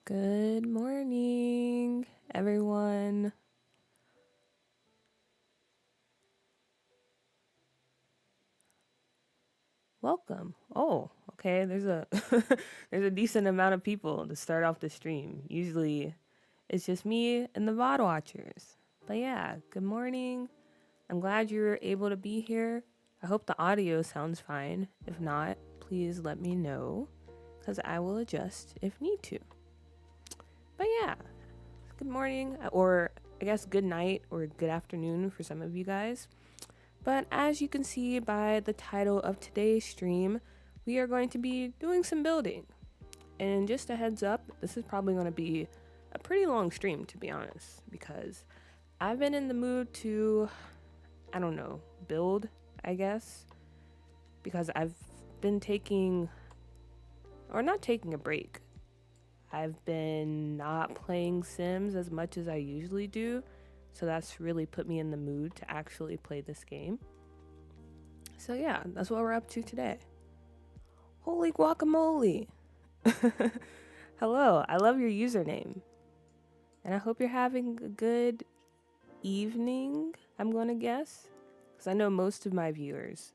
Good morning, everyone. Welcome. Oh, okay. There's a there's a decent amount of people to start off the stream. Usually, it's just me and the VOD watchers. But yeah, good morning. I'm glad you're able to be here. I hope the audio sounds fine. If not, please let me know, because I will adjust if need to. But yeah, good morning, or I guess good night or good afternoon for some of you guys. But as you can see by the title of today's stream, we are going to be doing some building. And just a heads up, this is probably going to be a pretty long stream, to be honest, because I've been in the mood to, I don't know, build, I guess, because I've been taking, or not taking a break. I've been not playing Sims as much as I usually do, so that's really put me in the mood to actually play this game. So yeah, that's what we're up to today. Holy guacamole! Hello, I love your username. And I hope you're having a good evening, I'm gonna guess. Because I know most of my viewers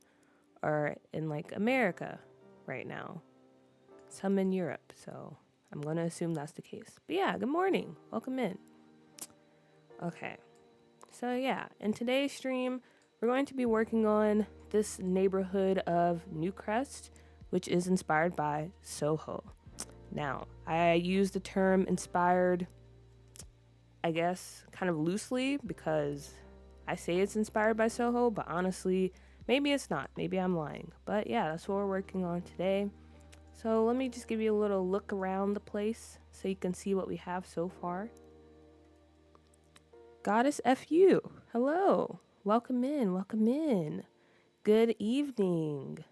are in like America right now. Some in Europe, so I'm gonna assume that's the case. But yeah, good morning. Welcome in. Okay. So yeah, in today's stream, we're going to be working on this neighborhood of Newcrest, which is inspired by Soho. Now, I use the term inspired, I guess, kind of loosely because I say it's inspired by Soho, but honestly, maybe it's not. Maybe I'm lying. But yeah, that's what we're working on today. So let me just give you a little look around the place so you can see what we have so far. Goddess FU, hello. Welcome in, welcome in. Good evening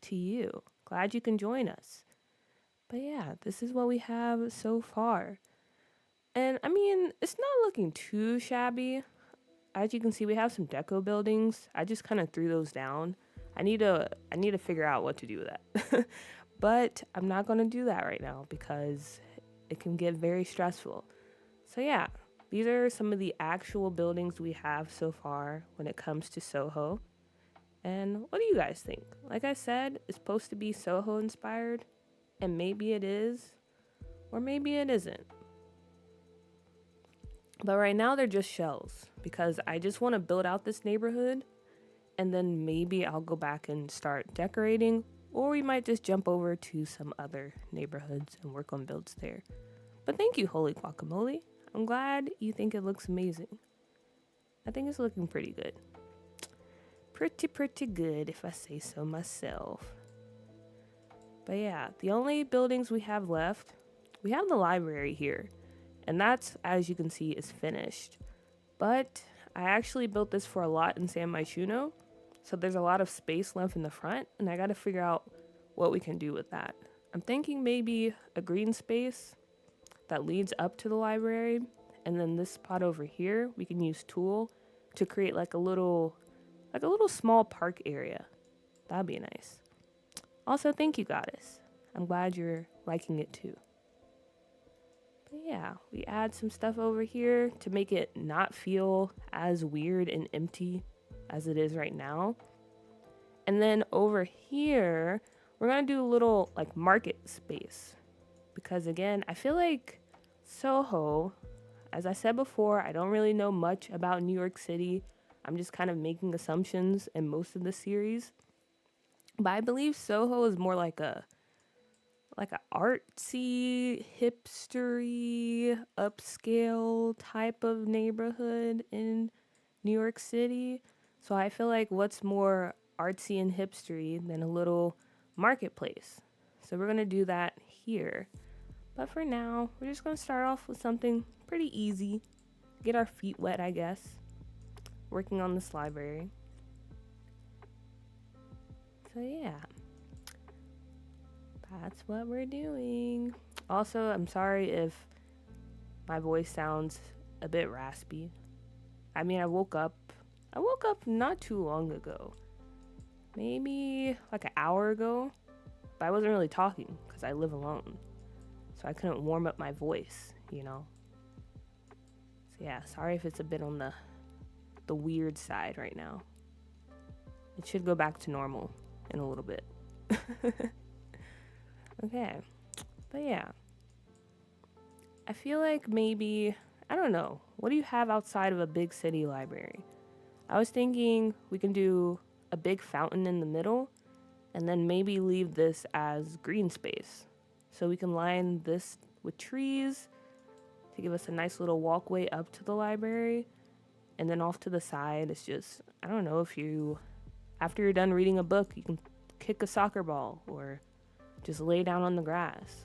to you. Glad you can join us. But yeah, this is what we have so far. And I mean, it's not looking too shabby. As you can see, we have some deco buildings. I just kind of threw those down. I need to figure out what to do with that. But I'm not going to do that right now because it can get very stressful. So yeah, these are some of the actual buildings we have so far when it comes to Soho. And what do you guys think? Like I said, it's supposed to be Soho inspired, and maybe it is, or maybe it isn't. But right now they're just shells because I just want to build out this neighborhood, and then maybe I'll go back and start decorating, or we might just jump over to some other neighborhoods and work on builds there. But thank you, Holy Guacamole. I'm glad you think it looks amazing. I think it's looking pretty good. Pretty good if I say so myself. But yeah, the only buildings we have left, we have the library here. And that's, as you can see, is finished. But I actually built this for a lot in San Myshuno. So there's a lot of space left in the front, and I gotta figure out what we can do with that. I'm thinking maybe a green space that leads up to the library, and then this spot over here, we can use tool to create like a little small park area. That'd be nice. Also, thank you, Goddess. I'm glad you're liking it too. But yeah, we add some stuff over here to make it not feel as weird and empty as it is right now. And then over here, we're gonna do a little like market space. Because again, I feel like Soho, as I said before, I don't really know much about New York City. I'm just kind of making assumptions in most of the series. But I believe Soho is more like a artsy, hipstery, upscale type of neighborhood in New York City. So I feel like what's more artsy and hipstery than a little marketplace. So we're gonna do that here. But for now, we're just gonna start off with something pretty easy. Get our feet wet, I guess. Working on this library. So yeah, that's what we're doing. Also, I'm sorry if my voice sounds a bit raspy. I mean, I woke up not too long ago. Maybe like an hour ago. But I wasn't really talking because I live alone. So so I couldn't warm up my voice, you know. So yeah, sorry if it's a bit on the weird side right now. It should go back to normal in a little bit. Okay, but yeah, I feel like maybe, I don't know, what do you have outside of a big city library? I was thinking we can do a big fountain in the middle and then maybe leave this as green space. So we can line this with trees to give us a nice little walkway up to the library. And then off to the side, it's just, I don't know, if you, after you're done reading a book, you can kick a soccer ball or just lay down on the grass.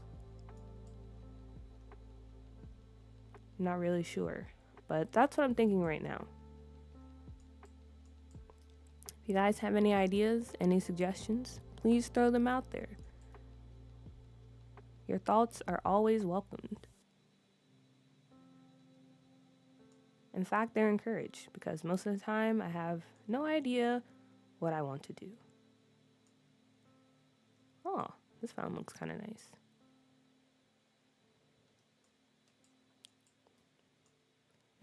I'm not really sure, but that's what I'm thinking right now. If you guys have any ideas, any suggestions, please throw them out there. Your thoughts are always welcomed. In fact, they're encouraged because most of the time I have no idea what I want to do. Oh, this fountain looks kind of nice.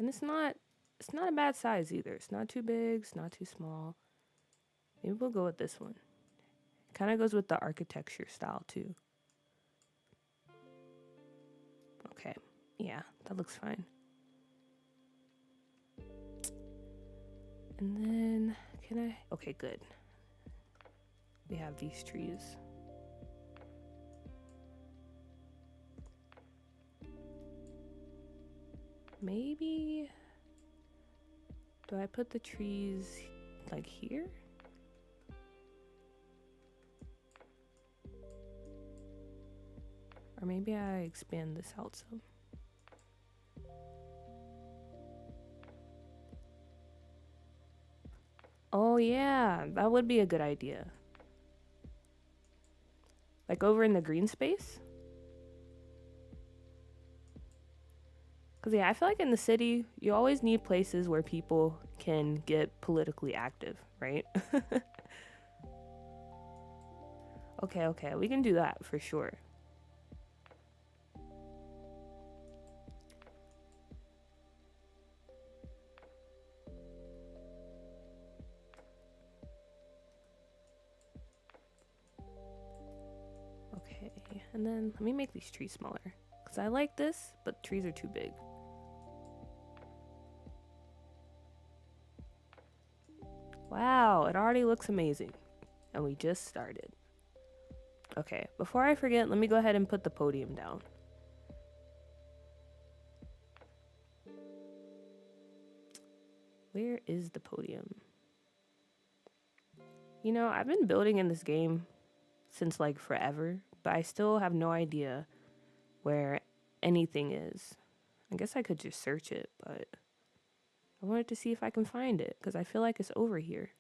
And it's not a bad size either. It's not too big, it's not too small. Maybe we'll go with this one. It kind of goes with the architecture style too. Okay, yeah, that looks fine. And then, okay, good. We have these trees. Maybe, do I put the trees like here? Or maybe I expand this out some. Oh yeah, that would be a good idea. Like over in the green space? Because yeah, I feel like in the city, you always need places where people can get politically active, right? Okay, we can do that for sure. Okay, and then let me make these trees smaller. Because I like this, but trees are too big. Wow, it already looks amazing. And we just started. Okay, before I forget, let me go ahead and put the podium down. Where is the podium? You know, I've been building in this game since like forever, but I still have no idea where anything is. I guess I could just search it, but I wanted to see if I can find it because I feel like it's over here.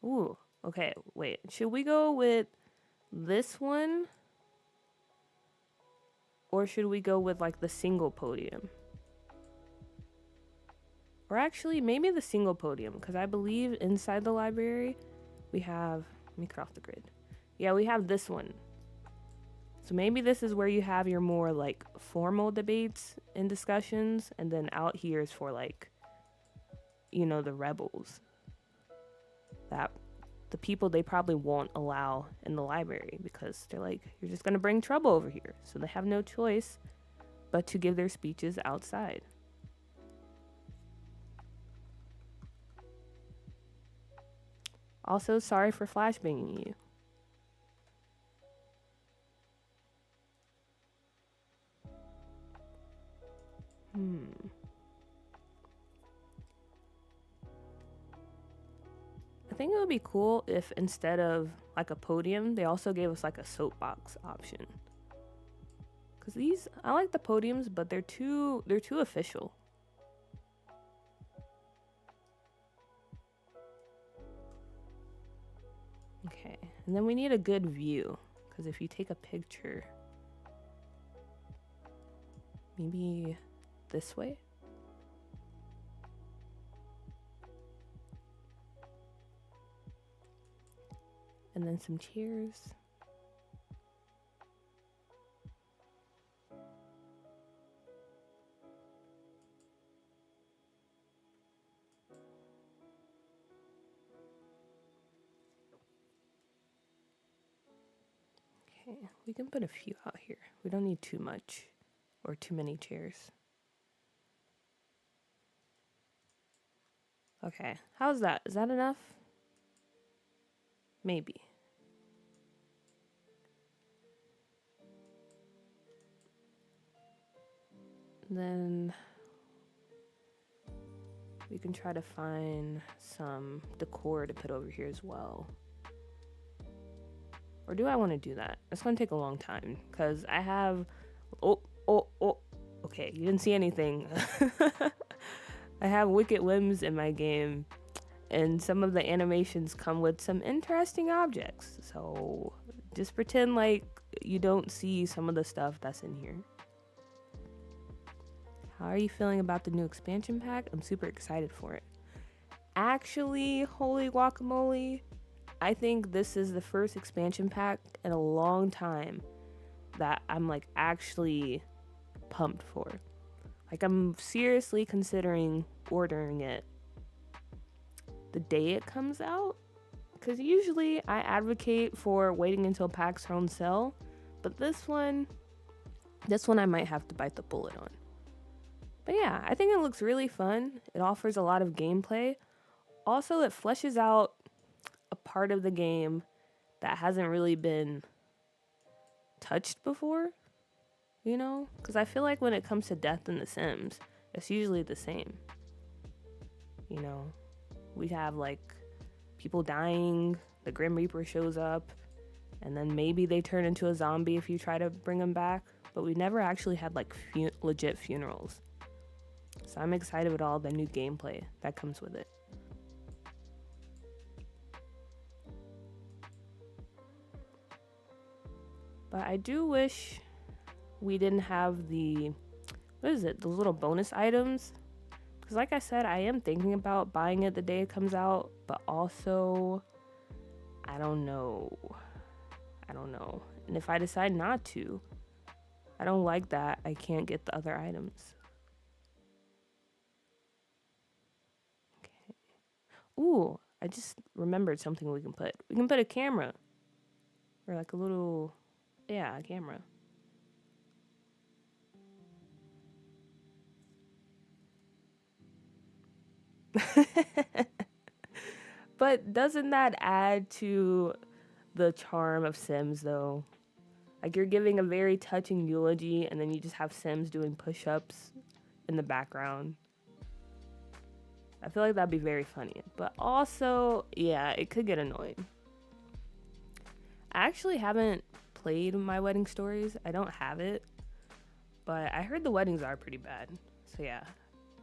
Ooh, okay, wait. Should we go with this one? Or should we go with like the single podium? Or actually, maybe the single podium, because I believe inside the library we have, let me cut off the grid. Yeah, we have this one. So maybe this is where you have your more like formal debates and discussions, and then out here is for like, you know, the rebels. That the people they probably won't allow in the library because they're like, you're just gonna bring trouble over here. So they have no choice but to give their speeches outside. Also, sorry for flashbanging you. I think it would be cool if instead of like a podium, they also gave us like a soapbox option. Cause these, I like the podiums, but they're too official. Okay, and then we need a good view, because if you take a picture, maybe this way. And then some chairs. Okay, we can put a few out here. We don't need too much or too many chairs. Okay, how's that? Is that enough? Maybe. Then we can try to find some decor to put over here as well. Or do I want to do that? It's going to take a long time because I have... Oh. Okay, you didn't see anything. I have wicked limbs in my game, and some of the animations come with some interesting objects. So just pretend like you don't see some of the stuff that's in here. How are you feeling about the new expansion pack? I'm super excited for it. Actually, holy guacamole, I think this is the first expansion pack in a long time that I'm like actually pumped for. Like, I'm seriously considering ordering it the day it comes out, because usually I advocate for waiting until packs are on sale, but this one I might have to bite the bullet on. But yeah, I think it looks really fun. It offers a lot of gameplay. Also, it fleshes out a part of the game that hasn't really been touched before, you know? Because I feel like when it comes to death in The Sims, it's usually the same. You know, we have like people dying, the Grim Reaper shows up, and then maybe they turn into a zombie if you try to bring them back. But we never actually had like legit funerals. So I'm excited with all the new gameplay that comes with it. But I do wish we didn't have the, what is it, those little bonus items. Because like I said, I am thinking about buying it the day it comes out. But also, I don't know. And if I decide not to, I don't like that I can't get the other items. Okay. Ooh, I just remembered something we can put. We can put a camera. Or like a little, yeah, a camera. But doesn't that add to the charm of Sims though? Like, you're giving a very touching eulogy and then you just have Sims doing push-ups in the background. I feel like that'd be very funny. But also, yeah, it could get annoying. I actually haven't played My Wedding Stories. I don't have it. But I heard the weddings are pretty bad. So yeah.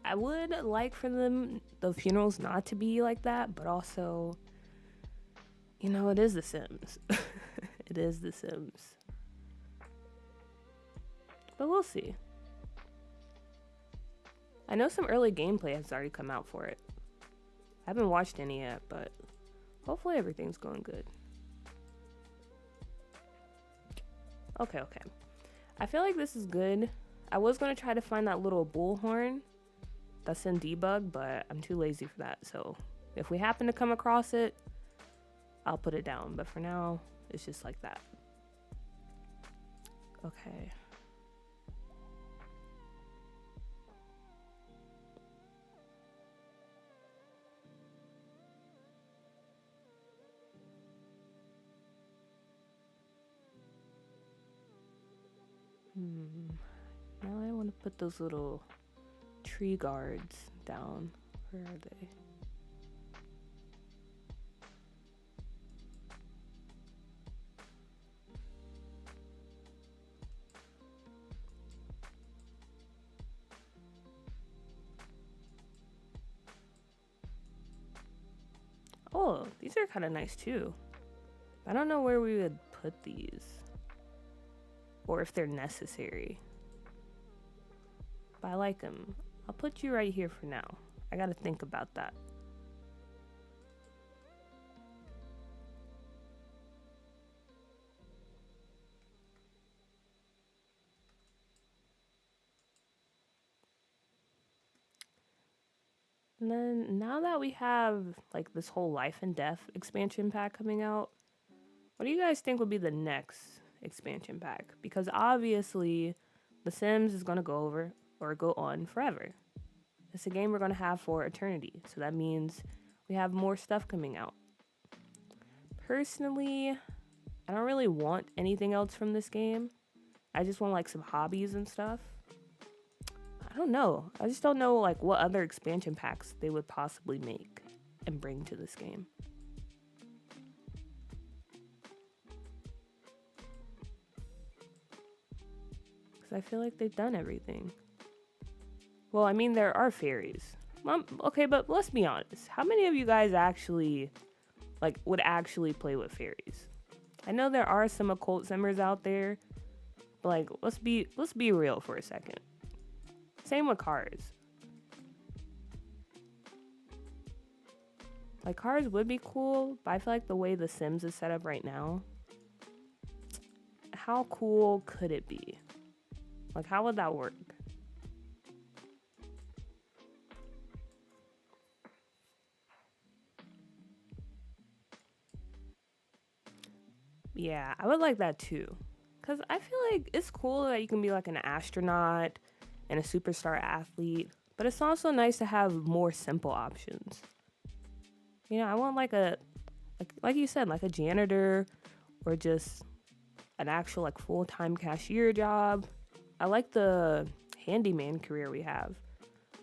I would like for the funerals not to be like that, but also, you know, it is The Sims. It is The Sims. But we'll see. I know some early gameplay has already come out for it. I haven't watched any yet, but hopefully everything's going good. Okay. I feel like this is good. I was going to try to find that little bullhorn that's in debug, but I'm too lazy for that. So if we happen to come across it, I'll put it down. But for now, it's just like that. Okay. Now I want to put those little tree guards down. Where are they? Oh, these are kind of nice too. I don't know where we would put these, or if they're necessary. But I like them. I'll put you right here for now. I gotta think about that. And then now that we have like this whole life and death expansion pack coming out, what do you guys think would be the next expansion pack? Because obviously, The Sims is going to go on forever. It's a game we're going to have for eternity. So that means we have more stuff coming out. Personally, I don't really want anything else from this game. I just want like some hobbies and stuff. I don't know. I just don't know like what other expansion packs they would possibly make and bring to this game. Because I feel like they've done everything. Well, I mean, there are fairies. Okay, but let's be honest. How many of you guys actually would actually play with fairies? I know there are some occult simmers out there, but like let's be real for a second. Same with cars. Like cars would be cool, but I feel like the way The Sims is set up right now, how cool could it be? Like how would that work? Yeah, I would like that too. Because I feel like it's cool that you can be like an astronaut and a superstar athlete, but it's also nice to have more simple options. You know, I want like you said, like a janitor or just an actual like full-time cashier job. I like the handyman career we have.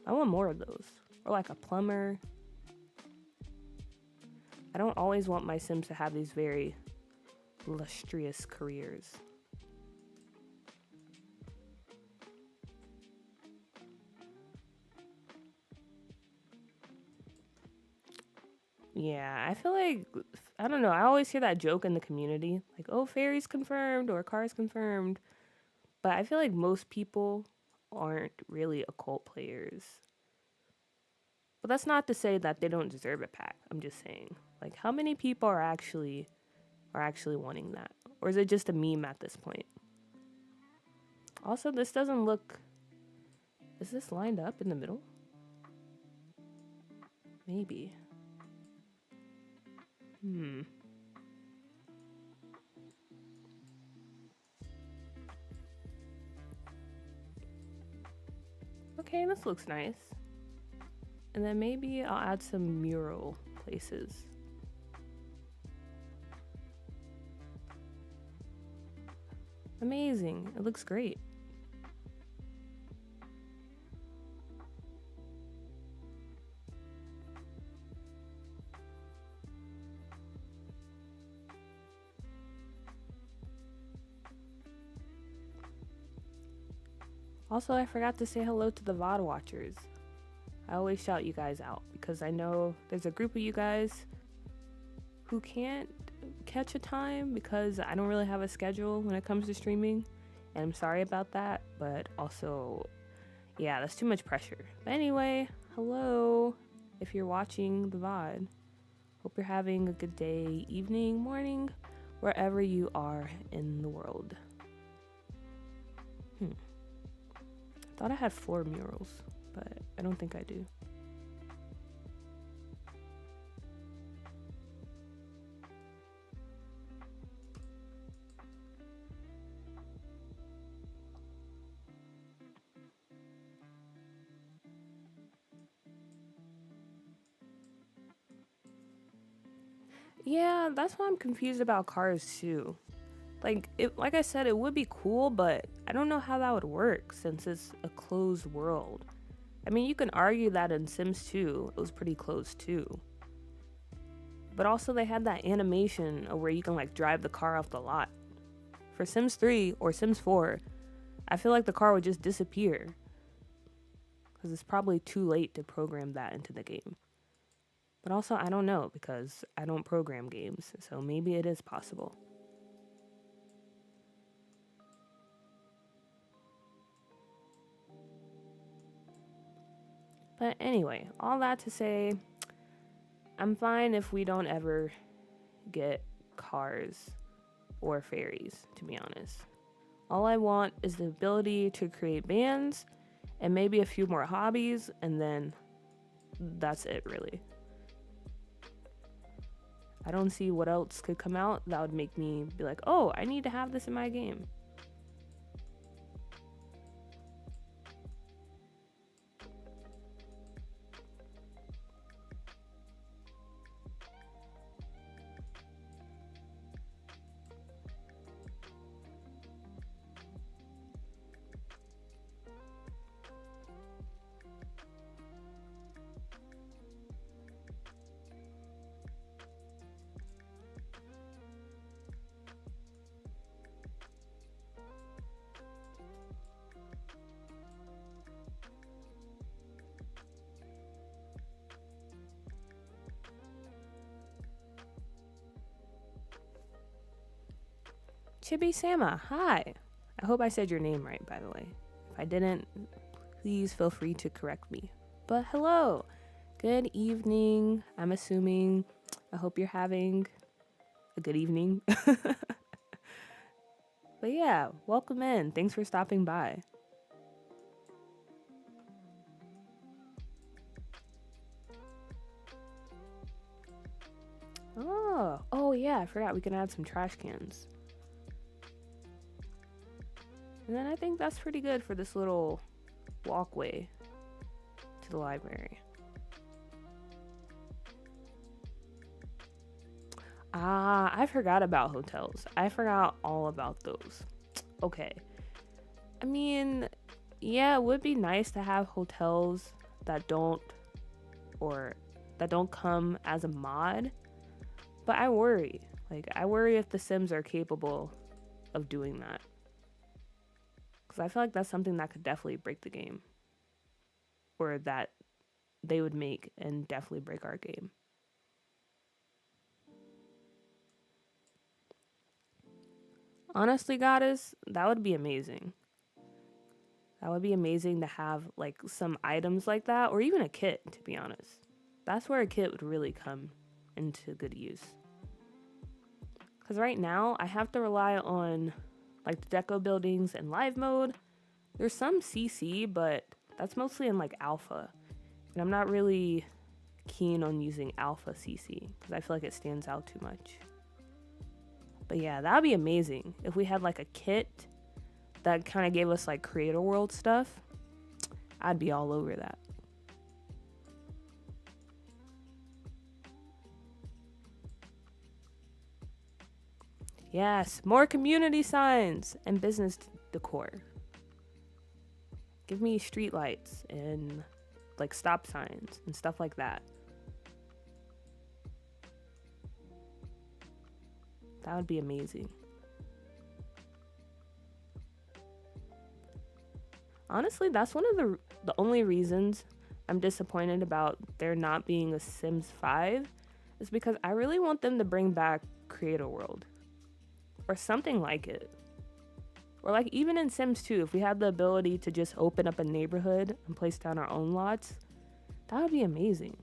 I want more of those. Or like a plumber. I don't always want my Sims to have these very illustrious careers. Yeah, I feel like, I don't know, I always hear that joke in the community, like, oh, fairies confirmed or cars confirmed. But I feel like most people aren't really occult players. But that's not to say that they don't deserve a pack. I'm just saying, like, how many people are actually wanting that? Or is it just a meme at this point? Also, this doesn't look... Is this lined up in the middle? Maybe. Okay, this looks nice. And then maybe I'll add some mural places. Amazing. It looks great. Also, I forgot to say hello to the VOD watchers. I always shout you guys out because I know there's a group of you guys who can't catch a time because I don't really have a schedule when it comes to streaming. And I'm sorry about that, but also, yeah, that's too much pressure. But anyway, hello if you're watching the VOD. Hope you're having a good day, evening, morning, wherever you are in the world. Thought I had 4 murals, but I don't think I do. Yeah, that's why I'm confused about cars too. Like I said, it would be cool, but I don't know how that would work since it's a closed world. I mean, you can argue that in Sims 2, it was pretty closed too. But also they had that animation where you can like drive the car off the lot. For Sims 3 or Sims 4, I feel like the car would just disappear. Because it's probably too late to program that into the game. But also, I don't know because I don't program games, so maybe it is possible. But anyway, all that to say, I'm fine if we don't ever get cars or fairies, to be honest. All I want is the ability to create bands and maybe a few more hobbies, and then that's it really. I don't see what else could come out that would make me be like, oh, I need to have this in my game. Chibi Sama, hi. I hope I said your name right, by the way. If I didn't, please feel free to correct me. But hello, good evening. I'm assuming. I hope you're having a good evening. But yeah, welcome in. Thanks for stopping by. Oh yeah, I forgot we can add some trash cans. And then I think that's pretty good for this little walkway to the library. I forgot about hotels. I forgot all about those. Okay. I mean, yeah, it would be nice to have hotels that don't come as a mod. But I worry. I worry if the Sims are capable of doing that. Because I feel like that's something that could definitely break the game. Or that they would make and definitely break our game. Honestly, Goddess, that would be amazing. That would be amazing to have some items like that, or even a kit, to be honest. That's where a kit would really come into good use. Because right now, I have to rely on the deco buildings and live mode. There's some CC, but that's mostly in alpha. And I'm not really keen on using alpha CC because I feel like it stands out too much. But yeah, that'd be amazing if we had a kit that kind of gave us creator world stuff. I'd be all over that. Yes, more community signs and business decor. Give me street lights and stop signs and stuff like that. That would be amazing. Honestly, that's one of the only reasons I'm disappointed about there not being a Sims 5 is because I really want them to bring back Creator World or something like it. Or even in Sims 2, if we had the ability to just open up a neighborhood and place down our own lots, that would be amazing.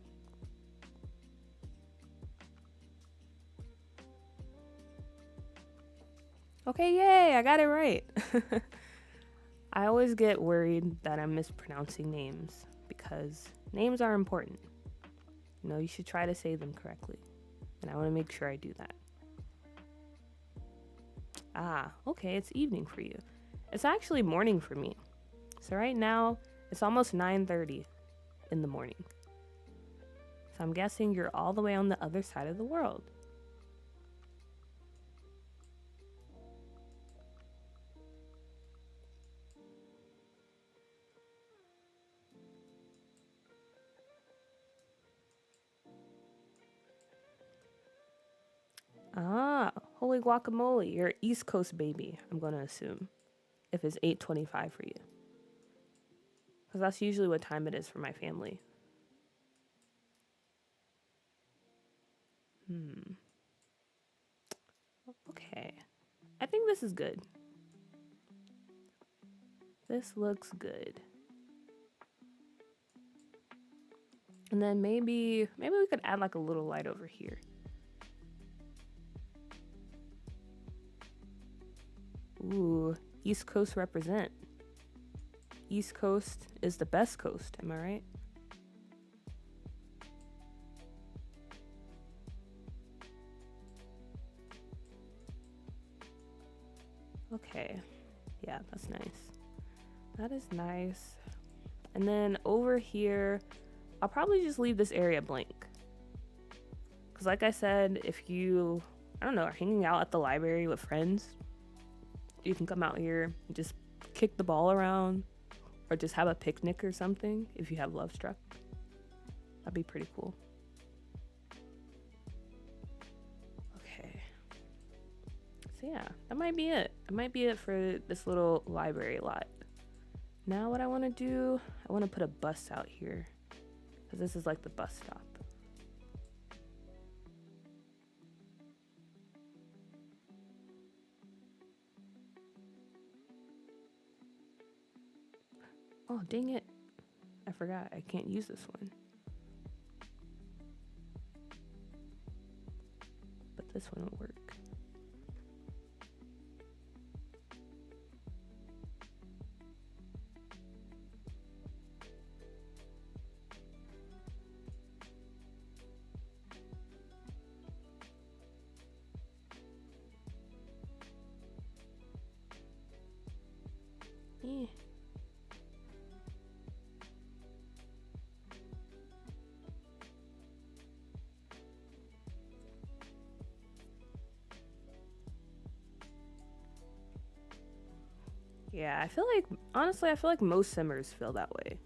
Okay, yay, I got it right. I always get worried that I'm mispronouncing names because names are important. You should try to say them correctly. And I want to make sure I do that. Okay, it's evening for you. It's actually morning for me. So right now, it's almost 9:30 in the morning. So I'm guessing you're all the way on the other side of the world. Holy guacamole, you're East Coast baby, I'm gonna assume, if it's 8:25 for you. Because that's usually what time it is for my family. Okay. I think this is good. This looks good. And then maybe we could add a little light over here. Ooh, East Coast represent. East Coast is the best coast, am I right? Okay. Yeah, that's nice. That is nice. And then over here, I'll probably just leave this area blank. Because like I said, if you, I don't know, are hanging out at the library with friends, you can come out here and just kick the ball around or just have a picnic or something if you have Love Struck. That'd be pretty cool. Okay. So yeah, that might be it. That might be it for this little library lot. Now what I want to do, I want to put a bus out here because this is like the bus stop. Oh, dang it. I forgot. I can't use this one. But this one will work. Yeah. Yeah, I feel like, honestly, I feel like most simmers feel that way.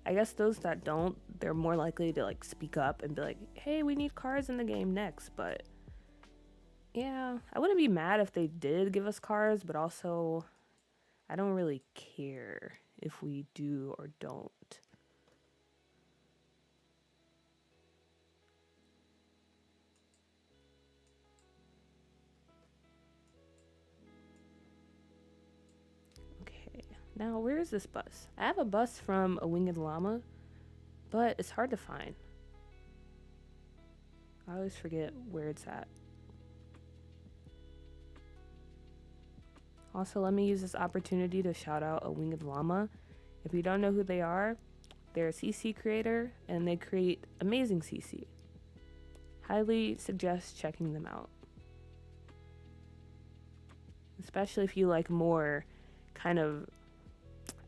I guess those that don't, they're more likely to like speak up and be like, hey, we need cars in the game next. But yeah, I wouldn't be mad if they did give us cars, but also I don't really care if we do or don't. Okay, now where is this bus? I have a bus from a winged llama, but it's hard to find. I always forget where it's at. Also, let me use this opportunity to shout out a winged llama. If you don't know who they are, they're a CC creator and they create amazing CC. Highly suggest checking them out. Especially if you like more kind of,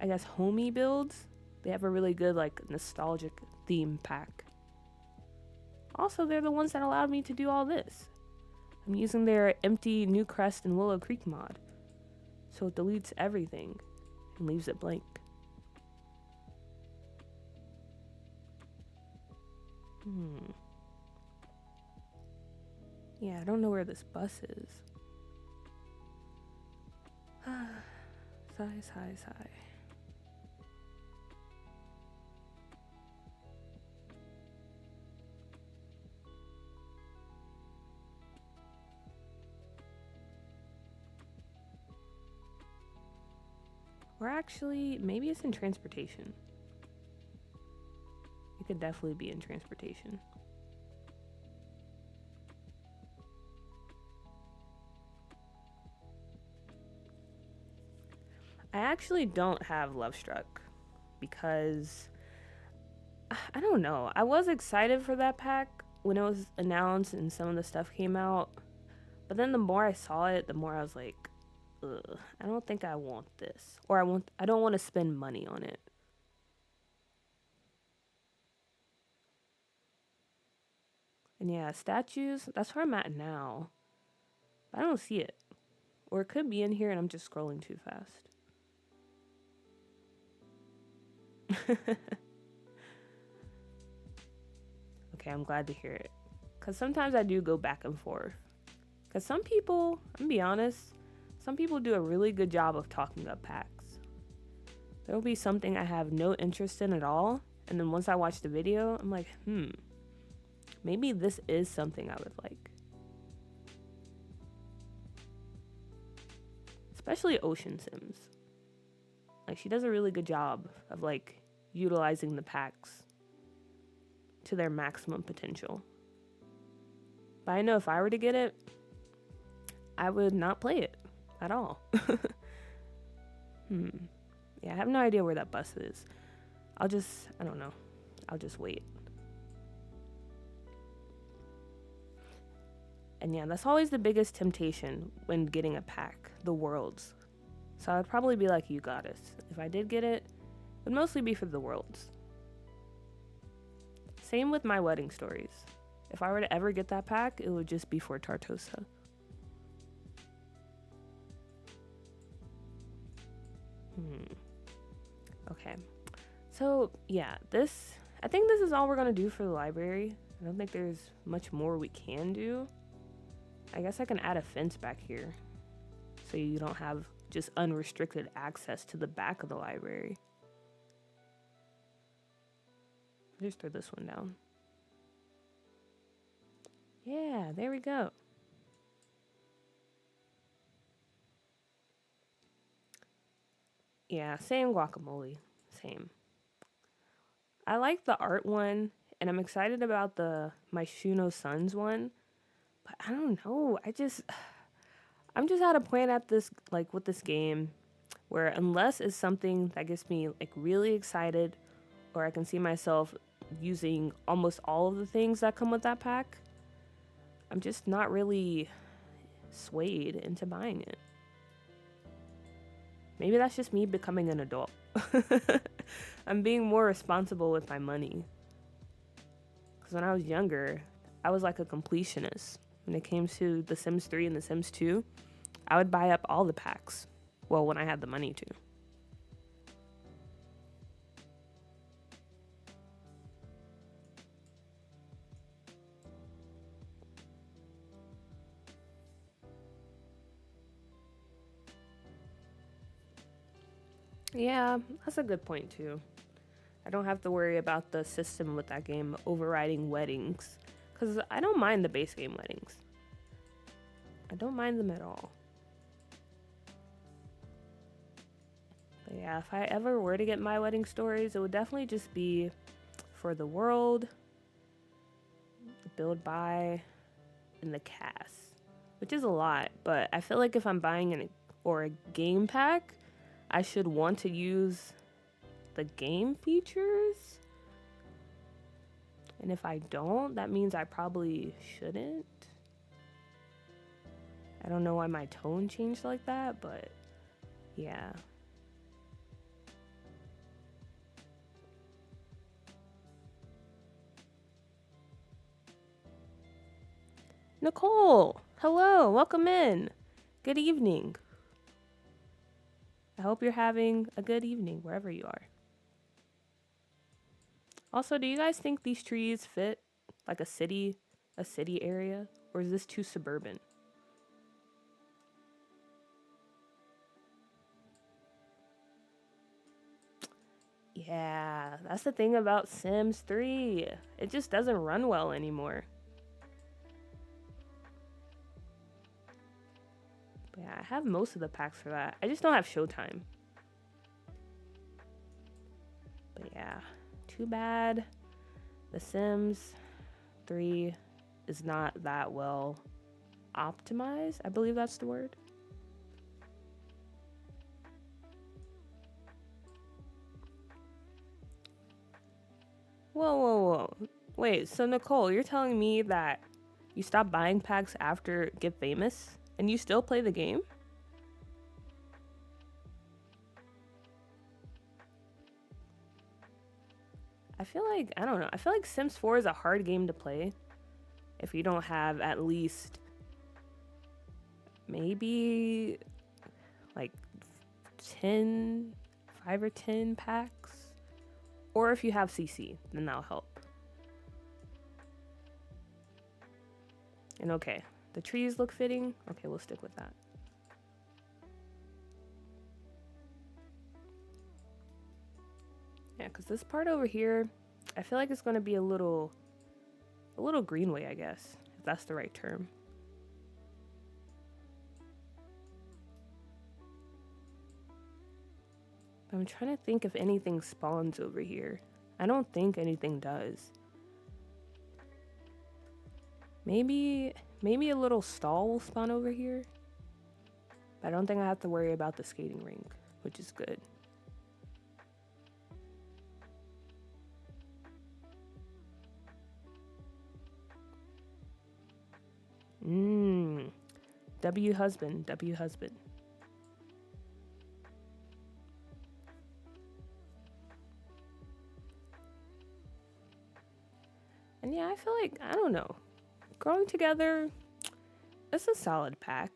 I guess, homey builds. They have a really good like nostalgic theme pack. Also, they're the ones that allowed me to do all this. I'm using their empty New Crest and Willow Creek mod. So it deletes everything and leaves it blank. Yeah, I don't know where this bus is. Sigh, sigh, sigh. Or actually, maybe it's in transportation. It could definitely be in transportation. I actually don't have Love Struck because I don't know. I was excited for that pack when it was announced and some of the stuff came out. But then the more I saw it, the more I was like, ugh, I don't think I want this. Or I don't want to spend money on it. And yeah, statues, that's where I'm at now. I don't see it. Or it could be in here and I'm just scrolling too fast. Okay, I'm glad to hear it. Because sometimes I do go back and forth. Because some people, I'm gonna be honest, some people do a really good job of talking up packs. There will be something I have no interest in at all. And then once I watch the video, I'm like, maybe this is something I would like. Especially Ocean Sims. Like, she does a really good job of like utilizing the packs to their maximum potential. But I know if I were to get it, I would not play it at all. Yeah, I have no idea where that bus is. I don't know. I'll just wait. And yeah, that's always the biggest temptation when getting a pack, the worlds. So I'd probably be like you, Goddess. If I did get it, it would mostly be for the worlds. Same with my wedding stories. If I were to ever get that pack, it would just be for Tartosa. Okay. So, yeah, I think this is all we're going to do for the library. I don't think there's much more we can do. I guess I can add a fence back here so you don't have just unrestricted access to the back of the library. Just throw this one down. Yeah, there we go. Yeah, same guacamole. Same. I like the art one, and I'm excited about the My Shuno Sons one. But I don't know. I'm just at a point at this, like with this game, where unless it's something that gets me like really excited, or I can see myself using almost all of the things that come with that pack, I'm just not really swayed into buying it. Maybe that's just me becoming an adult. I'm being more responsible with my money. Because when I was younger, I was like a completionist. When it came to The Sims 3 and The Sims 2, I would buy up all the packs. Well, when I had the money to. Yeah, that's a good point too. I don't have to worry about the system with that game overriding weddings. Because I don't mind the base game weddings. I don't mind them at all. But yeah, if I ever were to get my wedding stories, it would definitely just be for the world, build by, and the cast. Which is a lot, but I feel like if I'm buying a game pack, I should want to use the game features. And if I don't, that means I probably shouldn't. I don't know why my tone changed like that, but yeah. Nicole, hello, welcome in. Good evening. I hope you're having a good evening wherever you are. Also, do you guys think these trees fit like a city area, or is this too suburban? Yeah, that's the thing about Sims 3. It just doesn't run well anymore. But yeah, I have most of the packs for that. I just don't have Showtime. But yeah, too bad The Sims 3 is not that well optimized. I believe that's the word. Whoa. Wait, so Nicole, you're telling me that you stopped buying packs after Get Famous and you still play the game? I don't know. I feel like Sims 4 is a hard game to play if you don't have at least maybe like 5 or 10 packs. Or if you have CC, then that'll help. And okay, the trees look fitting. Okay, we'll stick with that. Yeah, because this part over here, I feel like it's going to be a little greenway, I guess, if that's the right term. I'm trying to think if anything spawns over here. I don't think anything does. Maybe a little stall will spawn over here. But I don't think I have to worry about the skating rink, which is good. W husband, W husband. And yeah, I feel like, I don't know, growing together, it's a solid pack.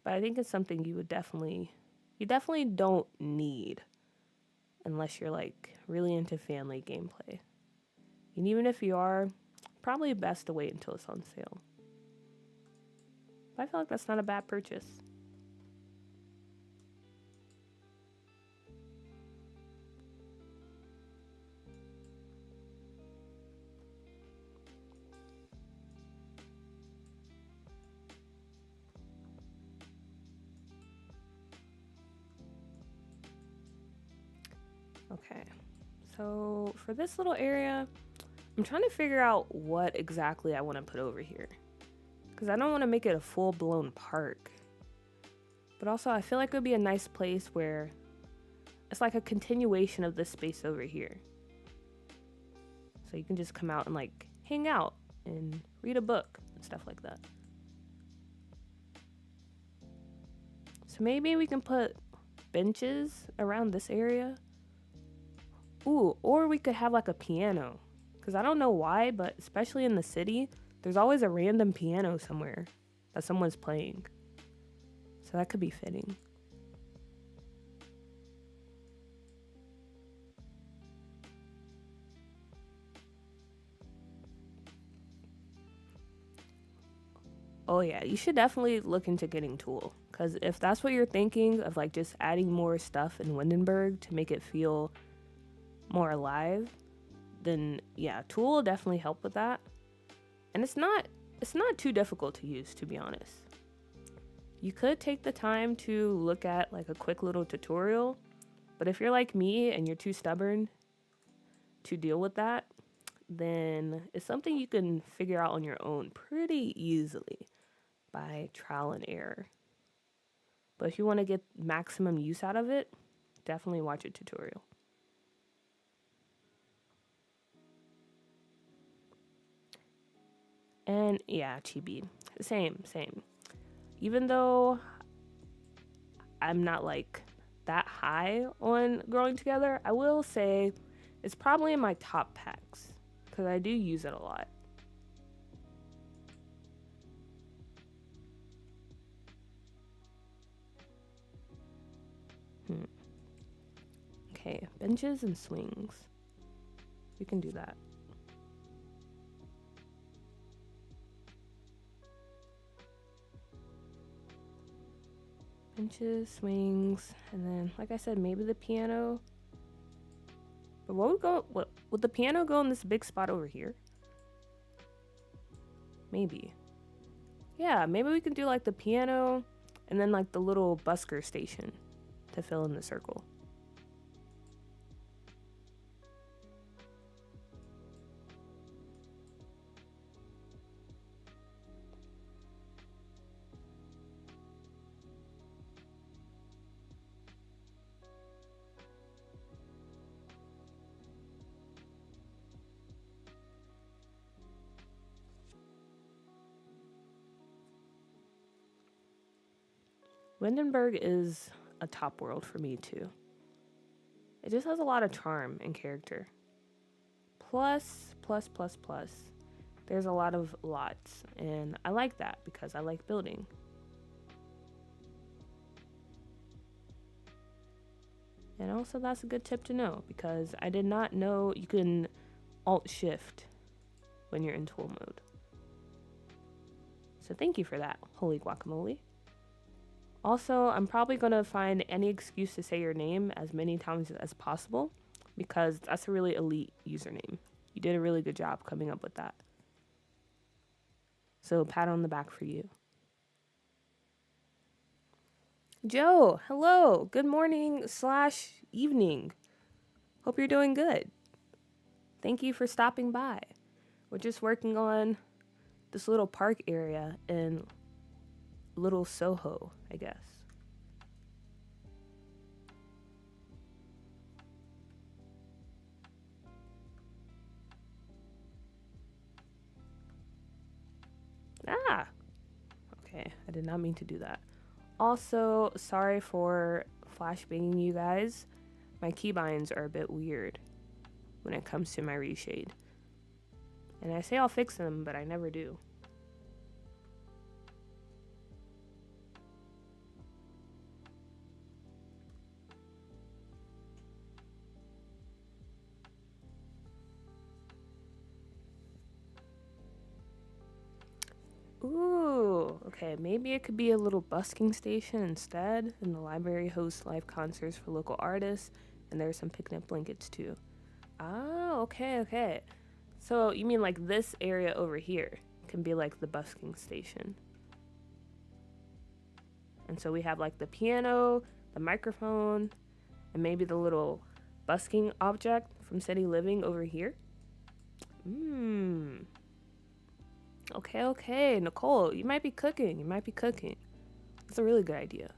But I think it's something you definitely don't need unless you're like really into family gameplay. And even if you are, probably best to wait until it's on sale. But I feel like that's not a bad purchase. Okay, so for this little area, I'm trying to figure out what exactly I want to put over here. Because I don't want to make it a full-blown park. But also, I feel like it would be a nice place where it's like a continuation of this space over here. So you can just come out and like hang out and read a book and stuff like that. So maybe we can put benches around this area. Ooh, or we could have like a piano. Because I don't know why, but especially in the city, there's always a random piano somewhere that someone's playing. So that could be fitting. Oh yeah, you should definitely look into getting Tool. Because if that's what you're thinking of, like just adding more stuff in Windenburg to make it feel more alive, then yeah, Tool will definitely help with that. And it's not too difficult to use, to be honest. You could take the time to look at like a quick little tutorial, but if you're like me and you're too stubborn to deal with that, then it's something you can figure out on your own pretty easily by trial and error. But if you want to get maximum use out of it, definitely watch a tutorial. And yeah, chibi. Same. Even though I'm not like that high on growing together, I will say it's probably in my top packs because I do use it a lot. Okay, benches and swings. We can do that. Benches, swings, and then, like I said, maybe the piano. But would the piano go in this big spot over here? Maybe. Yeah, maybe we can do like the piano and then like the little busker station to fill in the circle. Windenburg is a top world for me too. It just has a lot of charm and character. Plus, there's a lot of lots, and I like that because I like building. And also that's a good tip to know because I did not know you can Alt-Shift when you're in tool mode. So thank you for that, holy guacamole. Also, I'm probably going to find any excuse to say your name as many times as possible because that's a really elite username. You did a really good job coming up with that. So pat on the back for you. Joe, hello. Good morning / evening. Hope you're doing good. Thank you for stopping by. We're just working on this little park area in Little Soho, I guess. did not mean to do that. Also, sorry for flashbanging you guys. My keybinds are a bit weird when it comes to my reshade. And I say I'll fix them, but I never do. Ooh, okay, maybe it could be a little busking station instead, and the library hosts live concerts for local artists, and there's some picnic blankets too. Oh, okay. So you mean like this area over here can be like the busking station. And so we have like the piano, the microphone, and maybe the little busking object from City Living over here. Okay. Nicole, you might be cooking. It's a really good idea.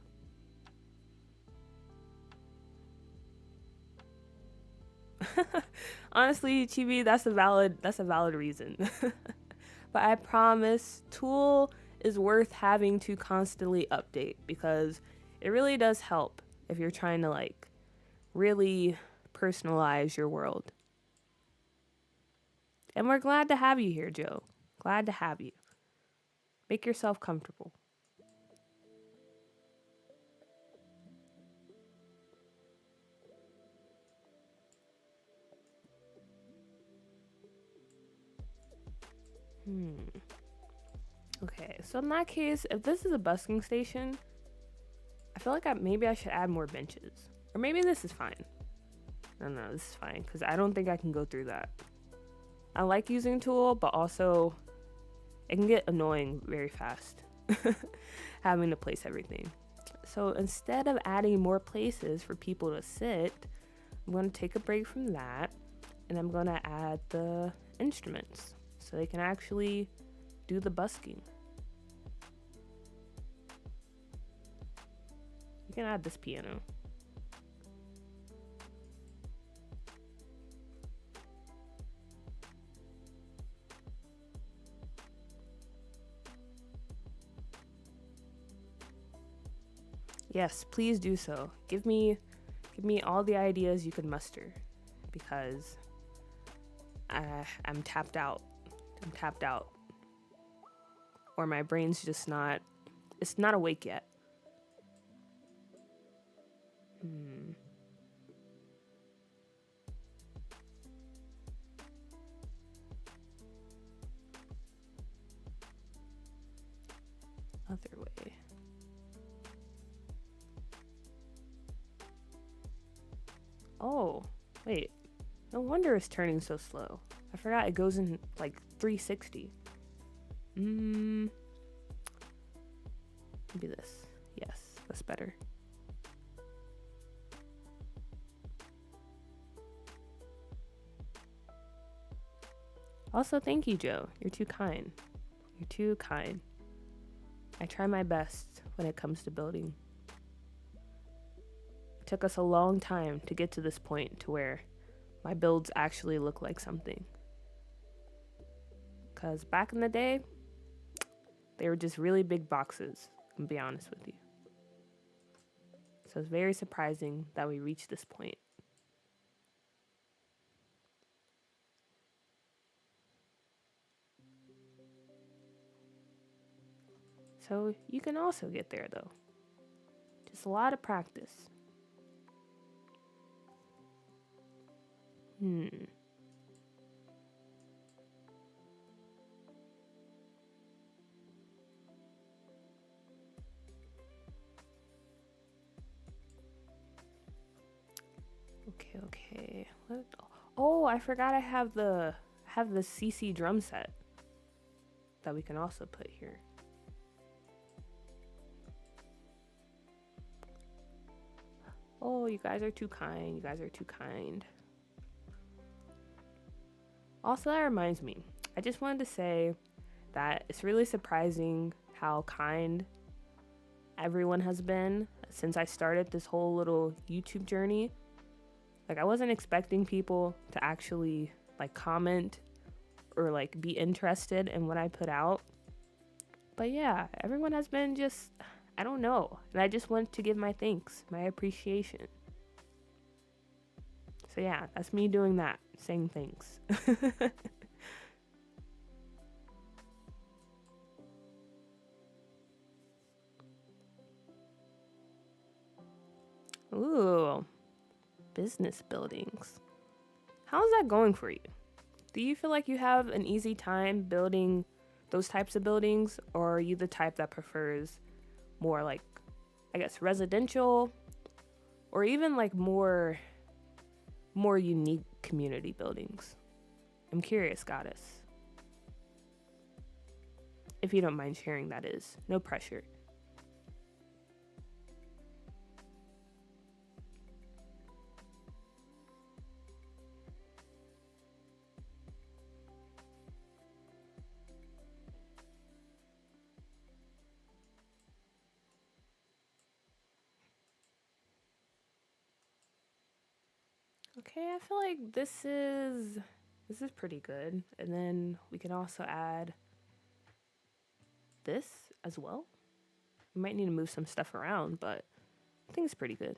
Honestly, Chibi, that's a valid reason. But I promise Tool is worth having to constantly update because it really does help if you're trying to like really personalize your world. And we're glad to have you here, Joe. Glad to have you. Make yourself comfortable. Okay, so in that case, if this is a busking station, I feel like maybe I should add more benches. Or maybe this is fine. No, this is fine, because I don't think I can go through that. I like using Tool, but also it can get annoying very fast having to place everything. So instead of adding more places for people to sit, I'm going to take a break from that, and I'm going to add the instruments so they can actually do the busking. You can add this piano. Yes, please do so. Give me all the ideas you can muster, because I'm tapped out. Or my brain's just it's not awake yet. Other way. Oh, wait. No wonder it's turning so slow. I forgot it goes in like 360. Maybe this. Yes, that's better. Also, thank you, Joe. You're too kind. I try my best when it comes to building. It took us a long time to get to this point to where my builds actually look like something. Because back in the day, they were just really big boxes, to be honest with you. So it's very surprising that we reached this point. So you can also get there though. Just a lot of practice. Okay. What? Oh, I forgot I have the CC drum set that we can also put here. Oh, you guys are too kind. Also, that reminds me. I just wanted to say that it's really surprising how kind everyone has been since I started this whole little YouTube journey. Like, I wasn't expecting people to actually like comment or like be interested in what I put out. But yeah, everyone has been just, I don't know. And I just want to give my thanks, my appreciation. So yeah, that's me doing that, saying thanks. Ooh, business buildings. How's that going for you? Do you feel like you have an easy time building those types of buildings, or are you the type that prefers more like, I guess, residential, or even like more unique community buildings? I'm curious, Goddess. If you don't mind sharing, that is. No pressure. Okay, I feel like this is pretty good. And then we can also add this as well. We might need to move some stuff around, but I think it's pretty good.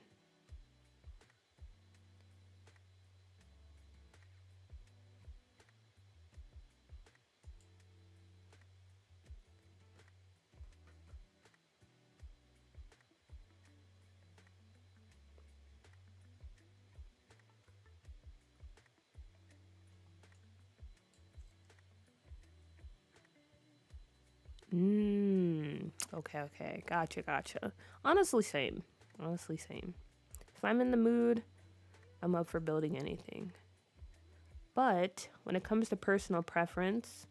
Okay. Gotcha. Honestly, same. Honestly, same. If I'm in the mood, I'm up for building anything. But when it comes to personal preference,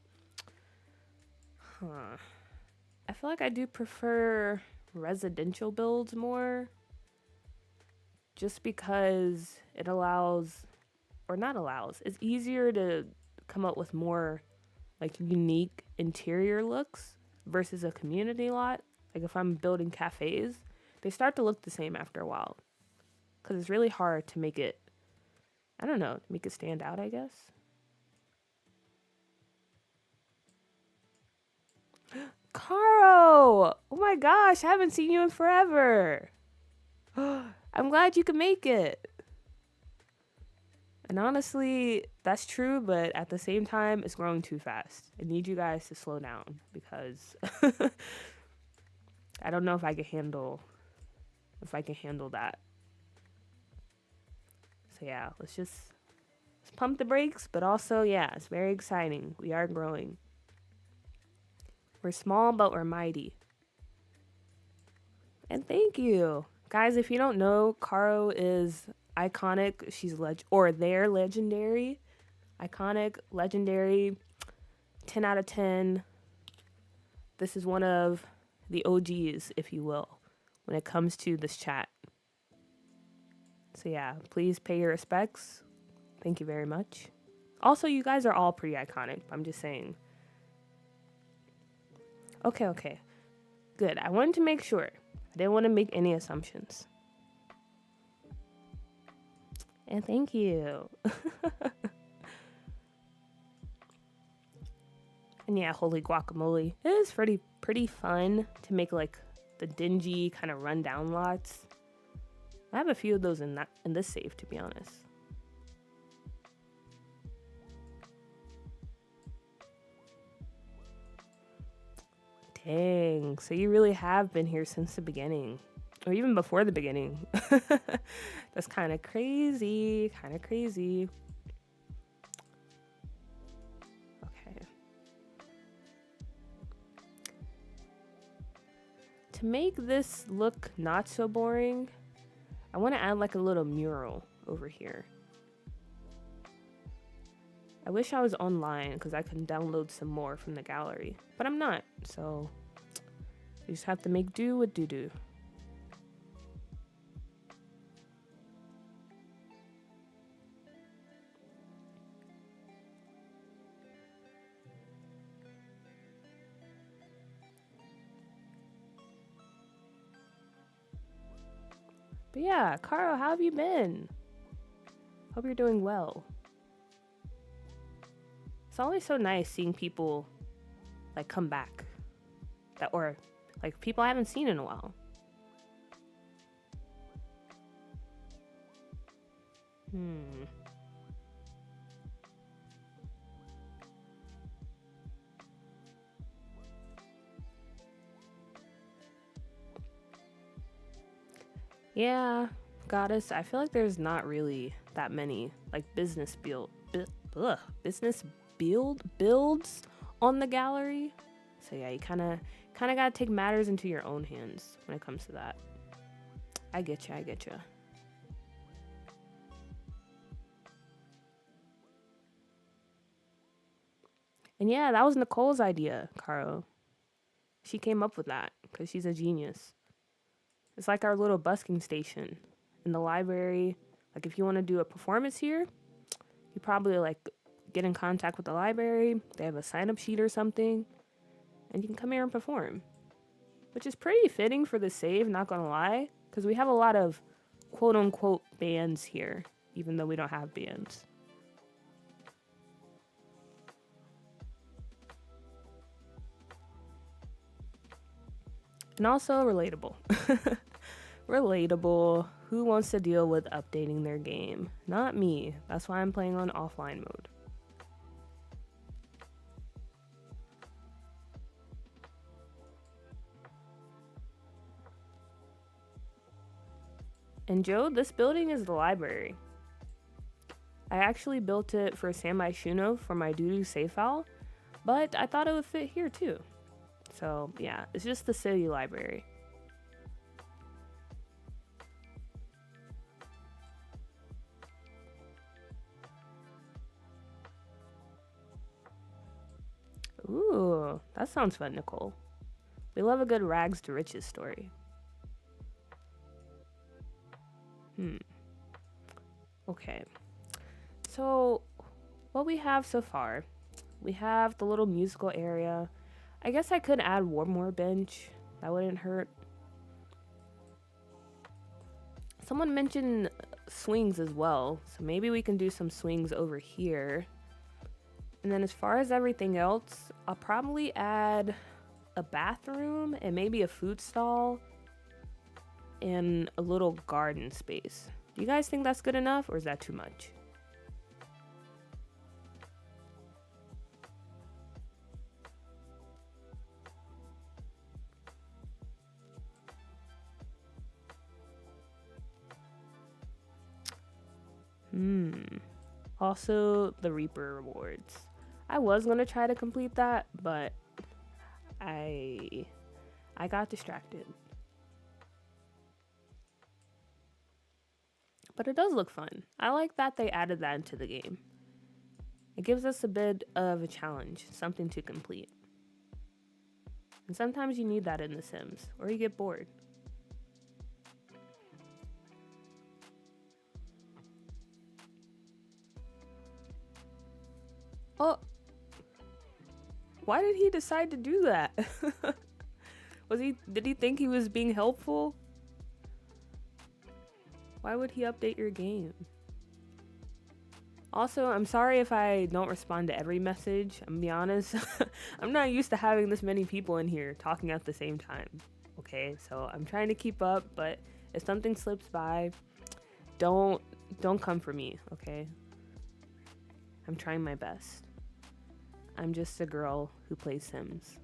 I feel like I do prefer residential builds more, just because it allows, or not allows, it's easier to come up with more like unique interior looks versus a community lot. Like if I'm building cafes, they start to look the same after a while because it's really hard to make it, I don't know, make it stand out, I guess. Caro! Oh my gosh, I haven't seen you in forever. I'm glad you could make it. And honestly, that's true, but at the same time, it's growing too fast. I need you guys to slow down because I don't know if I can handle that. So yeah, let's pump the brakes, but also yeah, it's very exciting. We are growing. We're small, but we're mighty. And thank you. Guys, if you don't know, Caro is iconic. They're legendary. Iconic, legendary, 10 out of 10. This is one of the OGs, if you will, when it comes to this chat. So yeah, please pay your respects. Thank you very much. Also, you guys are all pretty iconic. I'm just saying. Okay. Good. I wanted to make sure. I didn't want to make any assumptions. And thank you. And yeah, holy guacamole. It is pretty fun to make like the dingy kind of rundown lots. I have a few of those in this save, to be honest. Dang, so you really have been here since the beginning, or even before the beginning. That's kind of crazy. Okay. To make this look not so boring, I want to add like a little mural over here. I wish I was online because I can download some more from the gallery, but I'm not, so you just have to make do with doo-doo. But yeah, Caro, how have you been? Hope you're doing well. It's always so nice seeing people like come back that, or like people I haven't seen in a while. Yeah, goddess. I feel like there's not really that many like business builds on the gallery. So yeah, you kind of gotta take matters into your own hands when it comes to that. I get you. And yeah, that was Nicole's idea, Caro. She came up with that because she's a genius. It's like our little busking station in the library. Like if you want to do a performance here, you probably like get in contact with the library. They have a sign-up sheet or something, and you can come here and perform, which is pretty fitting for the save, not gonna lie, because we have a lot of quote-unquote bands here, even though we don't have bands. And also relatable. Relatable. Who wants to deal with updating their game? Not me. That's why I'm playing on offline mode. And Joe, this building is the library. I actually built it for Sambai Shuno for my doo-doo save file, but I thought it would fit here too. So yeah, it's just the city library. Ooh, that sounds fun, Nicole. We love a good rags to riches story. Okay. So, what we have so far, we have the little musical area. I guess I could add one more bench. That wouldn't hurt. Someone mentioned swings as well, so maybe we can do some swings over here. And then as far as everything else, I'll probably add a bathroom and maybe a food stall and a little garden space. Do you guys think that's good enough, or is that too much? Also, the Reaper rewards. I was gonna try to complete that, but I got distracted. But it does look fun. I like that they added that into the game. It gives us a bit of a challenge, something to complete. And sometimes you need that in The Sims, or you get bored. Oh, why did he decide to do that? Did he think he was being helpful? Why would he update your game? Also, I'm sorry if I don't respond to every message. I'm gonna be honest. I'm not used to having this many people in here talking at the same time. Okay, so I'm trying to keep up, but if something slips by, don't come for me, okay? I'm trying my best. I'm just a girl who plays Sims.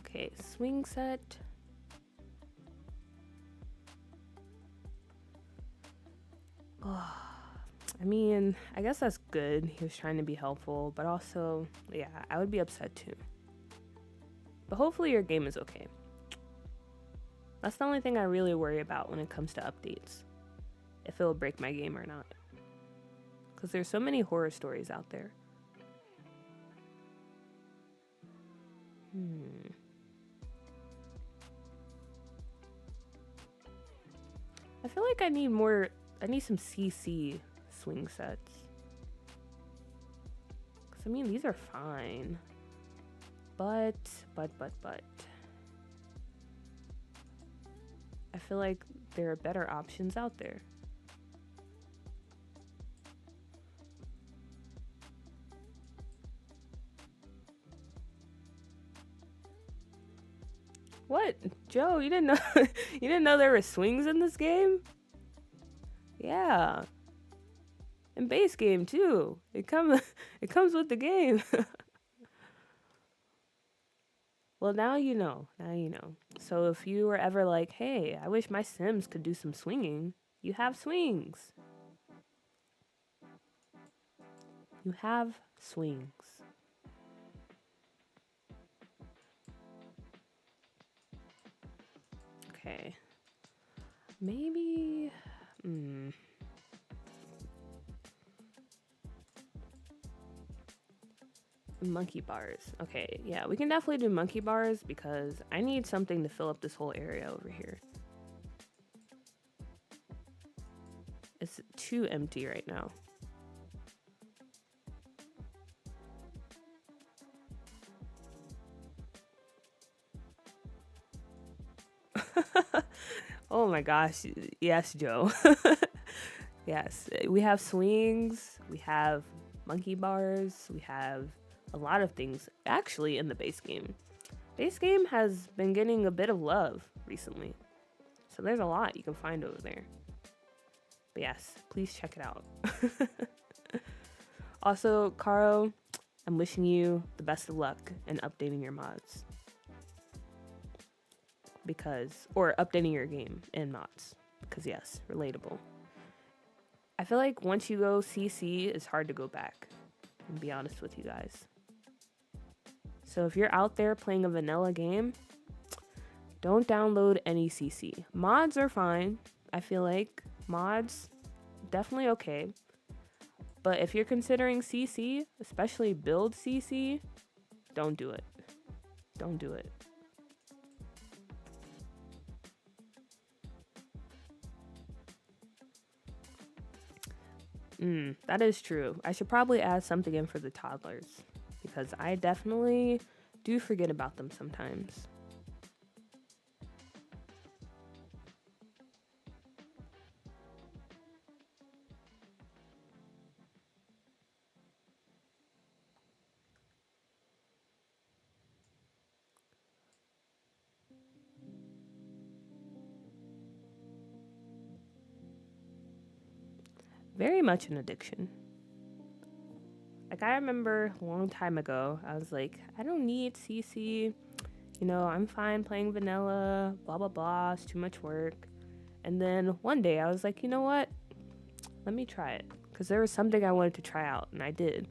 Okay, swing set. Oh, I mean, I guess that's good. He was trying to be helpful, but also, yeah, I would be upset too. But hopefully your game is okay. That's the only thing I really worry about when it comes to updates. If it'll break my game or not. Because there's so many horror stories out there. I feel like I need some CC swing sets. Because, I mean, these are fine. But. I feel like there are better options out there. What? Joe, you didn't know you didn't know there were swings in this game? Yeah. And base game too. It comes with the game. Well, now you know. Now you know. So if you were ever like, "Hey, I wish my Sims could do some swinging," you have swings. You have swings. Okay. Maybe monkey bars. Okay, yeah, we can definitely do monkey bars because I need something to fill up this whole area over here. It's too empty right now. Oh my gosh. Yes, Joe. Yes, we have swings, we have monkey bars, we have a lot of things actually in the base game. Base game has been getting a bit of love recently. So there's a lot you can find over there. But yes, please check it out. Also, Caro, I'm wishing you the best of luck in updating your mods. Or updating your game in mods. Because yes, relatable. I feel like once you go CC, it's hard to go back. To be honest with you guys. So if you're out there playing a vanilla game, don't download any CC. Mods are fine. I feel like mods, definitely okay. But if you're considering CC, especially build CC, don't do it. Don't do it. That is true. I should probably add something in for the toddlers because I definitely do forget about them sometimes. Very much an addiction. Like, I remember a long time ago, I was like, I don't need CC. You know, I'm fine playing vanilla, blah, blah, blah. It's too much work. And then one day I was like, you know what? Let me try it. Because there was something I wanted to try out, and I did.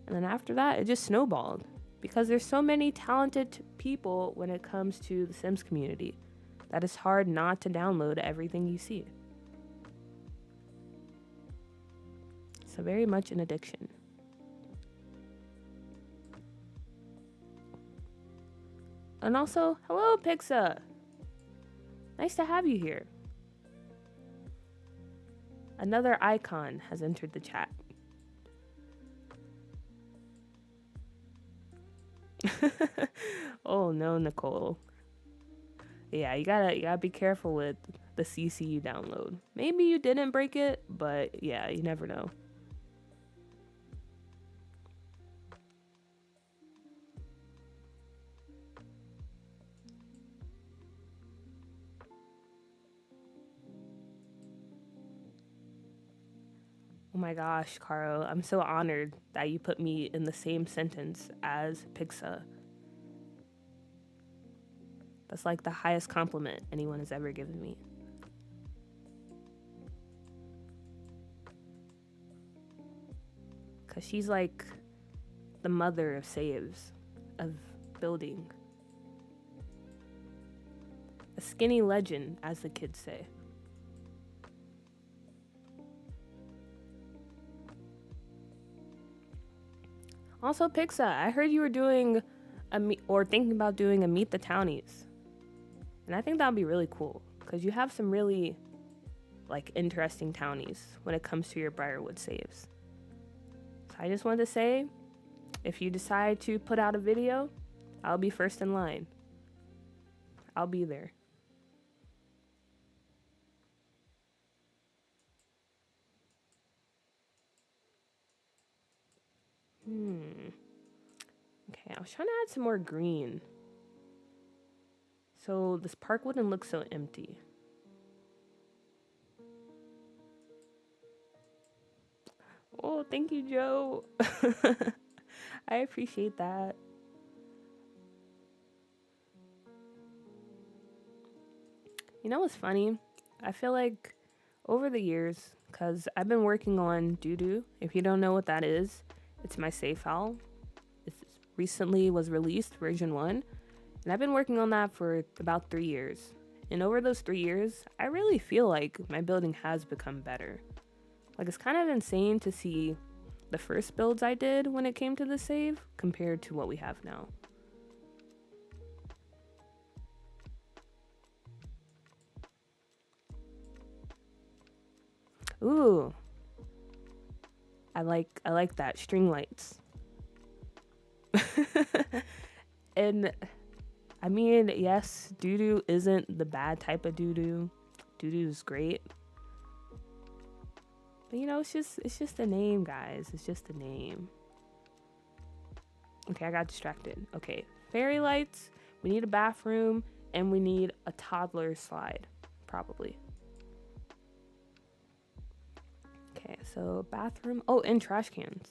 And then after that, it just snowballed. Because there's so many talented people when it comes to the Sims community that it's hard not to download everything you see. So very much an addiction. And also, hello, Pixa. Nice to have you here. Another icon has entered the chat. Oh no, Nicole. Yeah, you gotta be careful with the CC you download. Maybe you didn't break it, but yeah, you never know. Oh my gosh, Caro, I'm so honored that you put me in the same sentence as Pixa. That's like the highest compliment anyone has ever given me. Because she's like the mother of saves, of building. A skinny legend, as the kids say. Also, Pixa, I heard you were doing thinking about doing a Meet the Townies. And I think that would be really cool because you have some really like interesting townies when it comes to your Briarwood saves. So I just wanted to say, if you decide to put out a video, I'll be first in line. I'll be there. Okay, I was trying to add some more green. So this park wouldn't look so empty. Oh, thank you, Joe. I appreciate that. You know what's funny? I feel like over the years, because I've been working on Doodoo. If you don't know what that is, it's my save file. It recently was released, version 1. And I've been working on that for about 3 years. And over those 3 years, I really feel like my building has become better. Like, it's kind of insane to see the first builds I did when it came to the save compared to what we have now. Ooh. I like that. String lights. And I mean, yes, doo-doo isn't the bad type of doo-doo. Doo-doo is great. But you know, it's just a name, guys. It's just a name. Okay, I got distracted. Okay, fairy lights. We need a bathroom, and we need a toddler slide, probably. Okay, so bathroom. Oh, and trash cans.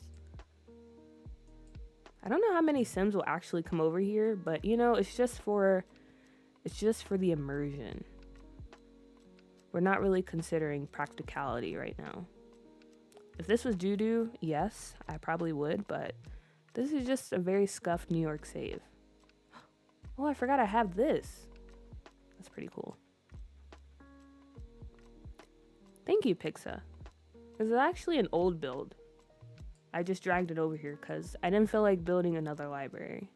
I don't know how many Sims will actually come over here, but you know, it's just for the immersion. We're not really considering practicality right now. If this was doo-doo, yes, I probably would, but this is just a very scuffed New York save. Oh, I forgot I have this. That's pretty cool. Thank you, Pixa. This is actually an old build. I just dragged it over here because I didn't feel like building another library.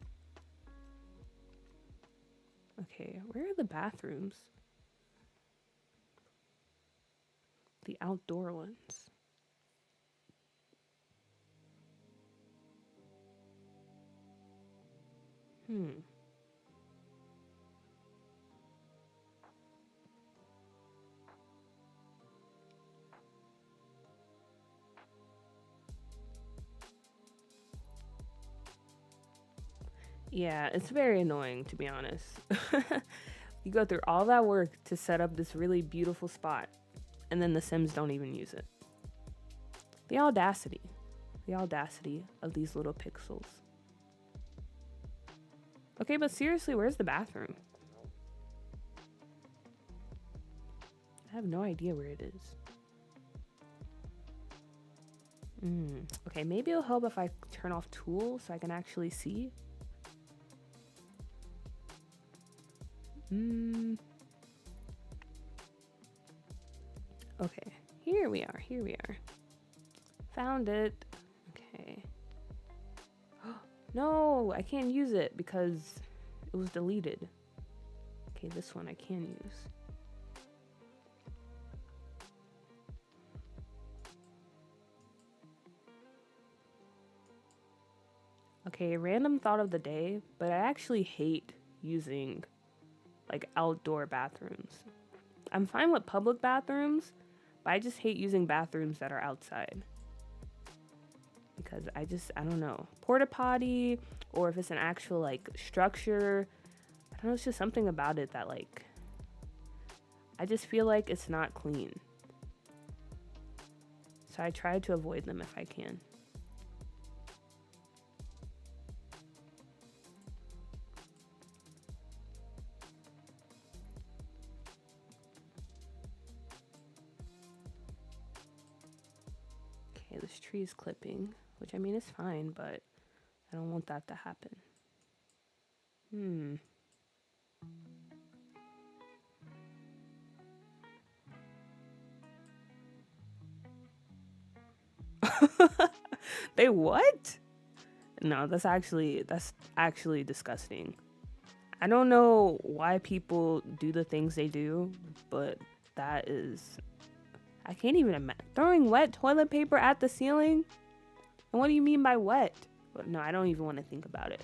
Okay, where are the bathrooms? The outdoor ones. Yeah, it's very annoying, to be honest. You go through all that work to set up this really beautiful spot, and then the Sims don't even use it. The audacity. The audacity of these little pixels. Okay, but seriously, where's the bathroom? I have no idea where it is. Okay, maybe it'll help if I turn off tools so I can actually see. Okay, here we are. Found it. Okay. No, I can't use it because it was deleted. Okay, this one I can use. Okay, random thought of the day, but I actually hate using like outdoor bathrooms. I'm fine with public bathrooms, but I just hate using bathrooms that are outside. Because I don't know. Porta potty, or if it's an actual like structure, I don't know, it's just something about it that like, I just feel like it's not clean. So I try to avoid them if I can. Okay, this tree is clipping, which I mean is fine, but I don't want that to happen. They what? No, that's actually disgusting. I don't know why people do the things they do, but that is, I can't even imagine throwing wet toilet paper at the ceiling. And what do you mean by wet? But no, I don't even want to think about it.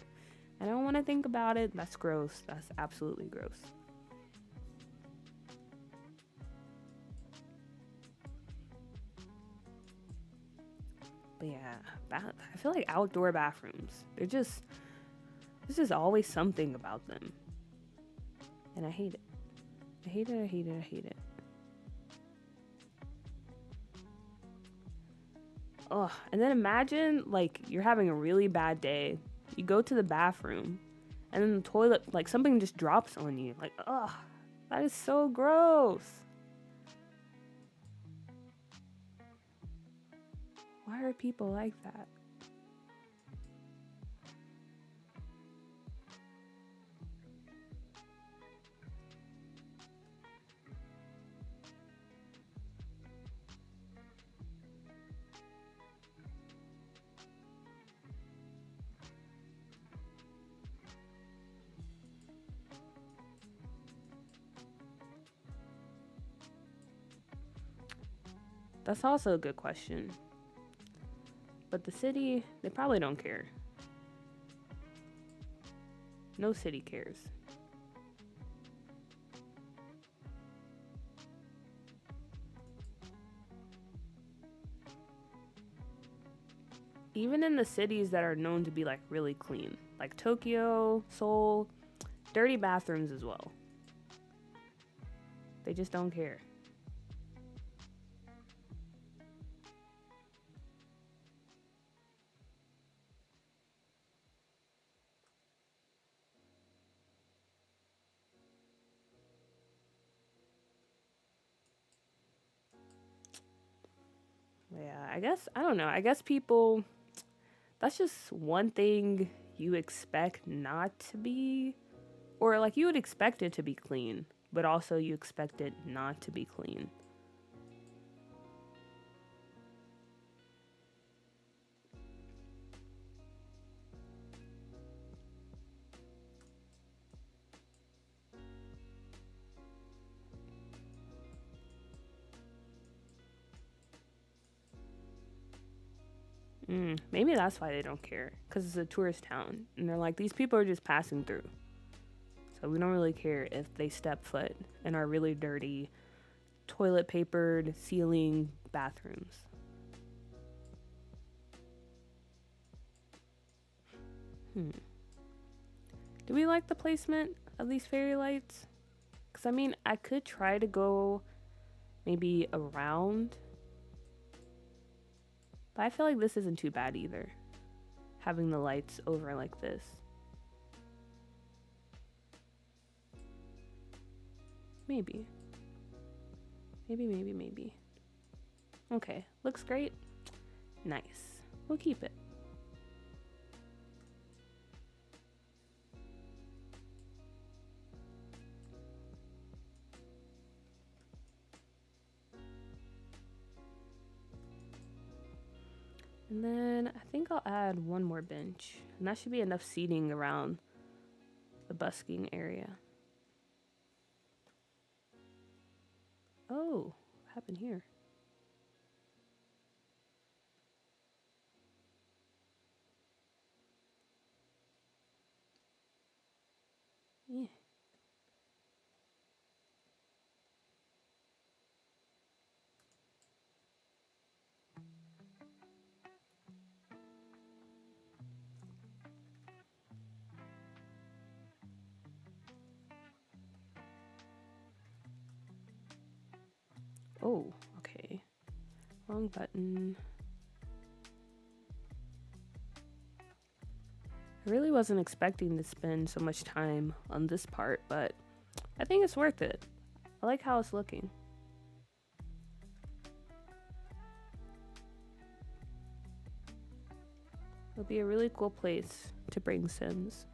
I don't want to think about it. That's gross. That's absolutely gross. But But yeah, I feel like outdoor bathrooms, there's just always something about them. And I hate it. I hate it, I hate it, I hate it. Ugh, and then imagine, like, you're having a really bad day. You go to the bathroom, and then the toilet, like, something just drops on you. Like, ugh, that is so gross. Why are people like that? That's also a good question. But the city, they probably don't care. No city cares. Even in the cities that are known to be like really clean, like Tokyo, Seoul, dirty bathrooms as well. They just don't care. Yeah, I don't know. I guess people, that's just one thing you expect not to be, or like you would expect it to be clean, but also you expect it not to be clean. Maybe that's why they don't care, because it's a tourist town, and they're like, these people are just passing through. So we don't really care if they step foot in our really dirty, toilet papered ceiling bathrooms. Do we like the placement of these fairy lights? Because I mean, I could try to go maybe around, but I feel like this isn't too bad either. Having the lights over like this. Maybe. Maybe. Okay, looks great. Nice. We'll keep it. And then I think I'll add one more bench. And that should be enough seating around the busking area. Oh, what happened here? Yeah. Oh, okay. Wrong button. I really wasn't expecting to spend so much time on this part, but I think it's worth it. I like how it's looking. It'll be a really cool place to bring Sims.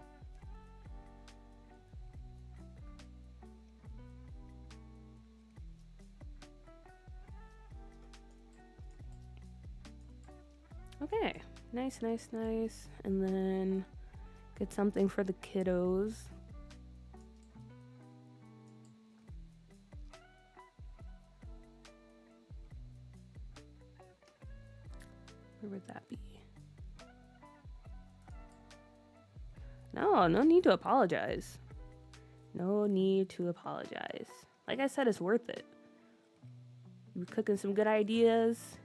Okay, nice. And then get something for the kiddos. Where would that be? No need to apologize. No need to apologize. Like I said, it's worth it. You're cooking some good ideas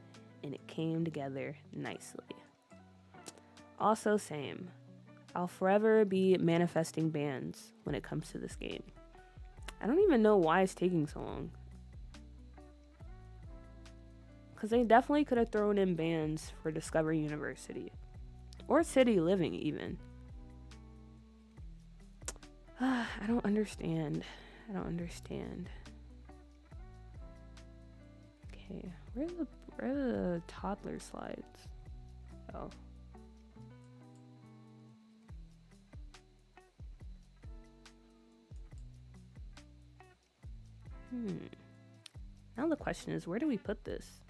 and it came together nicely. Also, same. I'll forever be manifesting bans when it comes to this game. I don't even know why it's taking so long. Because they definitely could have thrown in bans for Discovery University. Or City Living, even. I don't understand. Okay, where are the toddler slides? Oh. Now the question is, where do we put this?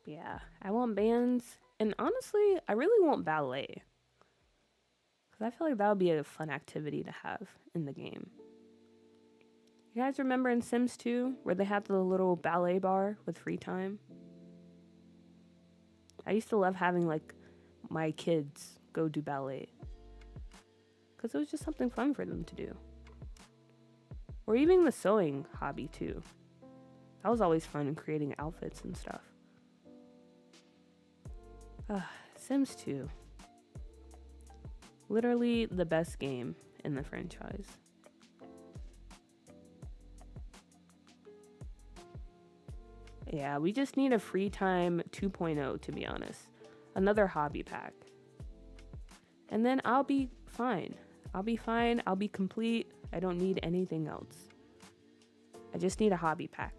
Yeah, I want bands, and honestly, I really want ballet. Because I feel like that would be a fun activity to have in the game. You guys remember in Sims 2 where they had the little ballet bar with free time? I used to love having like my kids go do ballet. Because it was just something fun for them to do. Or even the sewing hobby too. That was always fun, creating outfits and stuff. Sims 2. Literally the best game in the franchise. Yeah, we just need a free time 2.0, to be honest. Another hobby pack. And then I'll be fine. I'll be complete. I don't need anything else. I just need a hobby pack.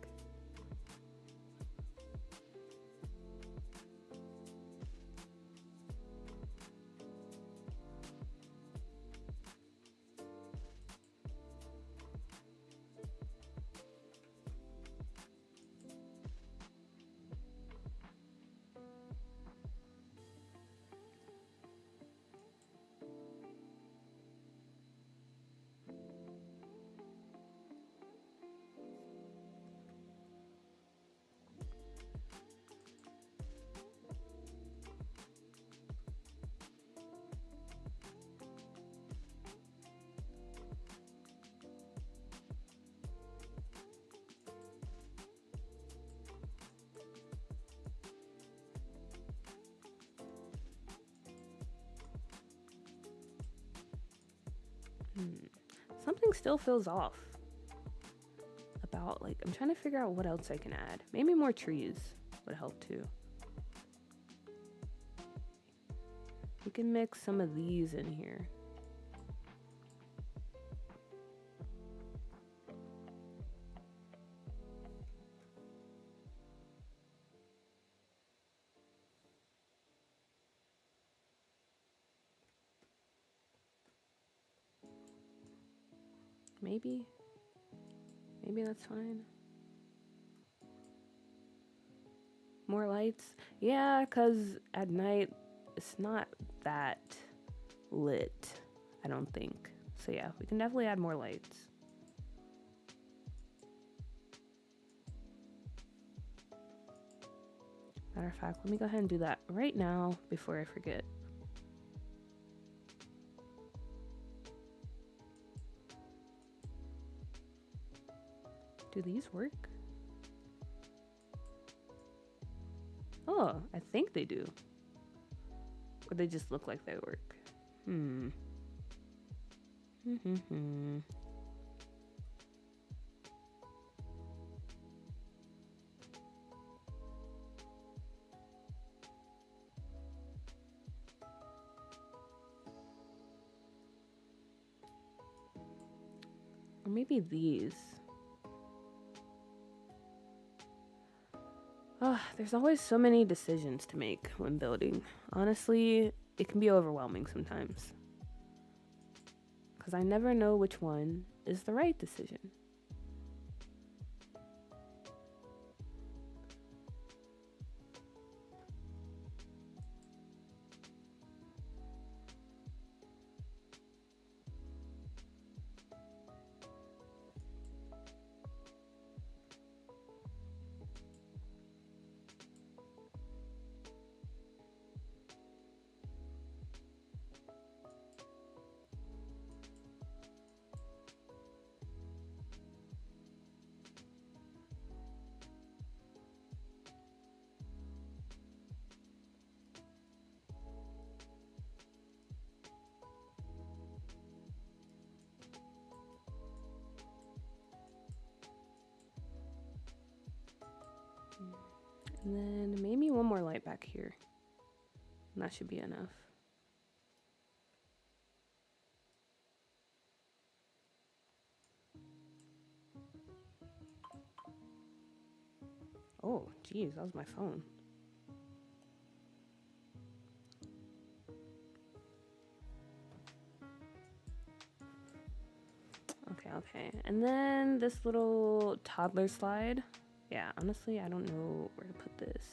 Something still feels off. About, like, I'm trying to figure out what else I can add. Maybe more trees would help too. We can mix some of these in here. Maybe that's fine. More lights? Yeah, because at night it's not that lit, I don't think. So yeah, we can definitely add more lights. Matter of fact, let me go ahead and do that right now before I forget. Do these work? Oh, I think they do. Or they just look like they work. Or maybe these. There's always so many decisions to make when building. Honestly, it can be overwhelming sometimes. Because I never know which one is the right decision. And then maybe one more light back here. And that should be enough. Oh, geez, that was my phone. Okay. And then this little toddler slide. Yeah, honestly, I don't know where to put this.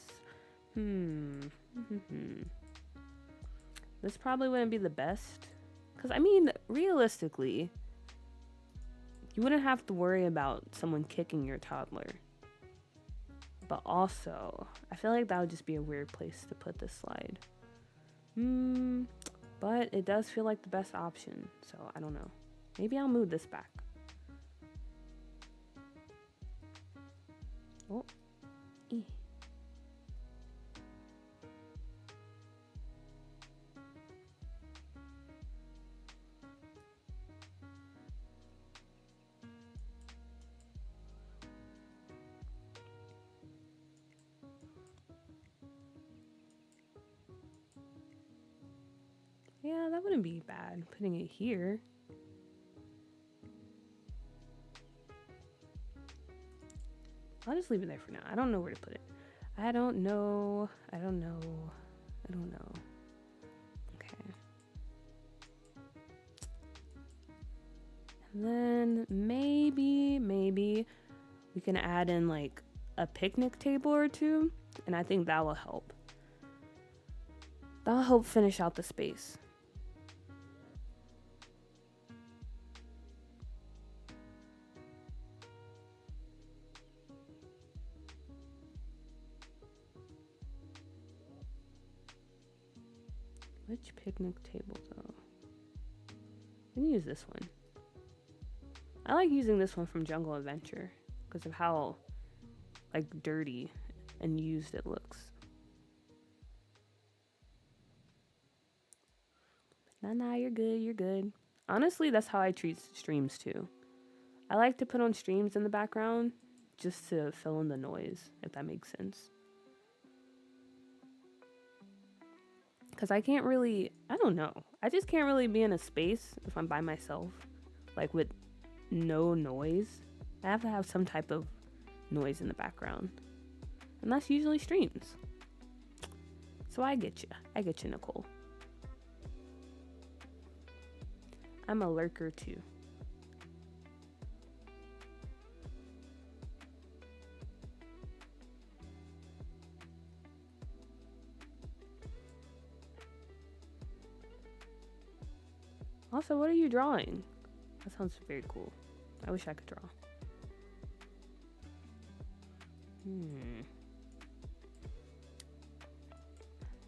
This probably wouldn't be the best. Because, I mean, realistically, you wouldn't have to worry about someone kicking your toddler. But also, I feel like that would just be a weird place to put this slide. But it does feel like the best option. So, I don't know. Maybe I'll move this back. Oh. Yeah, that wouldn't be bad, putting it here. I'll just leave it there for now. I don't know where to put it. I don't know. Okay. And then maybe we can add in like a picnic table or two, and I think that will help. That'll help finish out the space. Which picnic table though? I'm gonna use this one. I like using this one from Jungle Adventure because of how like dirty and used it looks. Nah, you're good. Honestly, that's how I treat streams too. I like to put on streams in the background just to fill in the noise, if that makes sense. Because I don't know. I just can't really be in a space if I'm by myself, like with no noise. I have to have some type of noise in the background. And that's usually streams. So I get you, Nicole. I'm a lurker too. Also, what are you drawing? That sounds very cool. I wish I could draw.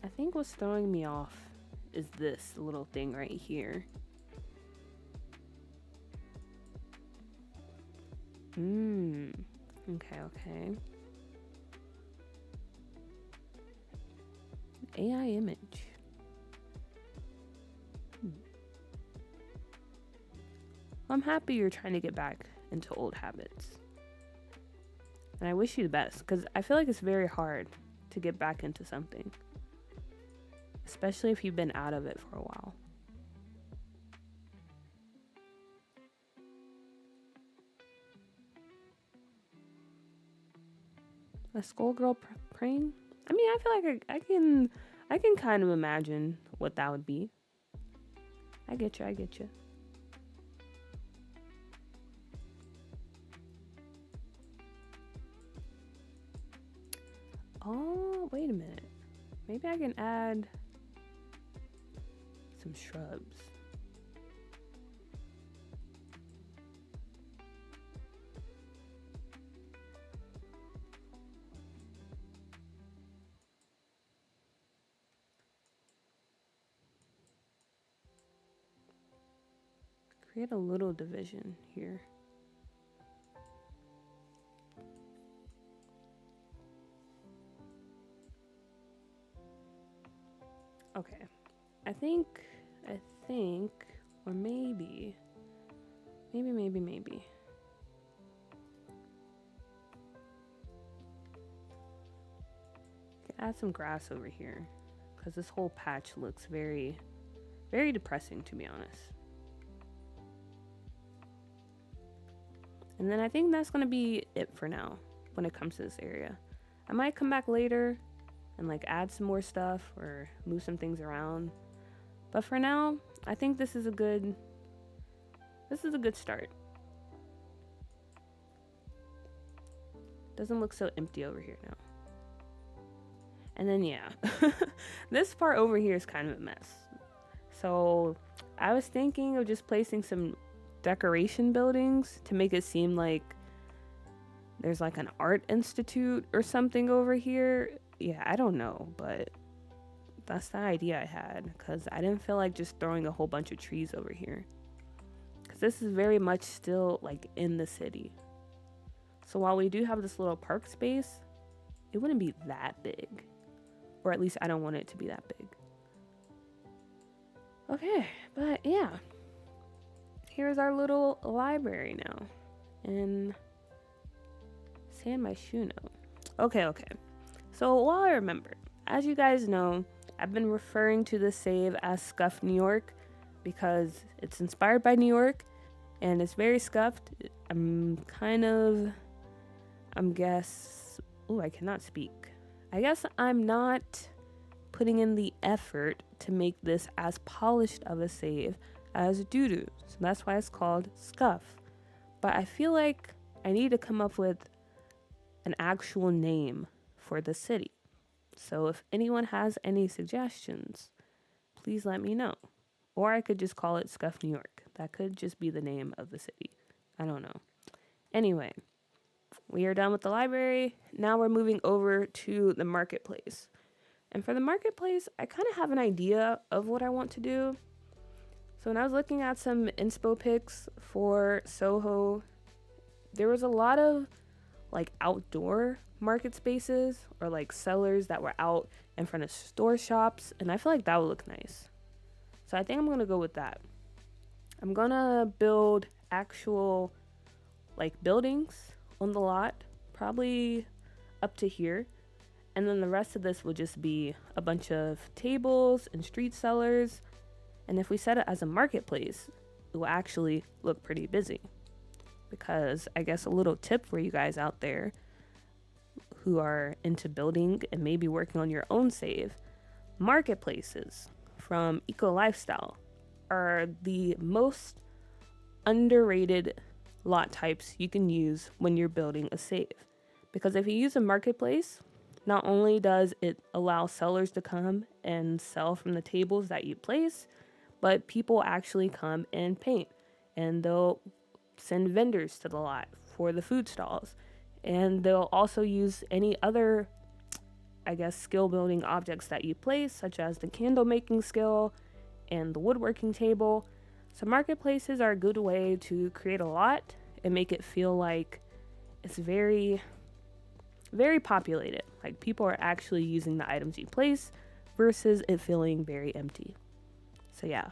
I think what's throwing me off is this little thing right here. Okay. AI image. I'm happy you're trying to get back into old habits. And I wish you the best, because I feel like it's very hard to get back into something. Especially if you've been out of it for a while. A skullgirl praying? I mean, I feel like I can kind of imagine what that would be. I get you. Oh, wait a minute. Maybe I can add some shrubs. Create a little division here. Okay. I think, or maybe. add some grass over here because this whole patch looks very, very depressing, to be honest. And then I think that's going to be it for now when it comes to this area. I might come back later and like add some more stuff or move some things around. But for now, I think this is a good start. Doesn't look so empty over here now. And then yeah, this part over here is kind of a mess. So I was thinking of just placing some decoration buildings to make it seem like there's like an art institute or something over here. Yeah, I don't know, but that's the idea I had, because I didn't feel like just throwing a whole bunch of trees over here, because this is very much still like in the city. So while we do have this little park space, it wouldn't be that big, or at least I don't want it to be that big. Okay, but yeah, here's our little library now. And sand my shoe note. Okay. So while I remember, as you guys know, I've been referring to this save as Scuffed New York because it's inspired by New York and it's very scuffed. I cannot speak. I guess I'm not putting in the effort to make this as polished of a save as doo-doo. So that's why it's called Scuff. But I feel like I need to come up with an actual name for the city. So if anyone has any suggestions, please let me know. Or I could just call it Scuff New York. That could just be the name of the city. I don't know. Anyway, we are done with the library. Now we're moving over to the marketplace. And for the marketplace, I kind of have an idea of what I want to do. So when I was looking at some inspo pics for Soho, there was a lot of like outdoor market spaces or like sellers that were out in front of store shops, and I feel like that would look nice. So I think I'm gonna go with that. I'm gonna build actual like buildings on the lot, probably up to here, and then the rest of this will just be a bunch of tables and street sellers. And if we set it as a marketplace, it will actually look pretty busy. Because I guess a little tip for you guys out there who are into building and maybe working on your own save, marketplaces from Eco Lifestyle are the most underrated lot types you can use when you're building a save. Because if you use a marketplace, not only does it allow sellers to come and sell from the tables that you place, but people actually come and paint, and they'll send vendors to the lot for the food stalls, and they'll also use any other, I guess, skill building objects that you place, such as the candle making skill and the woodworking table. So marketplaces are a good way to create a lot and make it feel like it's very, very populated, like people are actually using the items you place versus it feeling very empty. So yeah,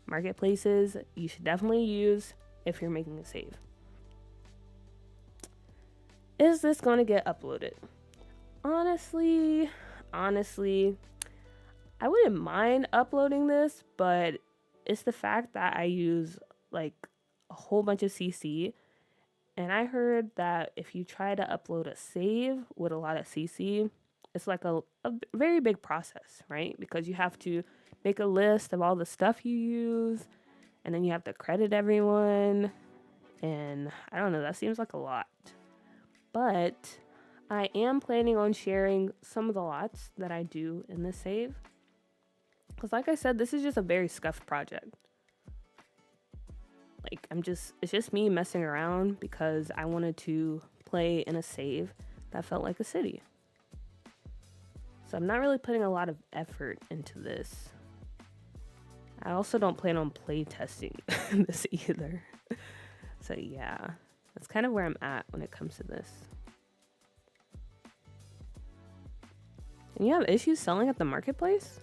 marketplaces you should definitely use if you're making a save. Is this going to get uploaded? Honestly, I wouldn't mind uploading this, but it's the fact that I use like a whole bunch of CC, and I heard that if you try to upload a save with a lot of CC, it's like a very big process, right? Because you have to make a list of all the stuff you use, and then you have to credit everyone, and I don't know, that seems like a lot. But I am planning on sharing some of the lots that I do in this save, because like I said, this is just a very scuffed project. Like it's just me messing around because I wanted to play in a save that felt like a city. So I'm not really putting a lot of effort into this. I also don't plan on play testing this either. So yeah, that's kind of where I'm at when it comes to this. And you have issues selling at the marketplace?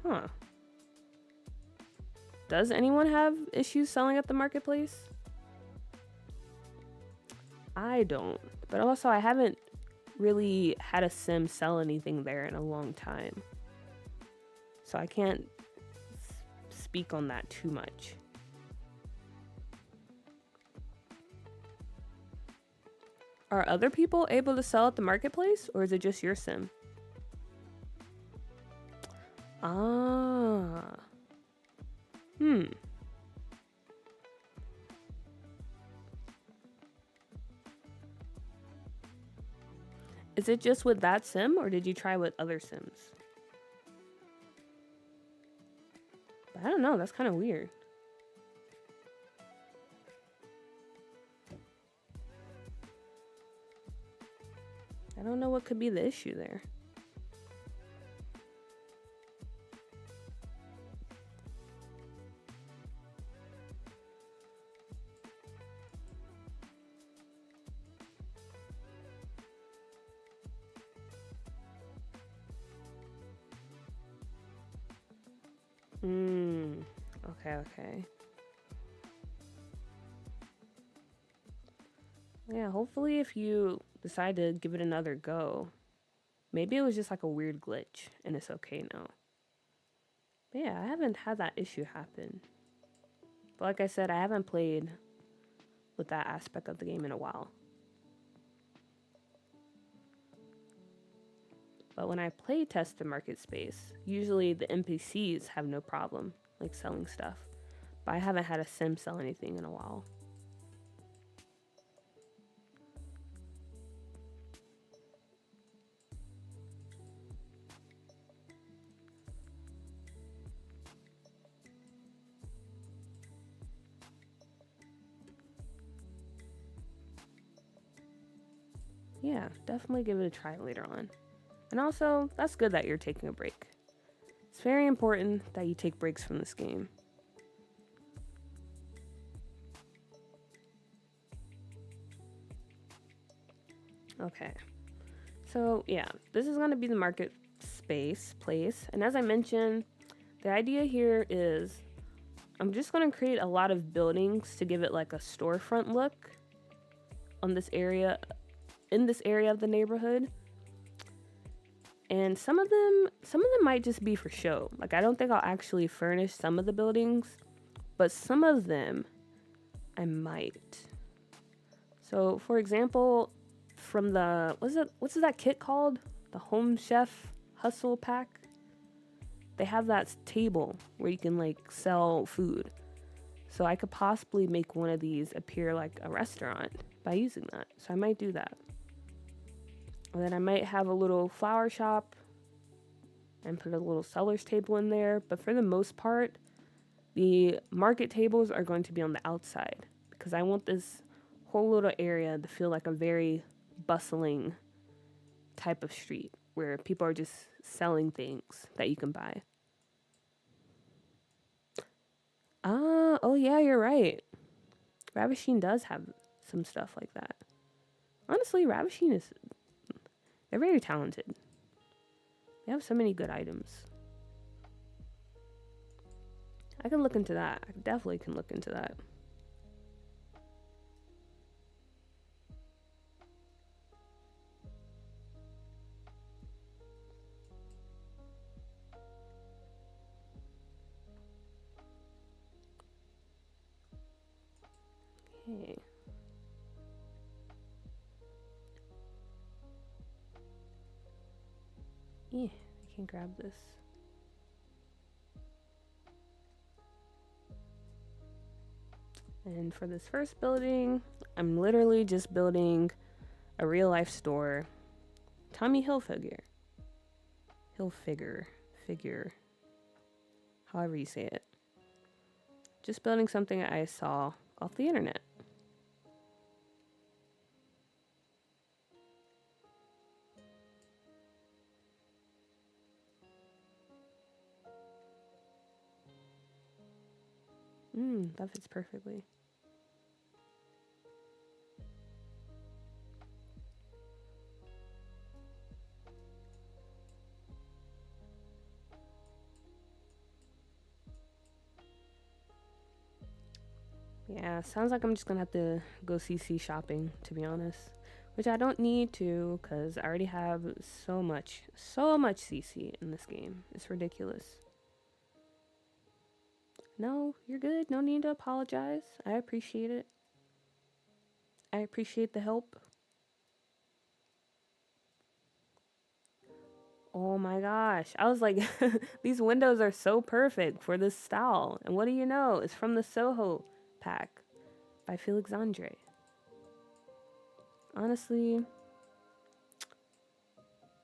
Huh. Does anyone have issues selling at the marketplace? I don't. But also I haven't really had a sim sell anything there in a long time. So I can't speak on that too much. Are other people able to sell at the marketplace, or is it just your sim? Ah. Is it just with that sim, or did you try with other sims? I don't know, that's kind of weird. I don't know what could be the issue there. Okay. Yeah, hopefully if you decide to give it another go, maybe it was just like a weird glitch and it's okay now. But yeah, I haven't had that issue happen. But like I said, I haven't played with that aspect of the game in a while. But when I play test the market space, usually the NPCs have no problem like selling stuff. But I haven't had a sim sell anything in a while. Yeah, definitely give it a try later on. And also, that's good that you're taking a break. It's very important that you take breaks from this game. Okay. So, yeah, this is going to be the market space place. And as I mentioned, the idea here is I'm just going to create a lot of buildings to give it like a storefront look on this area, in this area of the neighborhood. And some of them might just be for show. Like, I don't think I'll actually furnish some of the buildings, but some of them I might. So, for example, from the what's that kit called? The Home Chef Hustle Pack. They have that table where you can like sell food. So I could possibly make one of these appear like a restaurant by using that. So I might do that. And then I might have a little flower shop and put a little seller's table in there. But for the most part, the market tables are going to be on the outside because I want this whole little area to feel like a very bustling type of street where people are just selling things that you can buy. Oh yeah, you're right. Ravishing does have some stuff like that. Honestly, Ravishing they're very talented. They have so many good items. I can look into that. I definitely can look into that. Okay. Yeah, I can grab this. And for this first building, I'm literally just building a real life store. Tommy Hilfiger. Figure. However you say it. Just building something I saw off the internet. That fits perfectly. Yeah, sounds like I'm just gonna have to go CC shopping, to be honest. which I don't need to because I already have so much CC in this game. It's ridiculous. No, you're good. No need to apologize. I appreciate it. I appreciate the help. Oh my gosh. I was like, these windows are so perfect for this style. And what do you know? It's from the Soho pack by Felix Andre. Honestly,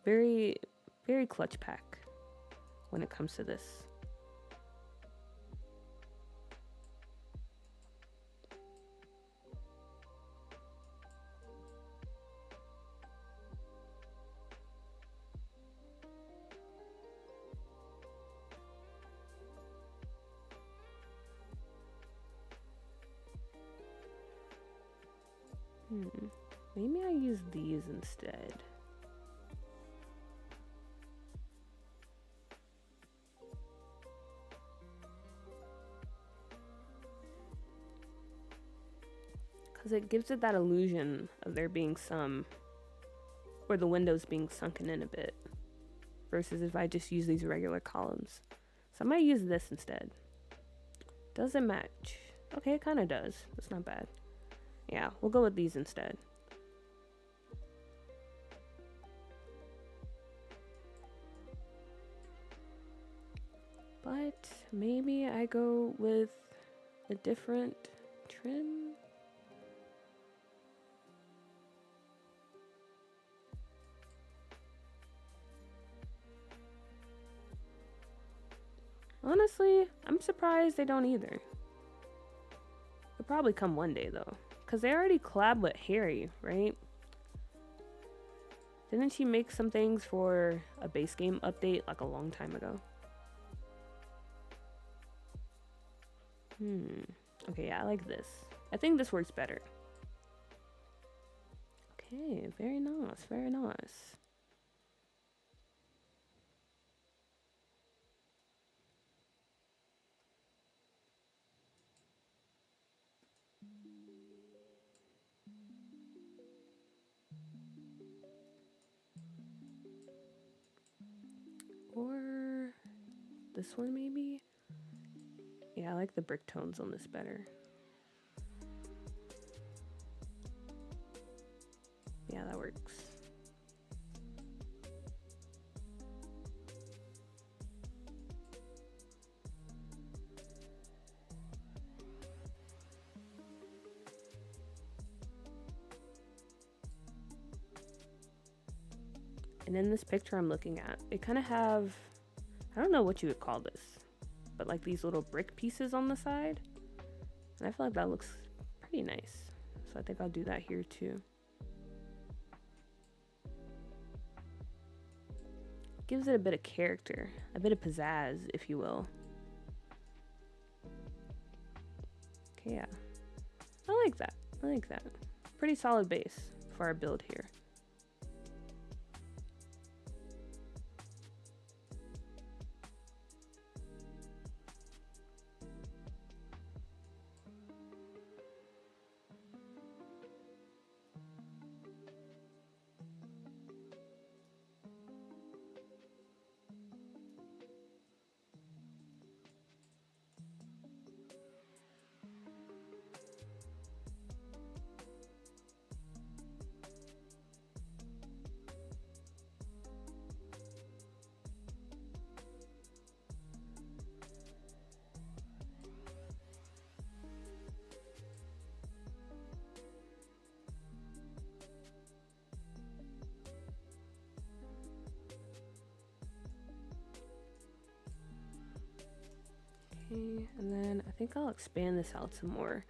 very, very clutch pack when it comes to this. Maybe I use these instead. Because it gives it that illusion of there being some, or the windows being sunken in a bit, versus if I just use these regular columns. So I might use this instead. Does it match? Okay, it kind of does. That's not bad. Yeah, we'll go with these instead. But maybe I go with a different trim. Honestly, I'm surprised they don't either. They'll probably come one day though. Because they already collab with Harry, right? Didn't she make some things for a base game update like a long time ago? Okay, yeah, I like this. I think this works better. Okay, very nice, very nice. Or this one maybe? Yeah, I like the brick tones on this better. Yeah, that works. And in this picture I'm looking at, they kind of have, I don't know what you would call this, but like these little brick pieces on the side. And I feel like that looks pretty nice. So I think I'll do that here too. Gives it a bit of character, a bit of pizzazz, if you will. Okay, yeah. I like that. I like that. Pretty solid base for our build here. Okay, and then I think I'll expand this out some more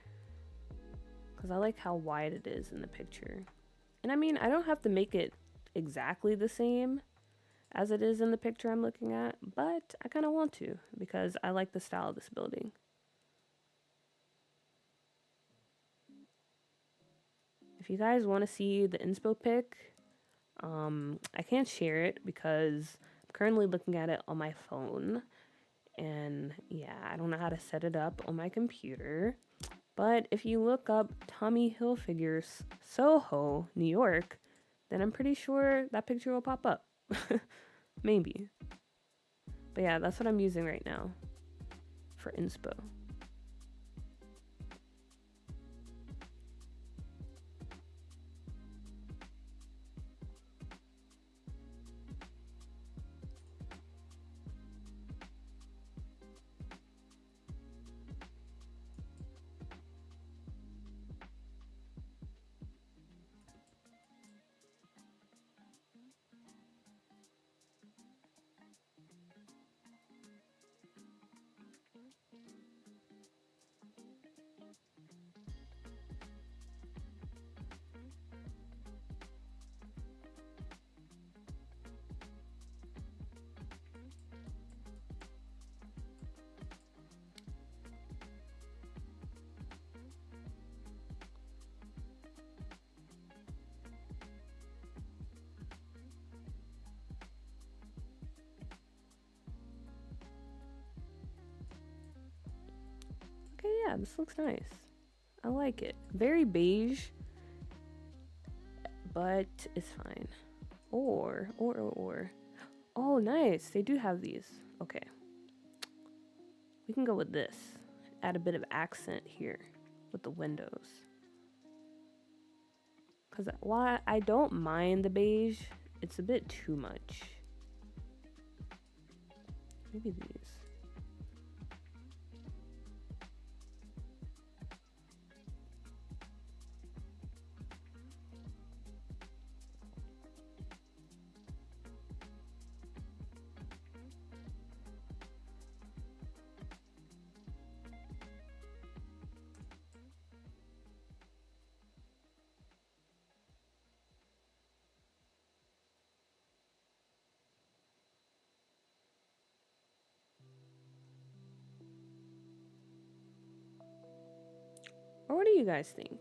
because I like how wide it is in the picture. And I mean, I don't have to make it exactly the same as it is in the picture I'm looking at, but I kind of want to because I like the style of this building. If you guys want to see the inspo pic, I can't share it because I'm currently looking at it on my phone. And yeah, I don't know how to set it up on my computer. But if you look up Tommy Hilfiger Soho, New York, then I'm pretty sure that picture will pop up. Maybe. But yeah, that's what I'm using right now for inspo. Okay, yeah, this looks nice. I like it. Very beige, but it's fine. Or. Oh, nice. They do have these. Okay. We can go with this. Add a bit of accent here with the windows. Because while I don't mind the beige, it's a bit too much. Maybe these. Or what do you guys think?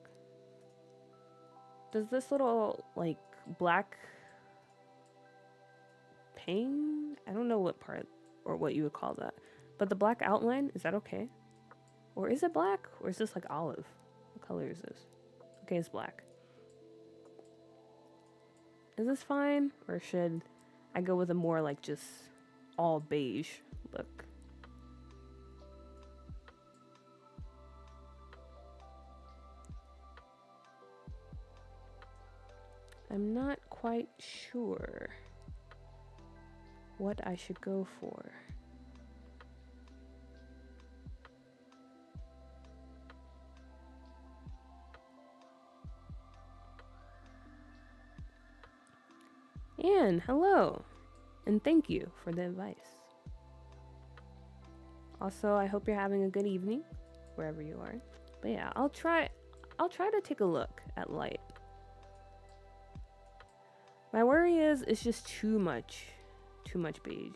Does this little, like, black paint? I don't know what part or what you would call that. But the black outline, is that okay? Or is it black? Or is this like olive? What color is this? Okay, it's black. Is this fine? Or should I go with a more like just all beige look? I'm not quite sure what I should go for. Anne, hello, and thank you for the advice. Also, I hope you're having a good evening wherever you are. But yeah, I'll try to take a look at light. My worry is it's just too much beige.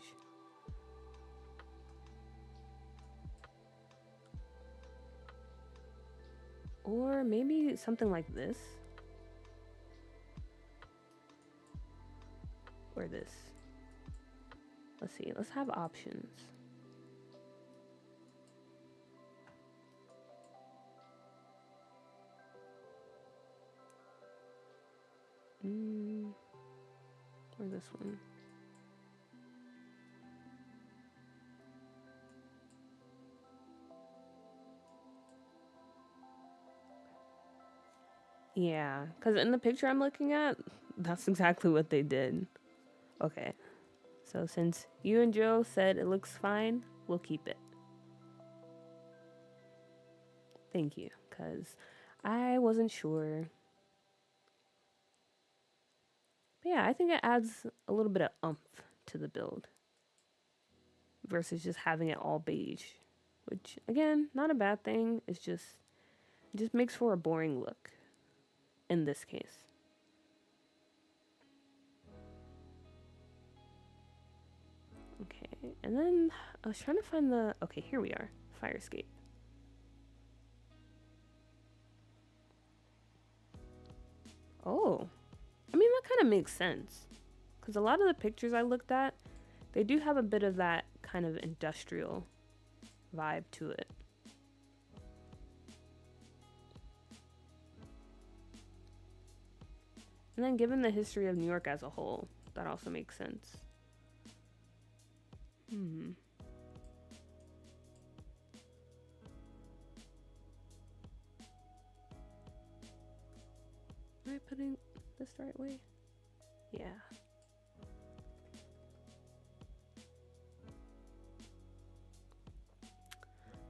Or maybe something like this. Or this. Let's see, let's have options. Or this one. Yeah, because in the picture I'm looking at, that's exactly what they did. Okay, so since you and Joe said it looks fine, we'll keep it. Thank you, because I wasn't sure. But yeah, I think it adds a little bit of oomph to the build versus just having it all beige, which again, not a bad thing. It just makes for a boring look in this case. Okay, and then I was trying to find the, okay, here we are, fire escape. Oh, I mean, that kind of makes sense. Because a lot of the pictures I looked at, they do have a bit of that kind of industrial vibe to it. And then given the history of New York as a whole, that also makes sense. Am I putting this the right way? Yeah.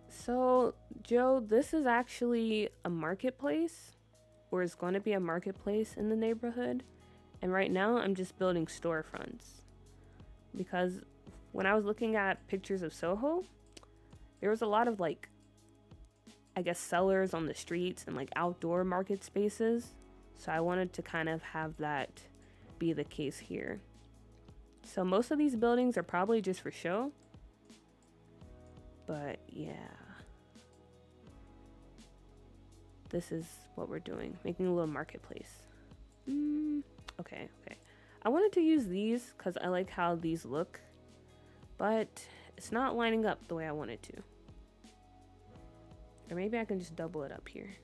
So, Joe, this is actually a marketplace, or it's going to be a marketplace in the neighborhood. And right now, I'm just building storefronts. Because when I was looking at pictures of Soho, there was a lot of like, I guess, sellers on the streets and like outdoor market spaces. So I wanted to kind of have that be the case here. So most of these buildings are probably just for show. But yeah. This is what we're doing, making a little marketplace. Okay. I wanted to use these because I like how these look, but it's not lining up the way I want it to. Or maybe I can just double it up here.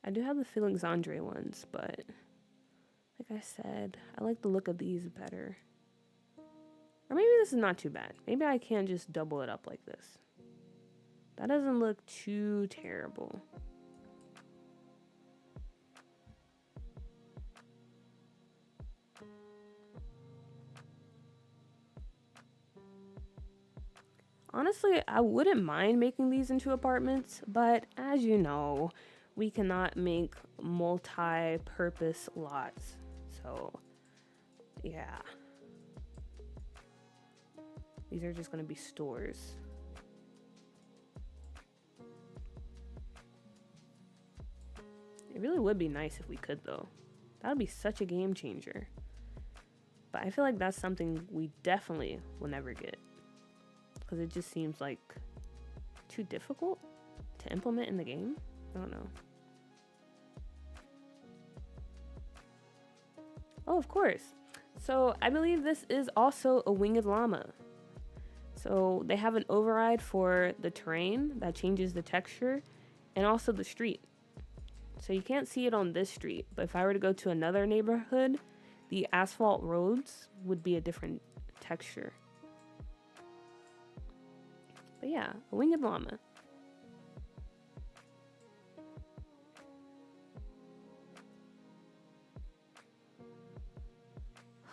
I do have the Felixandre ones, but like I said, I like the look of these better. Or maybe this is not too bad. Maybe I can just double it up like this. That doesn't look too terrible. Honestly, I wouldn't mind making these into apartments, but as you know, we cannot make multi-purpose lots. So, yeah. These are just going to be stores. It really would be nice if we could, though. That would be such a game changer. But I feel like that's something we definitely will never get. Because it just seems like too difficult to implement in the game. I don't know. Oh, of course. So I believe this is also a winged llama. So they have an override for the terrain that changes the texture and also the street. So you can't see it on this street, but if I were to go to another neighborhood, the asphalt roads would be a different texture. But yeah, a winged llama.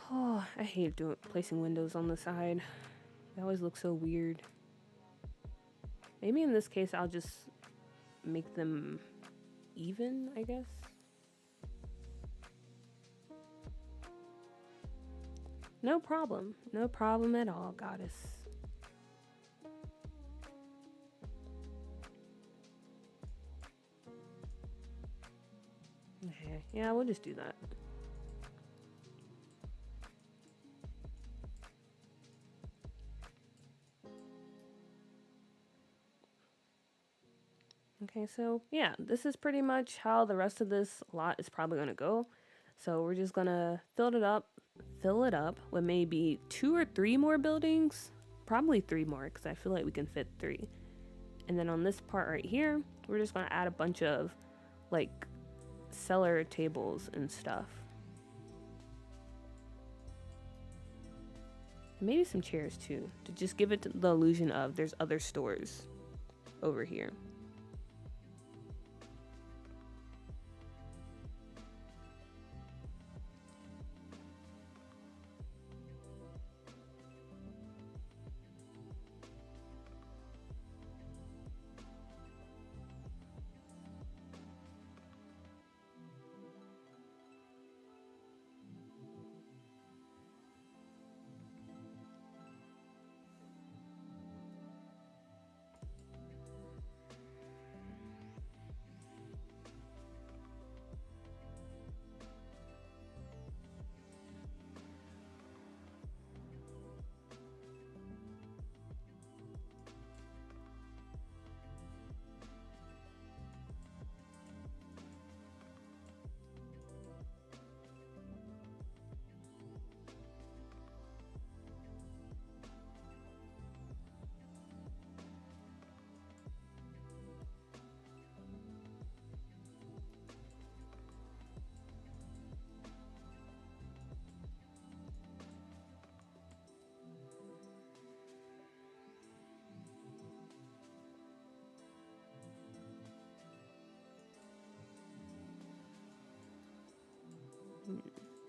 Oh, I hate placing windows on the side. They always look so weird. Maybe in this case, I'll just make them even, I guess. No problem. No problem at all, goddess. Okay, yeah, we'll just do that. Okay, so yeah, this is pretty much how the rest of this lot is probably gonna go. So we're just gonna fill it up with maybe 2 or 3 more buildings, probably 3 more because I feel like we can fit 3. And then on this part right here, we're just gonna add a bunch of like cellar tables and stuff. And maybe some chairs too, to just give it the illusion of there's other stores over here.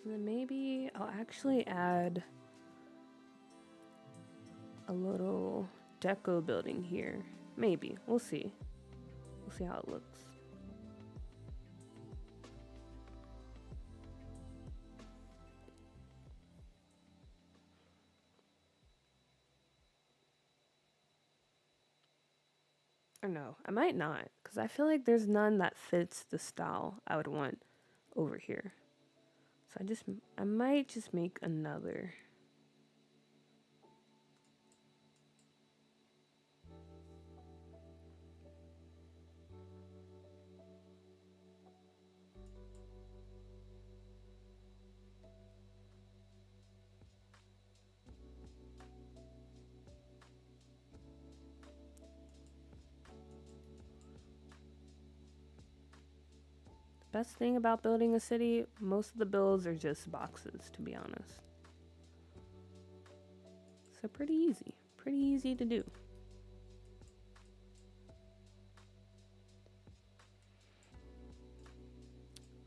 And then maybe I'll actually add a little deco building here. Maybe. We'll see. We'll see how it looks. Or no, I might not, because I feel like there's none that fits the style I would want over here. So I might just make another. Best thing about building a city, most of the builds are just boxes, to be honest. So pretty easy to do.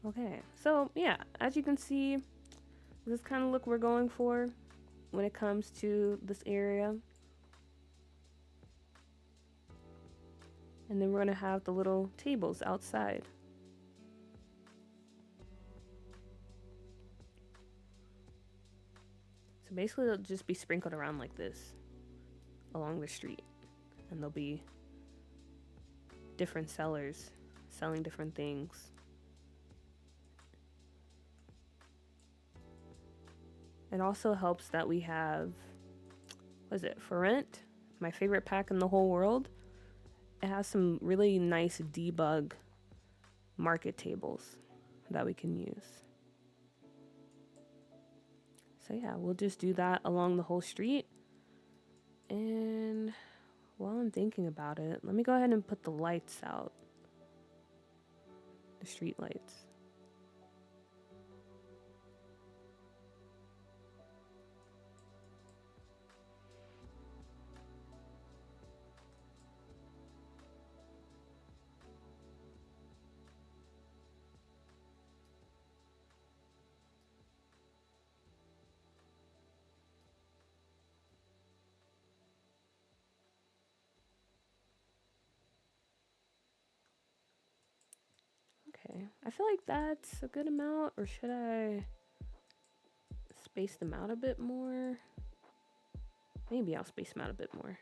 Okay, so yeah, as you can see, this kind of look we're going for when it comes to this area. And then we're gonna have the little tables outside. So basically they'll just be sprinkled around like this along the street. And there'll be different sellers selling different things. It also helps that we have, what is it, For Rent? My favorite pack in the whole world. It has some really nice debug market tables that we can use. So yeah, we'll just do that along the whole street. And while I'm thinking about it, let me go ahead and put the lights out. The street lights. Okay, I feel like that's a good amount, or should I space them out a bit more? Maybe I'll space them out a bit more.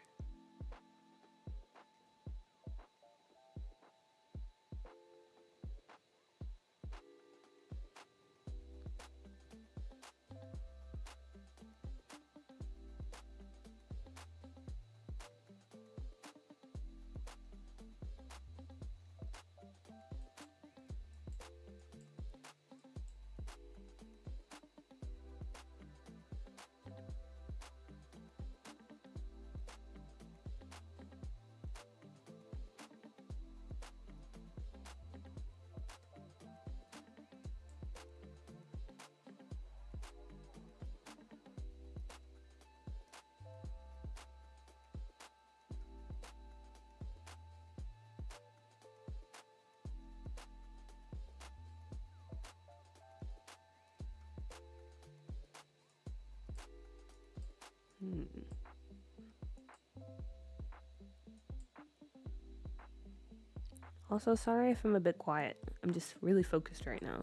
Also, sorry if I'm a bit quiet. I'm just really focused right now.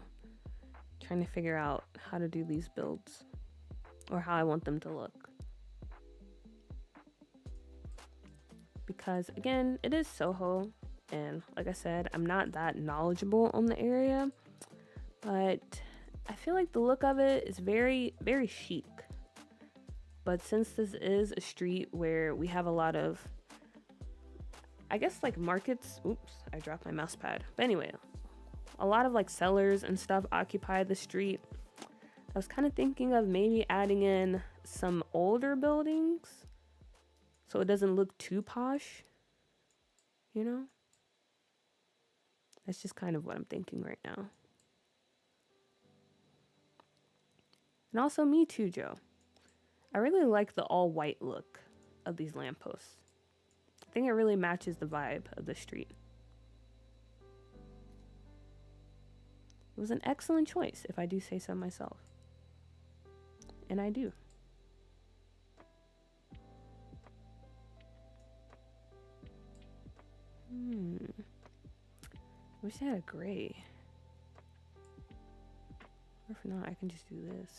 Trying to figure out how to do these builds. Or how I want them to look. Because, again, it is Soho. And, like I said, I'm not that knowledgeable on the area. But I feel like the look of it is very, very chic. But since this is a street where we have a lot of, I guess, like markets. Oops, I dropped my mouse pad. But anyway, a lot of like sellers and stuff occupy the street. I was kind of thinking of maybe adding in some older buildings so it doesn't look too posh, you know? That's just kind of what I'm thinking right now. And also me too, Joe. I really like the all white look of these lampposts. I think it really matches the vibe of the street. It was an excellent choice, if I do say so myself. And I do. Wish I had a gray. Or if not, I can just do this.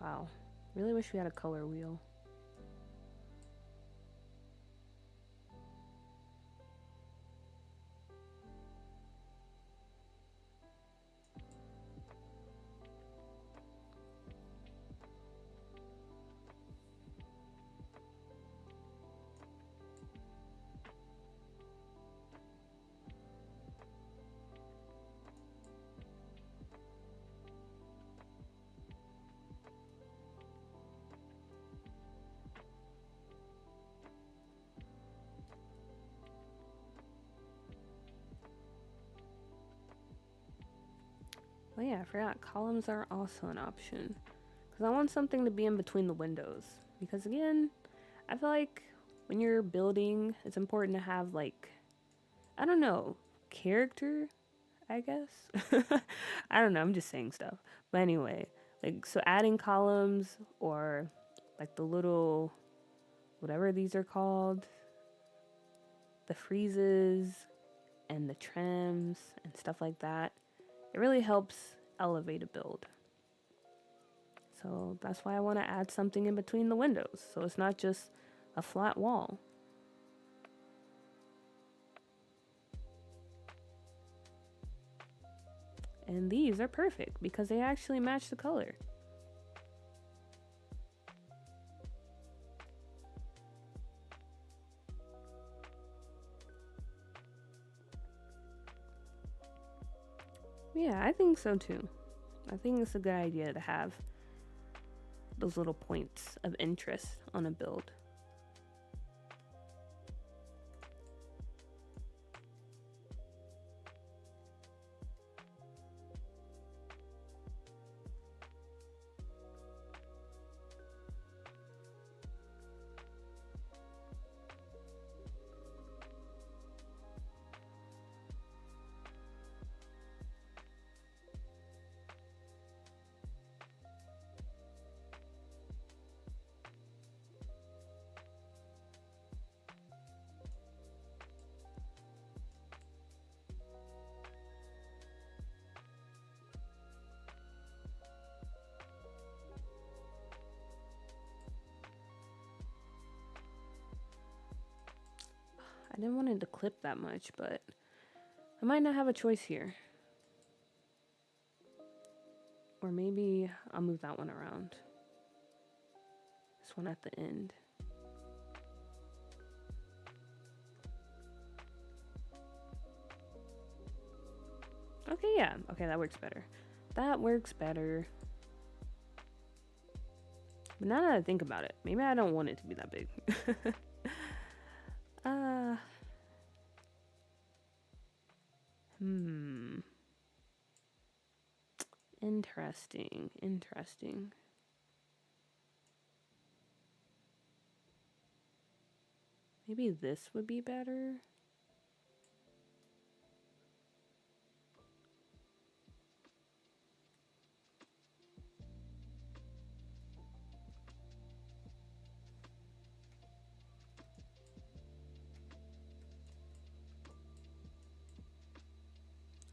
Wow. Really wish we had a color wheel. Oh yeah, I forgot. Columns are also an option. Because I want something to be in between the windows. Because again, I feel like when you're building, it's important to have like, I don't know, character, I guess. I don't know, I'm just saying stuff. But anyway, like, so adding columns or like the little, whatever these are called, the freezes and the trims and stuff like that, it really helps elevate a build. So that's why I want to add something in between the windows, so it's not just a flat wall. And these are perfect because they actually match the color. Yeah, I think so too. I think it's a good idea to have those little points of interest on a build. I didn't want it to clip that much, but I might not have a choice here. Or maybe I'll move that one around. This one at the end. Okay, yeah. Okay, that works better. That works better. But now that I think about it, maybe I don't want it to be that big. Interesting. Interesting. Maybe this would be better.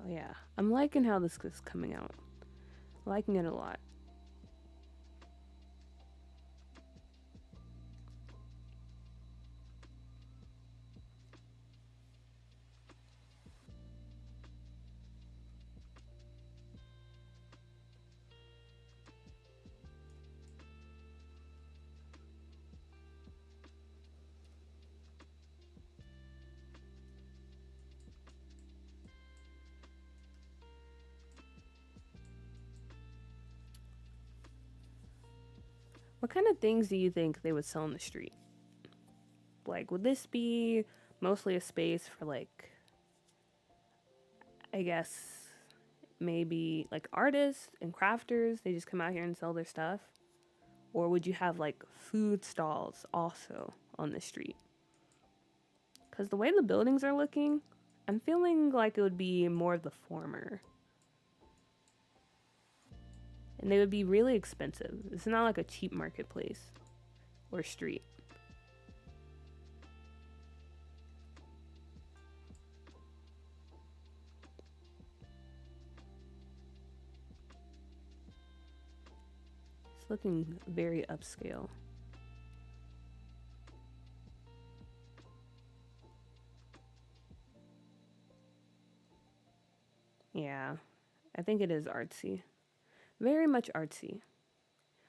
Oh yeah, I'm liking how this is coming out. Liking it a lot. What kind of things do you think they would sell on the street? Like, would this be mostly a space for, like, I guess maybe like artists and crafters? They just come out here and sell their stuff? Or would you have like food stalls also on the street? Because the way the buildings are looking, I'm feeling like it would be more of the former. And they would be really expensive. It's not like a cheap marketplace or street. It's looking very upscale. Yeah, I think it is artsy. Very much artsy.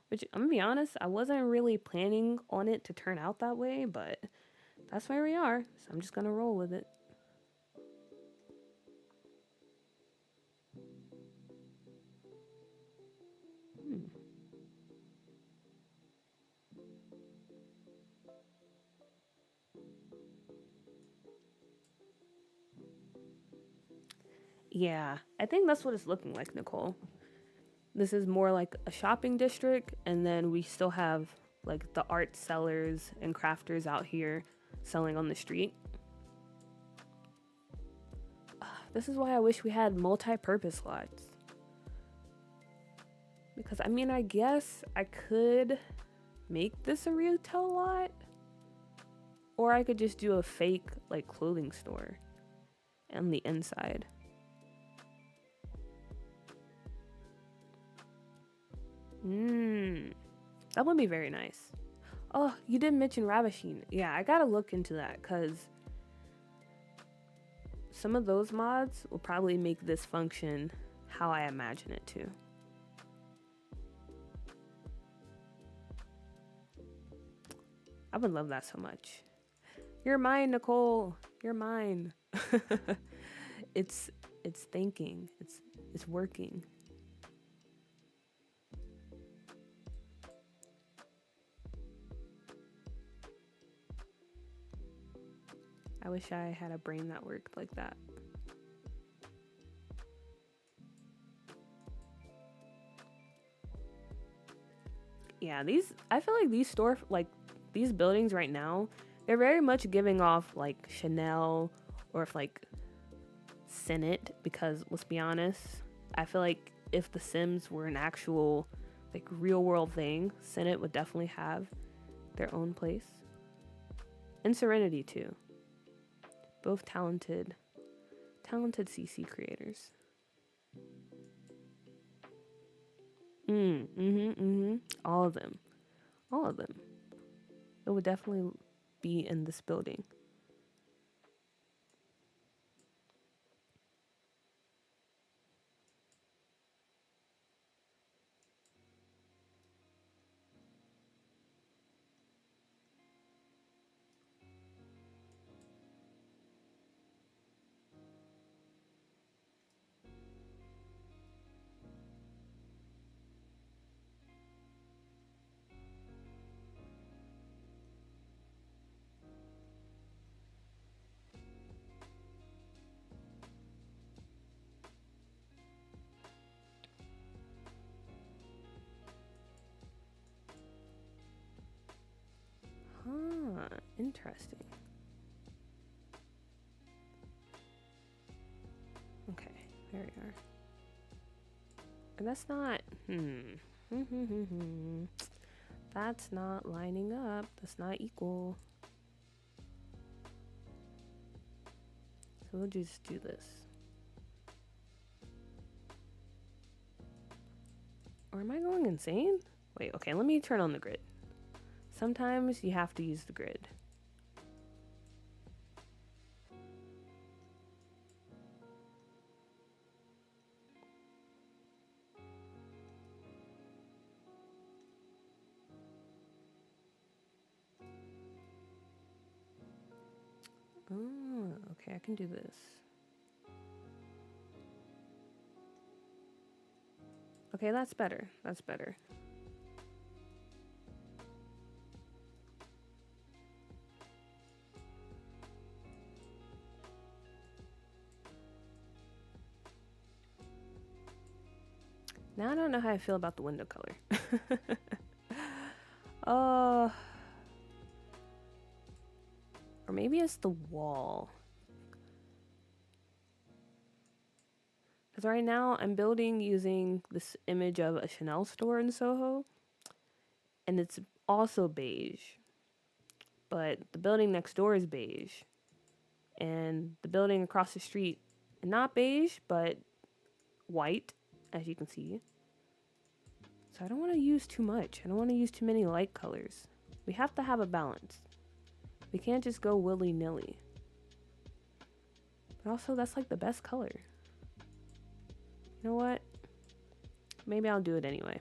Which, I'm gonna be honest, I wasn't really planning on it to turn out that way, but that's where we are. So I'm just gonna roll with it. Hmm. Yeah, I think that's what it's looking like, Nicole. This is more like a shopping district, and then we still have like the art sellers and crafters out here selling on the street. This is why I wish we had multi-purpose lots. Because I mean, I guess I could make this a retail lot, or I could just do a fake like clothing store on the inside. That would be very nice. Oh, you didn't mention ravishing. Yeah, I gotta look into that because some of those mods will probably make this function how I imagine it to. I would love that so much. You're mine, Nicole. You're mine. it's it's thinking. It's working. I wish I had a brain that worked like that. Yeah, I feel like these buildings right now, they're very much giving off like Chanel or if like Senate, because let's be honest, I feel like if the Sims were an actual like real world thing, Senate would definitely have their own place. And Serenity too. Both talented CC creators. All of them. All of them. It would definitely be in this building. Huh, interesting. Okay, there we are. And that's not, that's not lining up. That's not equal. So we'll just do this. Or am I going insane? Wait, okay, let me turn on the grid. Sometimes you have to use the grid. Oh, okay, I can do this. Okay, that's better. That's better. Now I don't know how I feel about the window color. uh, or maybe it's the wall. Because right now I'm building using this image of a Chanel store in Soho. And it's also beige. But the building next door is beige. And the building across the street, not beige, but white, as you can see. So I don't want to use too much. I don't want to use too many light colors. We have to have a balance. We can't just go willy-nilly. But also, that's like the best color. You know what? Maybe I'll do it anyway.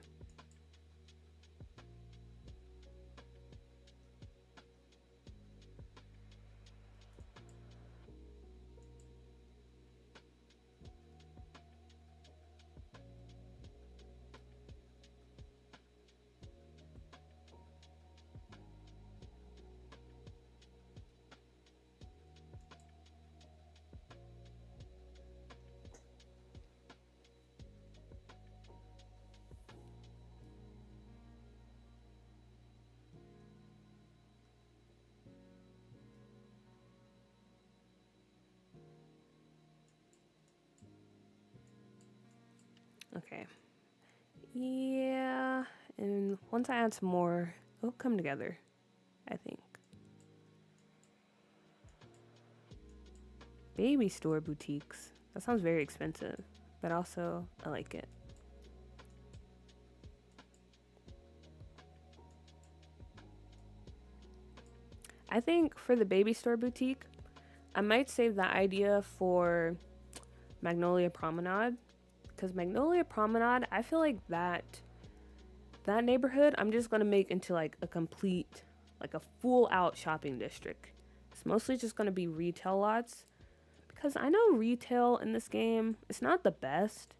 Okay. Yeah. And once I add some more, it'll come together, I think. Baby store boutiques. That sounds very expensive, but also I like it. I think for the baby store boutique, I might save that idea for Magnolia Promenade, because Magnolia Promenade, I feel like that neighborhood I'm just gonna make into like a complete, like a full out shopping district. It's mostly just gonna be retail lots, because I know retail in this game, it's not the best,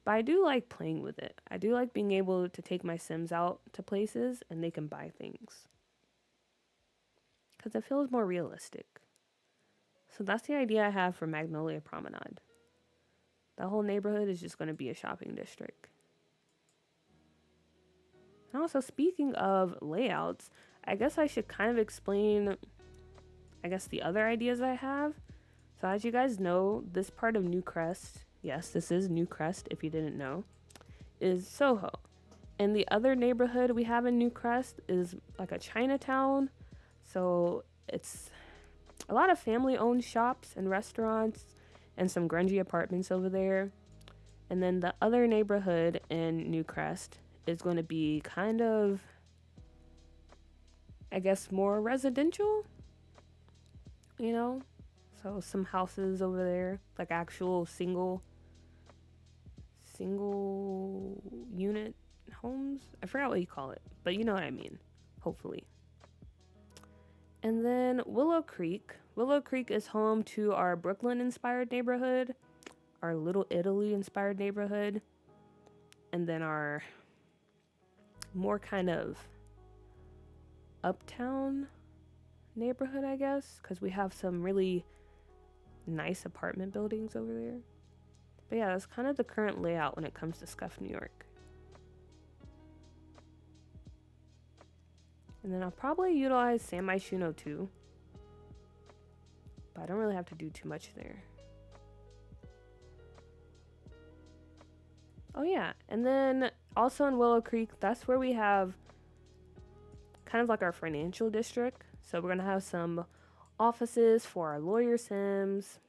but I do like playing with it. I do like being able to take my Sims out to places and they can buy things, because it feels more realistic. So that's the idea I have for Magnolia Promenade. That whole neighborhood is just going to be a shopping district. And also, speaking of layouts, I guess I should kind of explain, the other ideas I have. So as you guys know, this part of New Crest, yes, this is New Crest if you didn't know, is Soho. And the other neighborhood we have in New Crest is like a Chinatown. So it's a lot of family-owned shops and restaurants and some grungy apartments over there. And then the other neighborhood in New Crest is going to be kind of, I guess, more residential, you know? So some houses over there, like actual single unit homes. I forgot what you call it, but you know what I mean, hopefully. And then Willow Creek. Willow Creek is home to our Brooklyn-inspired neighborhood, our Little Italy-inspired neighborhood, and then our more kind of uptown neighborhood, I guess, because we have some really nice apartment buildings over there. But yeah, that's kind of the current layout when it comes to Scuff, New York. And then I'll probably utilize San Myshuno too, but I don't really have to do too much there. Oh yeah, and then also in Willow Creek, that's where we have kind of like our financial district. So we're gonna have some offices for our lawyer Sims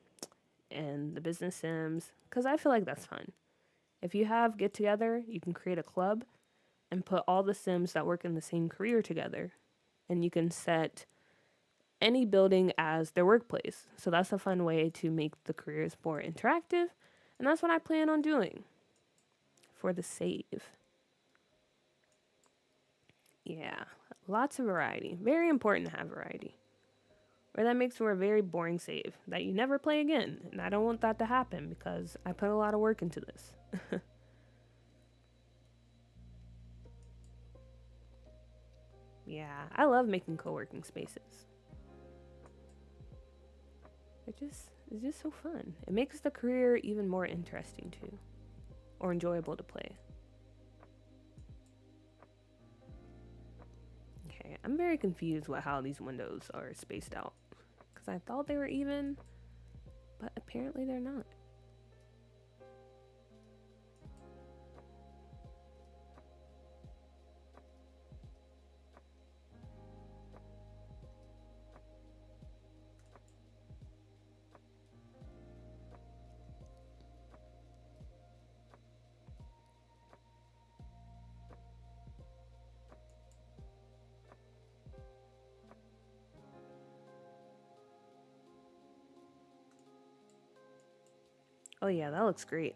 and the business Sims, because I feel like that's fun. If you have get together, you can create a club and put all the Sims that work in the same career together, and you can set any building as their workplace. So that's a fun way to make the careers more interactive, and that's what I plan on doing for the save. Yeah, lots of variety. Very important to have variety. Or that makes for a very boring save that you never play again, and I don't want that to happen because I put a lot of work into this. Yeah, I love making co-working spaces. It's just so fun. It makes the career even more interesting too, or enjoyable to play. I'm very confused with how these windows are spaced out. Because I thought they were even, but apparently they're not. Oh yeah, that looks great.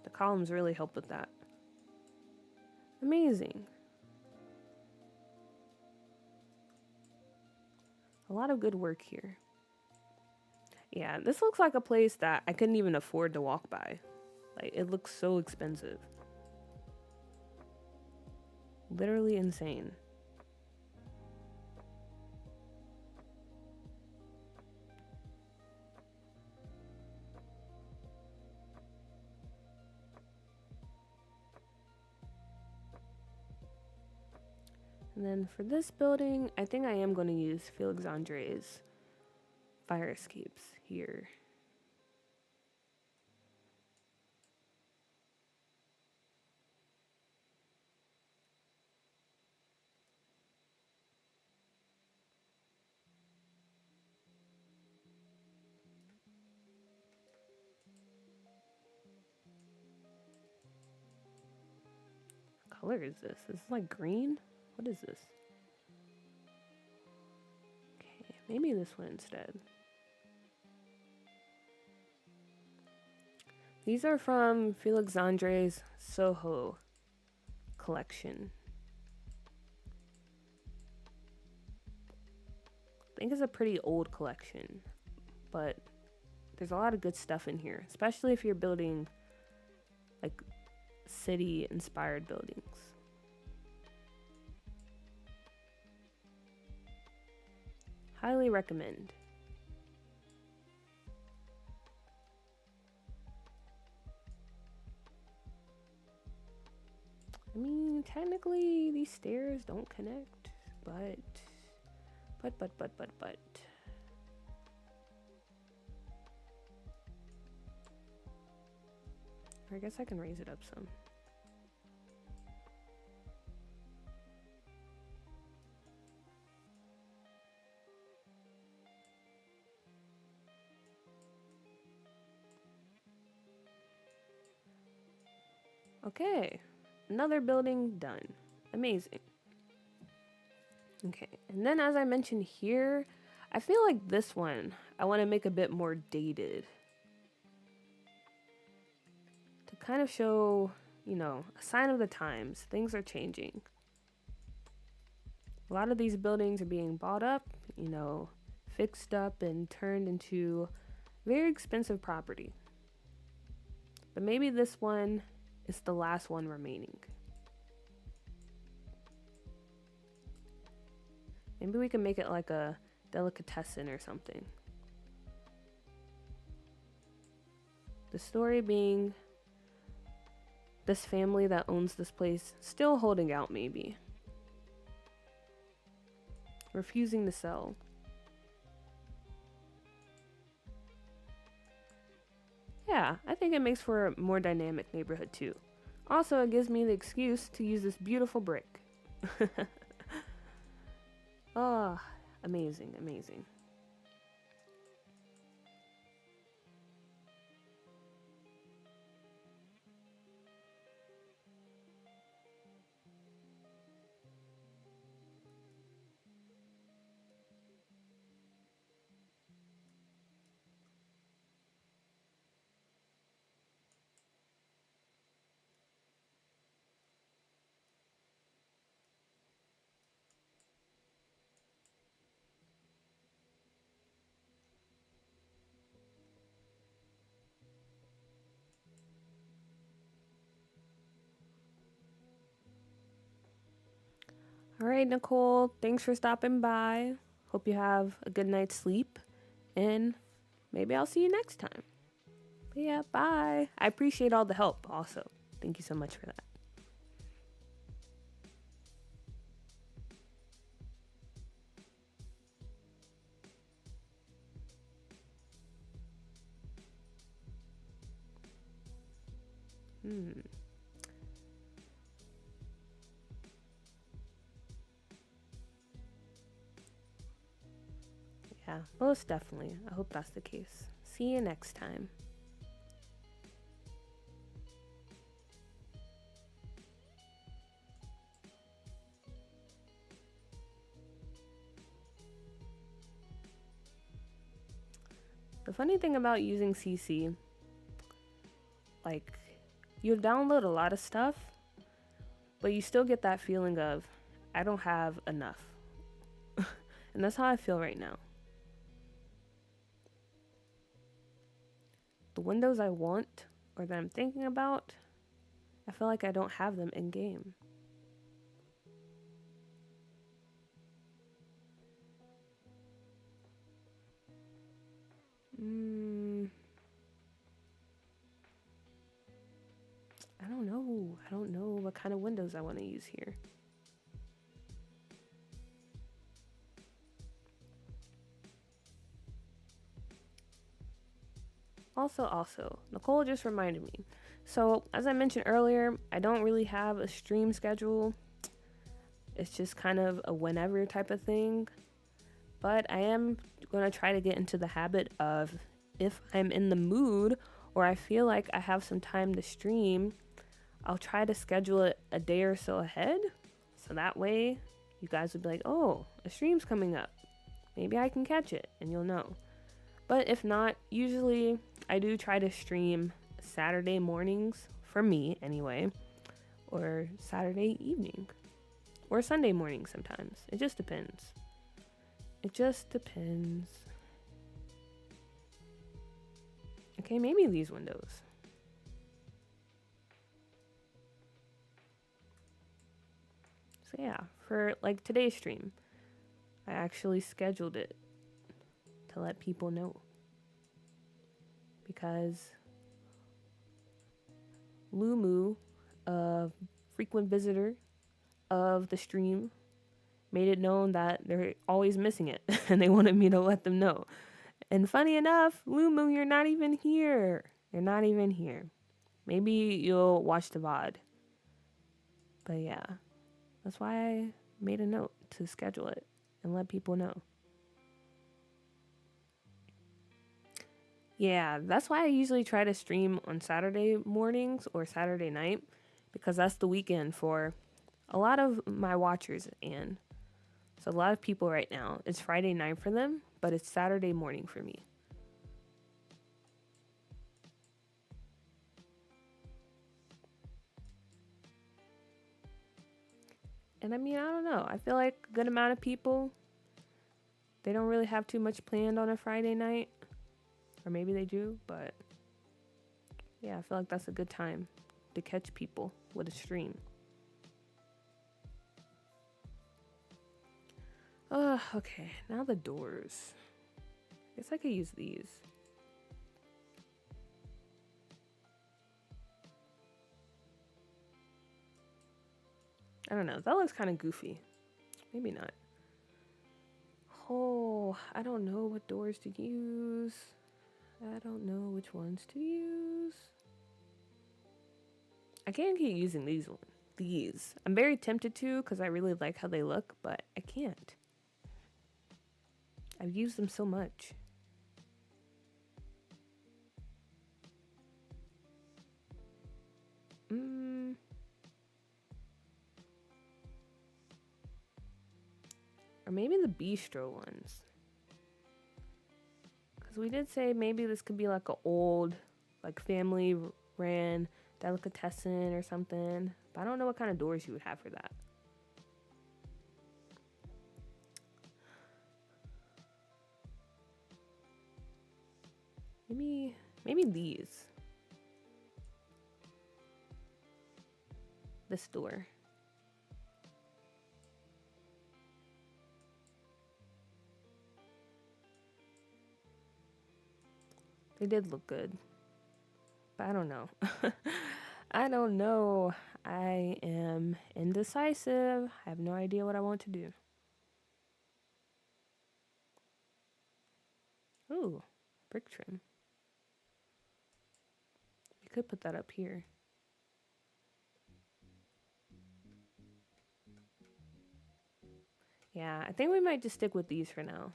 The columns really help with that. Amazing. A lot of good work here. Yeah, this looks like a place that I couldn't even afford to walk by. Like, it looks so expensive. Literally insane. And then for this building, I think I am going to use Felix Andre's fire escapes here. What color is this? Is this like green? What is this? Okay, maybe this one instead. These are from Felix Andre's Soho collection. I think it's a pretty old collection, but there's a lot of good stuff in here, especially if you're building like city-inspired buildings. Highly recommend. I mean, technically these stairs don't connect, but. I guess I can raise it up some. Okay, another building done. Amazing. Okay, and then as I mentioned here, I feel like this one, I want to make a bit more dated. To kind of show, you know, a sign of the times. Things are changing. A lot of these buildings are being bought up, you know, fixed up and turned into very expensive property. But maybe this one is the last one remaining. Maybe we can make it like a delicatessen or something. The story being this family that owns this place still holding out, maybe. Refusing to sell. Yeah, I think it makes for a more dynamic neighborhood too. Also, it gives me the excuse to use this beautiful brick. Oh, amazing, amazing. All right, Nicole, thanks for stopping by. Hope you have a good night's sleep, and maybe I'll see you next time. But yeah, bye. I appreciate all the help also. Thank you so much for that. Yeah, most definitely. I hope that's the case. See you next time. The funny thing about using CC, like, you download a lot of stuff, but you still get that feeling of, I don't have enough. And that's how I feel right now. The windows I want or that I'm thinking about, I feel like I don't have them in game. I don't know. I don't know what kind of windows I want to use here. Also, Nicole just reminded me. So, as I mentioned earlier, I don't really have a stream schedule. It's just kind of a whenever type of thing. But I am going to try to get into the habit of, if I'm in the mood or I feel like I have some time to stream, I'll try to schedule it a day or so ahead. So that way you guys would be like, oh, a stream's coming up. Maybe I can catch it and you'll know. But if not, usually I do try to stream Saturday mornings, for me anyway, or Saturday evening, or Sunday morning sometimes. It just depends. It just depends. Okay, maybe these windows. So yeah, for like today's stream, I actually scheduled it to let people know. Because Lumu, a frequent visitor of the stream, made it known that they're always missing it and they wanted me to let them know. And funny enough, Lumu, you're not even here. You're not even here. Maybe you'll watch the VOD. But yeah, that's why I made a note to schedule it and let people know. Yeah, that's why I usually try to stream on Saturday mornings or Saturday night, because that's the weekend for a lot of my watchers. And so a lot of people right now, it's Friday night for them, but it's Saturday morning for me. And I mean, I don't know. I feel like a good amount of people, they don't really have too much planned on a Friday night. Or maybe they do, but yeah, I feel like that's a good time to catch people with a stream. Okay, now the doors. I guess I could use these. I don't know, that looks kind of goofy. Maybe not. Oh, I don't know what doors to use. I don't know which ones to use. I can't keep using these ones. These. I'm very tempted to because I really like how they look, but I can't. I've used them so much. Or maybe the bistro ones. Because we did say maybe this could be like an old, like family ran delicatessen or something. But I don't know what kind of doors you would have for that. Maybe these. This door. They did look good. But I don't know. I don't know. I am indecisive. I have no idea what I want to do. Ooh, brick trim. You could put that up here. Yeah, I think we might just stick with these for now.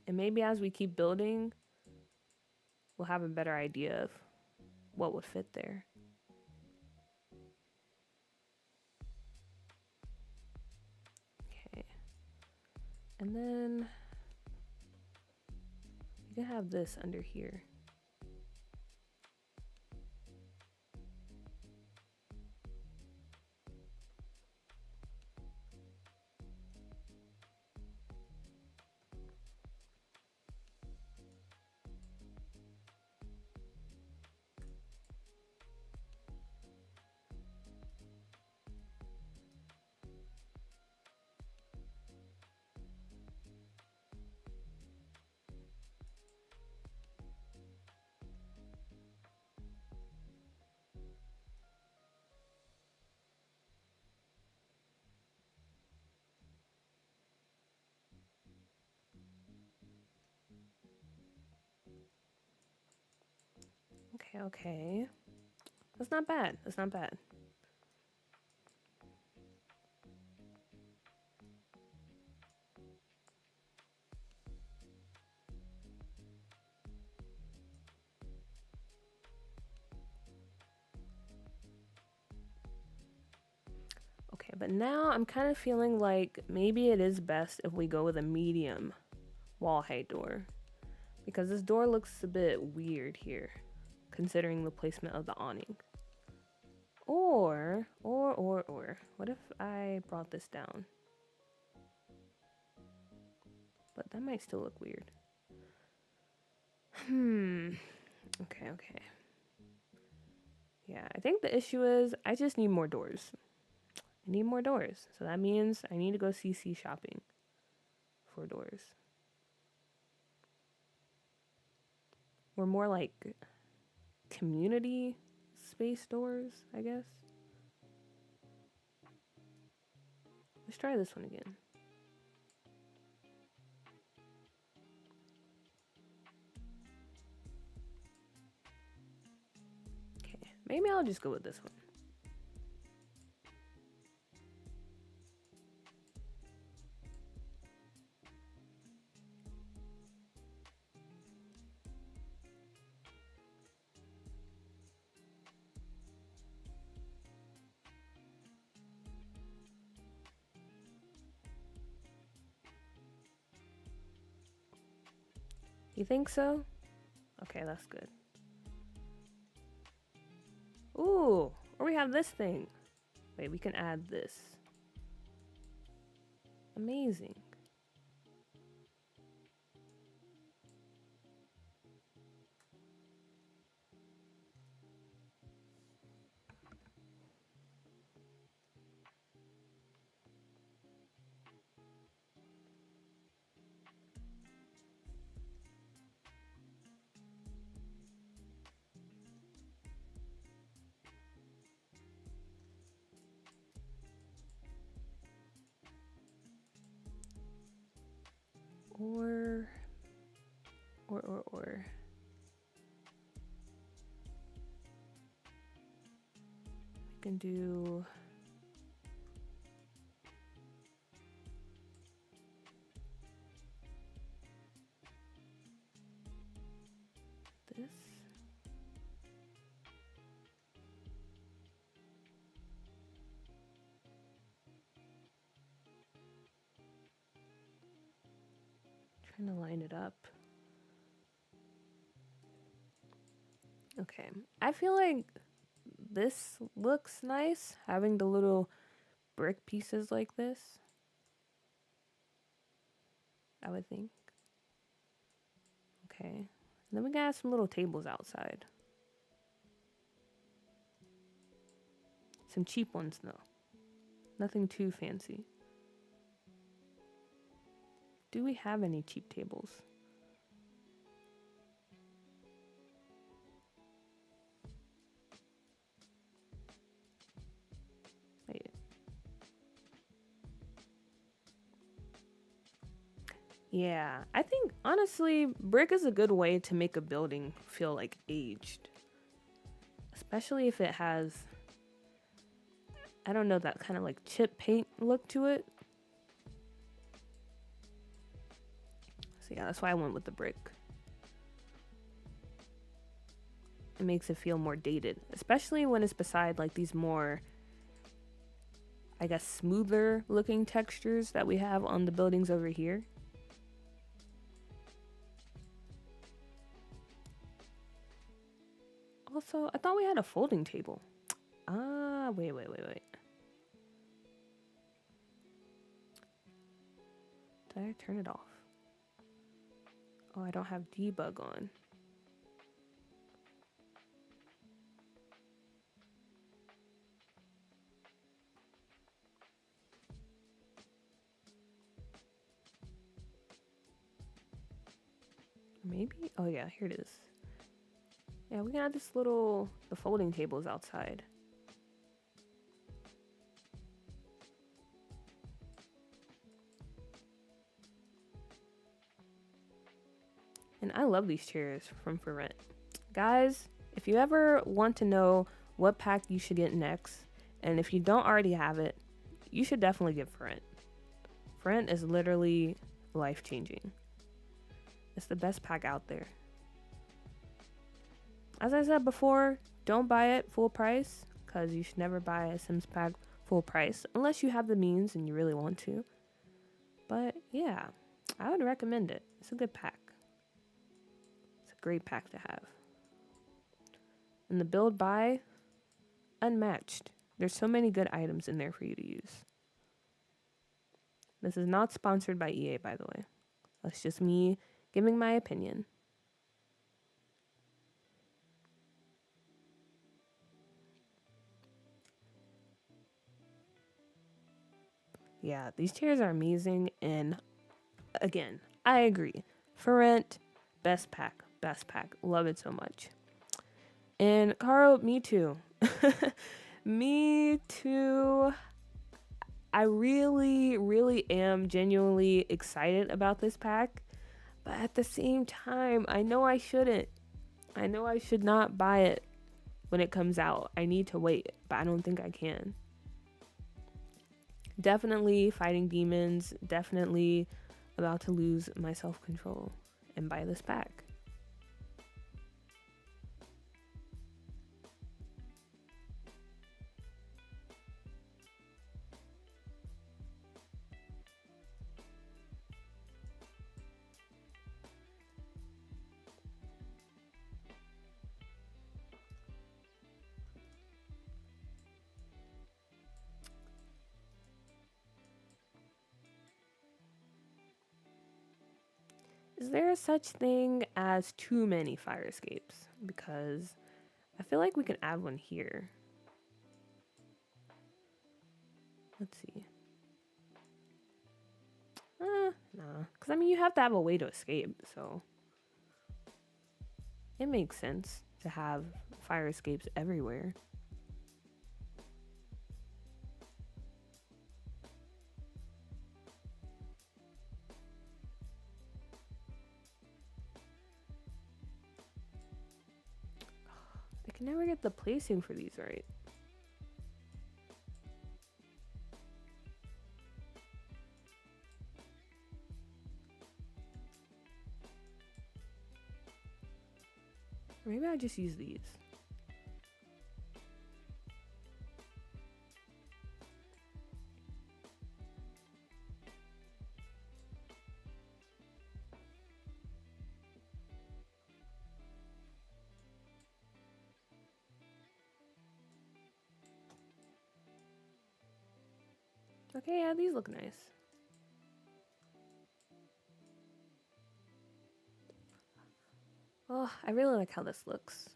And maybe as we keep building, we'll have a better idea of what would fit there. Okay. And then you can have this under here. Okay, okay. That's not bad. That's not bad. Okay, but now I'm kind of feeling like maybe it is best if we go with a medium wall height door, because this door looks a bit weird here, considering the placement of the awning. Or, what if I brought this down? But that might still look weird. Okay, okay. Yeah, I think the issue is I just need more doors. I need more doors. So that means I need to go CC shopping for doors. We're more like community space doors, I guess. Let's try this one again. Okay, maybe I'll just go with this one. You think so? Okay, that's good. Ooh, or we have this thing. Wait, we can add this. Amazing. Or. We can do. This. Trying to line it up. Okay, I feel like this looks nice, having the little brick pieces like this. I would think. Okay, and then we got some little tables outside. Some cheap ones though. Nothing too fancy. Do we have any cheap tables? Wait. Yeah, I think honestly, brick is a good way to make a building feel like aged. Especially if it has, I don't know, that kind of like chip paint look to it. So yeah, that's why I went with the brick. It makes it feel more dated, especially when it's beside like these more, I guess, smoother looking textures that we have on the buildings over here. Also, I thought we had a folding table. Ah, wait. Did I turn it off? Oh, I don't have debug on. Maybe? Oh yeah, here it is. Yeah, we got this little, the folding tables outside. And I love these chairs from For Rent. Guys, if you ever want to know what pack you should get next, and if you don't already have it, you should definitely get For Rent. For Rent is literally life-changing. It's the best pack out there. As I said before, don't buy it full price, because you should never buy a Sims pack full price unless you have the means and you really want to. But yeah, I would recommend it. It's a good pack. It's a great pack to have. And the build buy, unmatched. There's so many good items in there for you to use. This is not sponsored by EA, by the way. That's just me giving my opinion. Yeah, these chairs are amazing, and again, I agree. For Rent, best pack. Love it so much. And Caro, me too. Me too. I really am genuinely excited about this pack, but at the same time, I know I shouldn't. I know I should not buy it when it comes out. I need to wait, but I don't think I can. Definitely fighting demons, definitely about to lose my self-control and buy this pack. Is there such thing as too many fire escapes? Because I feel like we can add one here. Let's see. Nah. Because, I mean, you have to have a way to escape, so it makes sense to have fire escapes everywhere. I can never get the placing for these right. Maybe I just use these. Okay, yeah, these look nice. Oh, I really like how this looks.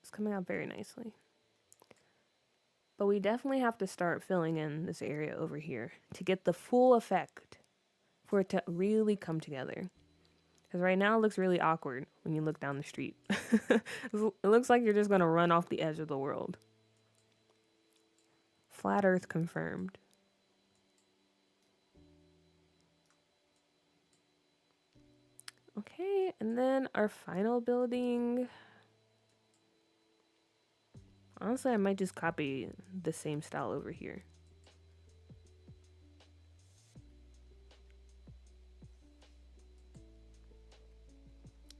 It's coming out very nicely. But we definitely have to start filling in this area over here to get the full effect, for it to really come together. Because right now it looks really awkward when you look down the street. It looks like you're just going to run off the edge of the world. Flat Earth confirmed. Okay, and then our final building. Honestly, I might just copy the same style over here.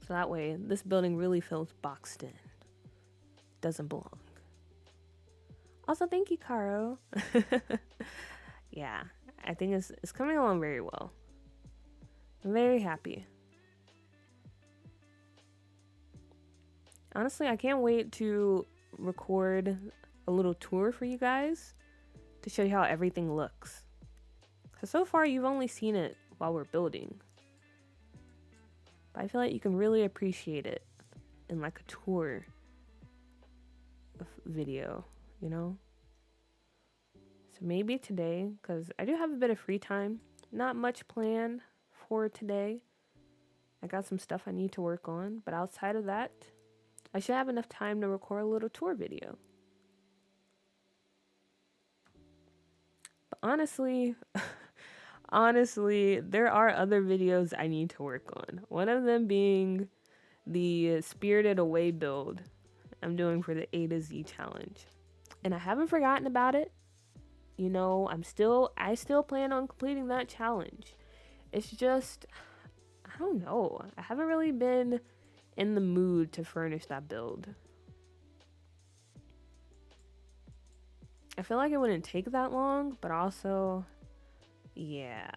So that way, this building really feels boxed in. Doesn't belong. Also, thank you, Caro. Yeah, I think it's coming along very well. I'm very happy. Honestly, I can't wait to record a little tour for you guys to show you how everything looks. Because so far, you've only seen it while we're building. But I feel like you can really appreciate it in like a tour video, you know? So maybe today, because I do have a bit of free time. Not much planned for today. I got some stuff I need to work on. But outside of that, I should have enough time to record a little tour video. But honestly, there are other videos I need to work on. One of them being the Spirited Away build I'm doing for the A to Z challenge. And I haven't forgotten about it. You know, I still plan on completing that challenge. It's just, I don't know. I haven't really been in the mood to furnish that build. I feel like it wouldn't take that long, but also, yeah.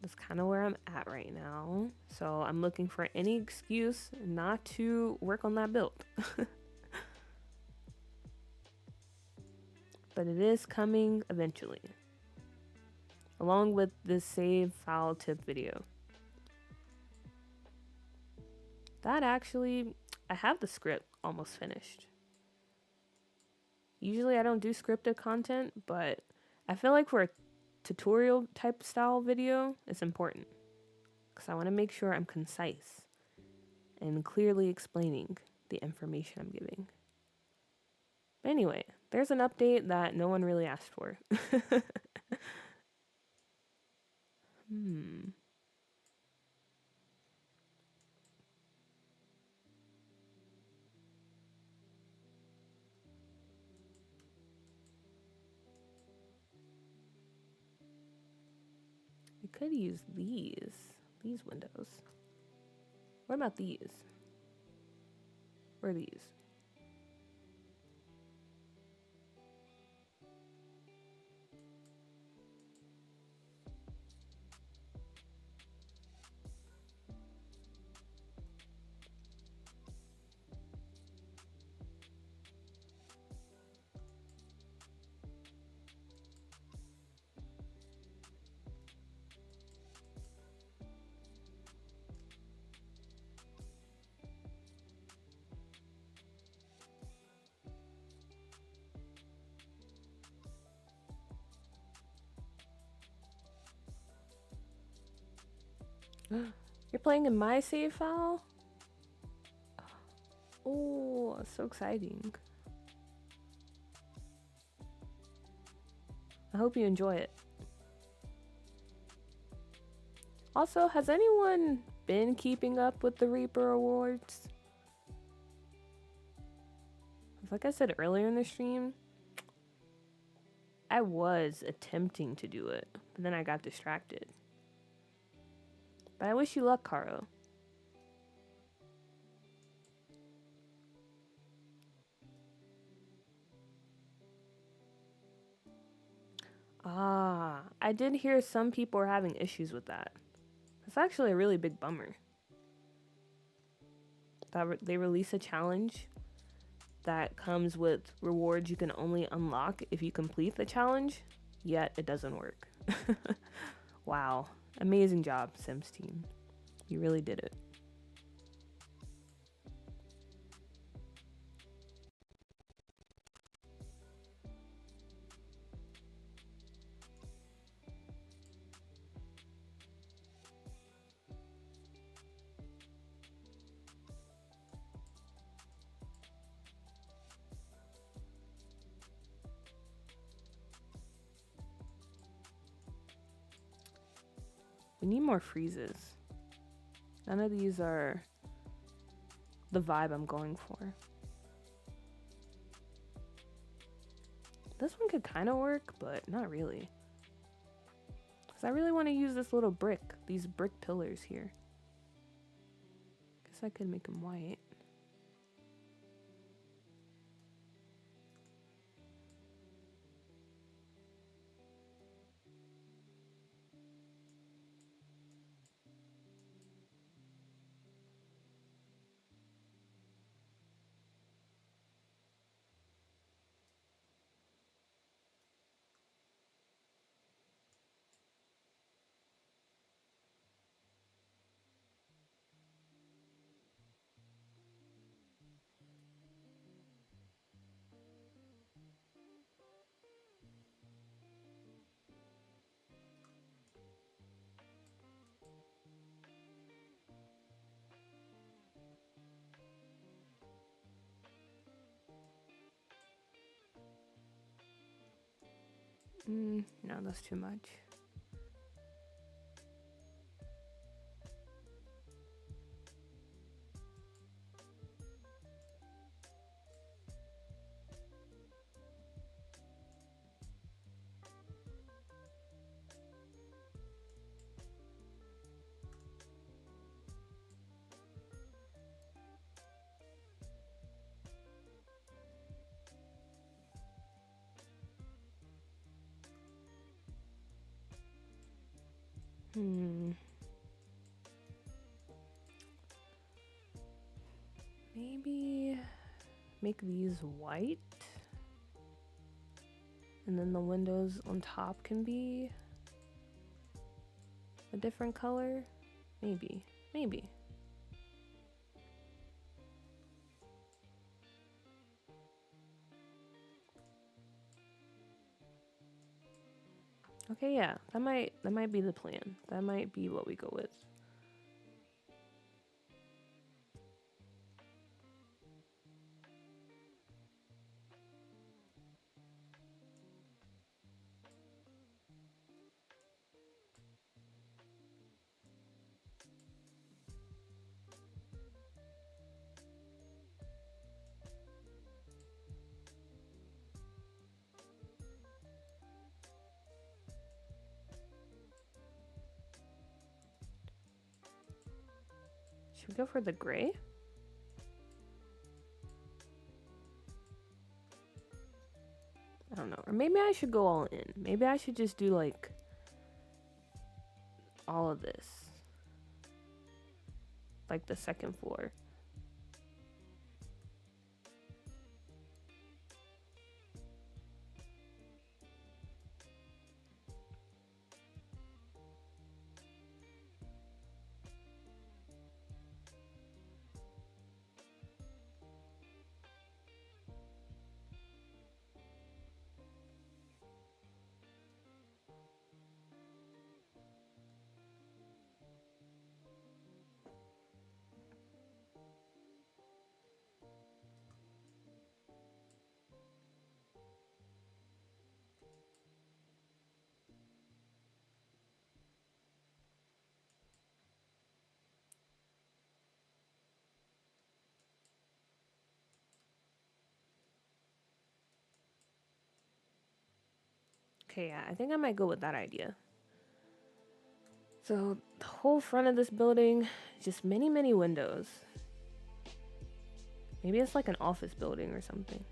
That's kind of where I'm at right now. So I'm looking for any excuse not to work on that build. But it is coming eventually, along with this save file tip video. That actually, I have the script almost finished. Usually I don't do scripted content, but I feel like for a tutorial type style video, it's important. Because I want to make sure I'm concise and clearly explaining the information I'm giving. But anyway, there's an update that no one really asked for. We could use these windows. What about these? Or these? You're playing in my save file? Oh, so exciting. I hope you enjoy it. Also, has anyone been keeping up with the Reaper Awards? Like I said earlier in the stream, I was attempting to do it, but then I got distracted. But I wish you luck, Caro. Ah, I did hear some people are having issues with that. That's actually a really big bummer. That they release a challenge that comes with rewards you can only unlock if you complete the challenge, yet it doesn't work. Wow. Amazing job, Sims team. You really did it. We need more freezes. None of these are the vibe I'm going for. This one could kind of work, but not really. Because I really want to use this little brick, these brick pillars here. guess I could make them white. No, that's too much. Maybe make these white, and then the windows on top can be a different color. Maybe. Okay, yeah, that might be the plan. That might be what we go with. Should we go for the gray? I don't know. Or maybe I should go all in. Maybe I should just do like all of this. Like the second floor. Okay, yeah, I think I might go with that idea. So the whole front of this building, just many windows. Maybe it's like an office building or something.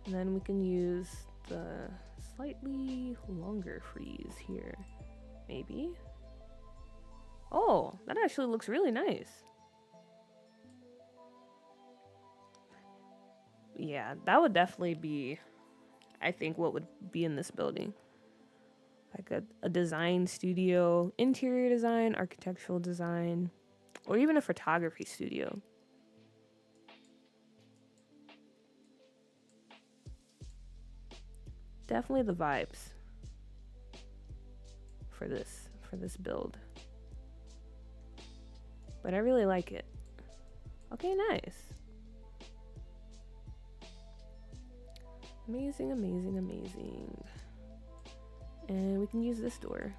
And then we can use the slightly longer frieze here, maybe. Oh, that actually looks really nice. Yeah, that would definitely be, I think, what would be in this building. Like a design studio, interior design, architectural design, or even a photography studio. Definitely the vibes for this build. but I really like it. Okay, nice. Amazing, amazing, amazing. And we can use this door.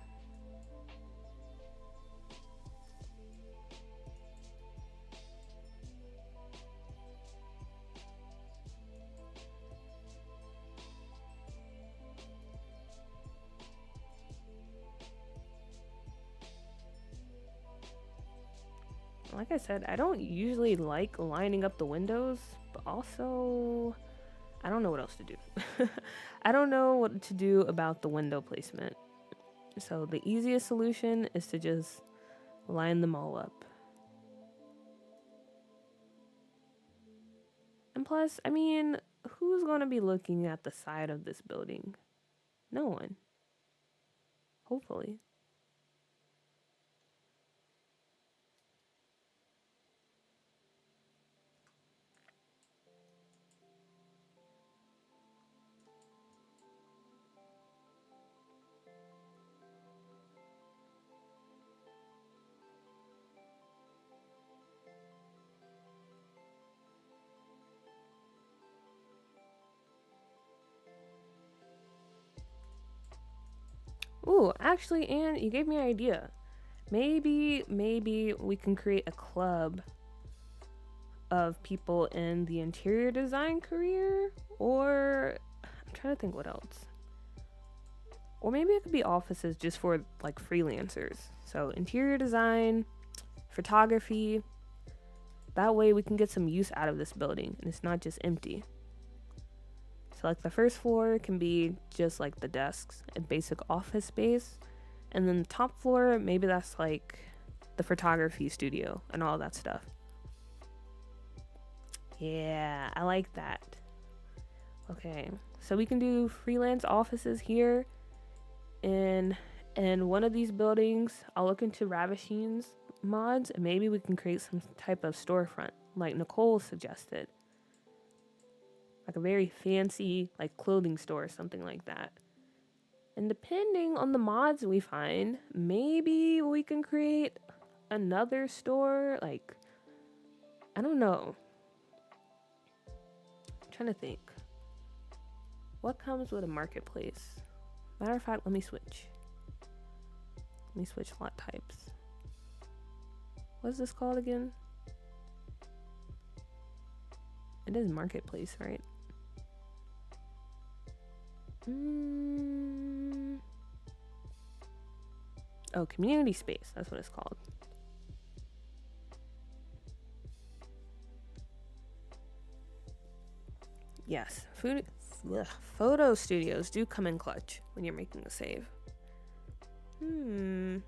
Like I said, I don't usually like lining up the windows, but also I don't know what else to do. I don't know what to do about the window placement. So the easiest solution is to just line them all up. And plus, I mean, who's going to be looking at the side of this building? No one. Hopefully. Ooh, actually, Anne, you gave me an idea. Maybe we can create a club of people in the interior design career, or I'm trying to think what else. Or maybe it could be offices just for like freelancers. So interior design, photography. That way we can get some use out of this building and it's not just empty. So like the first floor can be just like the desks and basic office space. And then the top floor, maybe that's like the photography studio and all that stuff. Yeah, I like that. Okay, so we can do freelance offices here in one of these buildings. I'll look into Ravishing's mods and maybe we can create some type of storefront like Nicole suggested. Like a very fancy like clothing store or something like that. And depending on the mods we find, maybe we can create another store. Like, I don't know. I'm trying to think. What comes with a marketplace? Matter of fact, let me switch. Let me switch lot types. What's this called again? It is marketplace, right? Oh, community space. That's what it's called. Yes, photo studios do come in clutch when you're making a save. Trying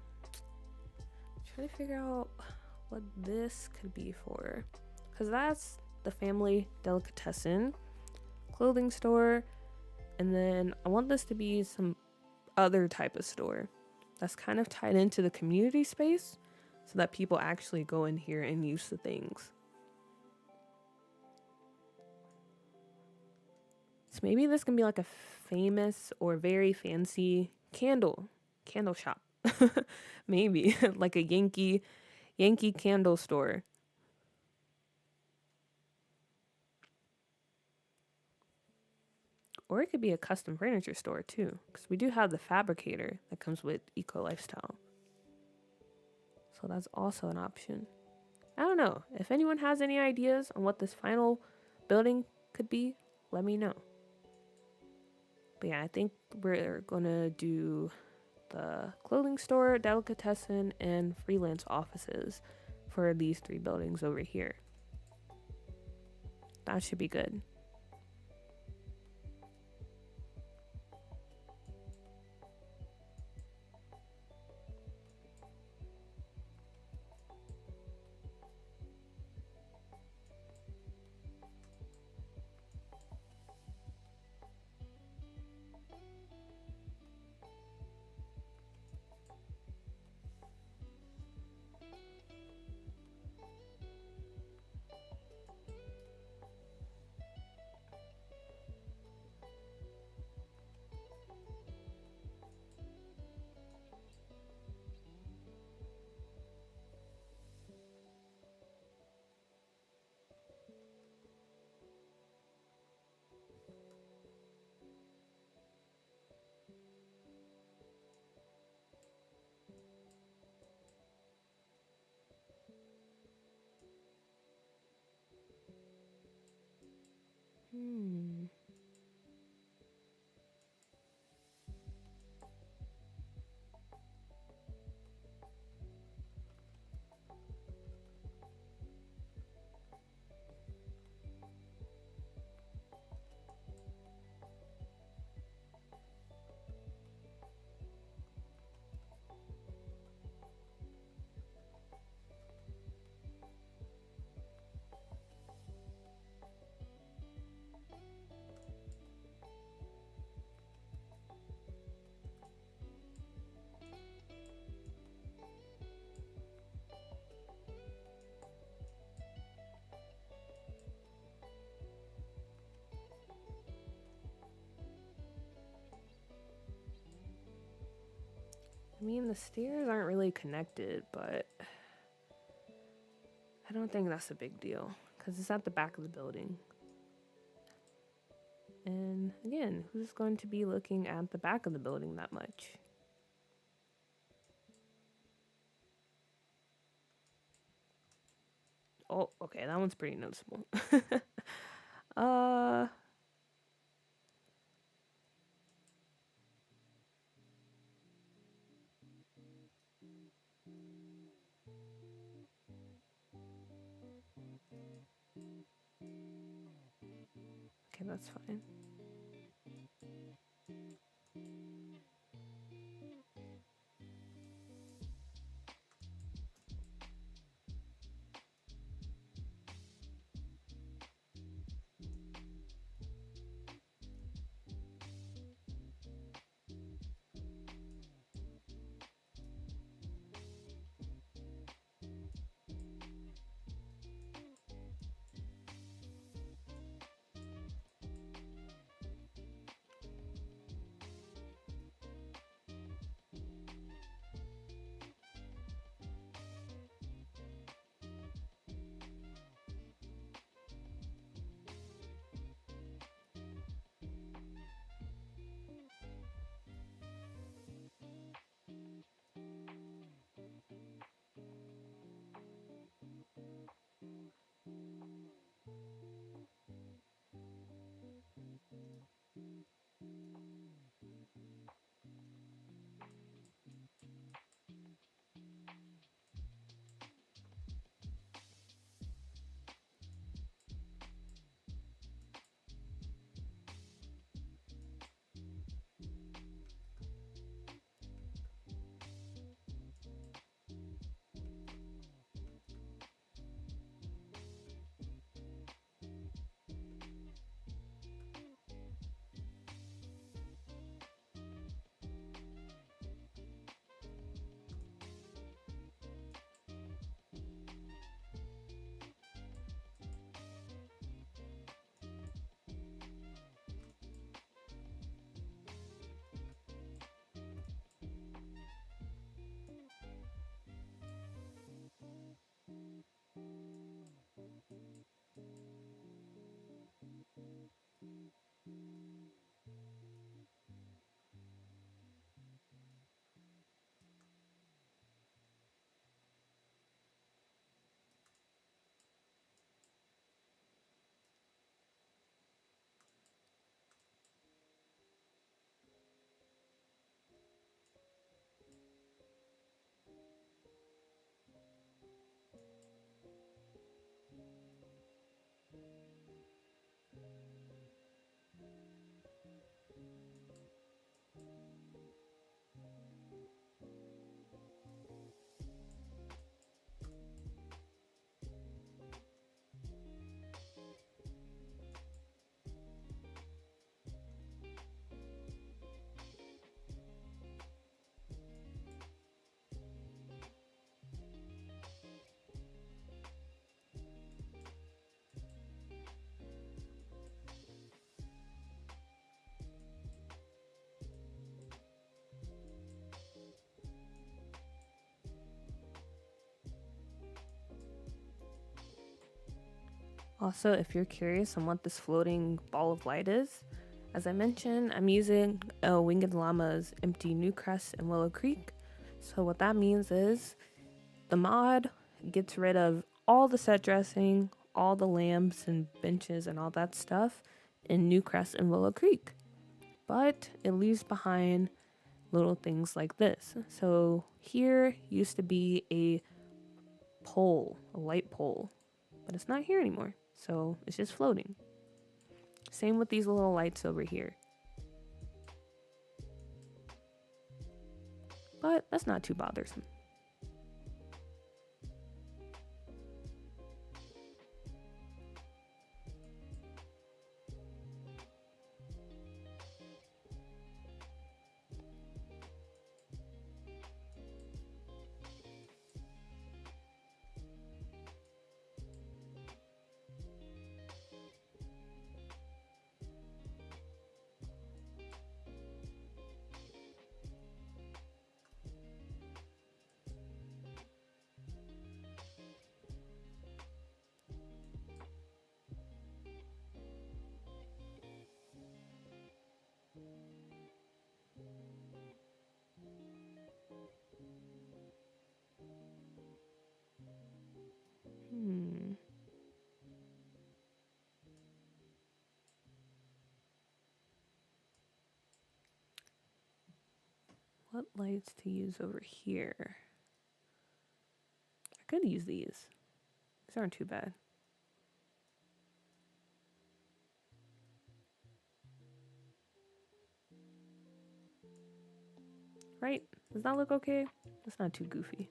to figure out what this could be for. Because that's the family delicatessen, clothing store, and then I want this to be some other type of store that's kind of tied into the community space so that people actually go in here and use the things. So maybe this can be like a famous or very fancy candle shop. Maybe like a Yankee candle store. Or it could be a custom furniture store too, because we do have the fabricator that comes with Eco Lifestyle. So that's also an option. I don't know. If anyone has any ideas on what this final building could be, let me know. But yeah, I think we're gonna do the clothing store, delicatessen, and freelance offices for these 3 buildings over here. That should be good. Hmm. I mean, the stairs aren't really connected, but I don't think that's a big deal because it's at the back of the building. And again, who's going to be looking at the back of the building that much? Oh, okay, that one's pretty noticeable. uh, okay, that's fine. Also, if you're curious on what this floating ball of light is, as I mentioned, I'm using Winged Llama's Empty Newcrest and Willow Creek. So what that means is the mod gets rid of all the set dressing, all the lamps and benches and all that stuff, in Newcrest and Willow Creek. But it leaves behind little things like this. So here used to be a pole, a light pole, but it's not here anymore. So it's just floating. Same with these little lights over here. But that's not too bothersome. What lights to use over here? I could use these. These aren't too bad. Right? Does that look okay? That's not too goofy.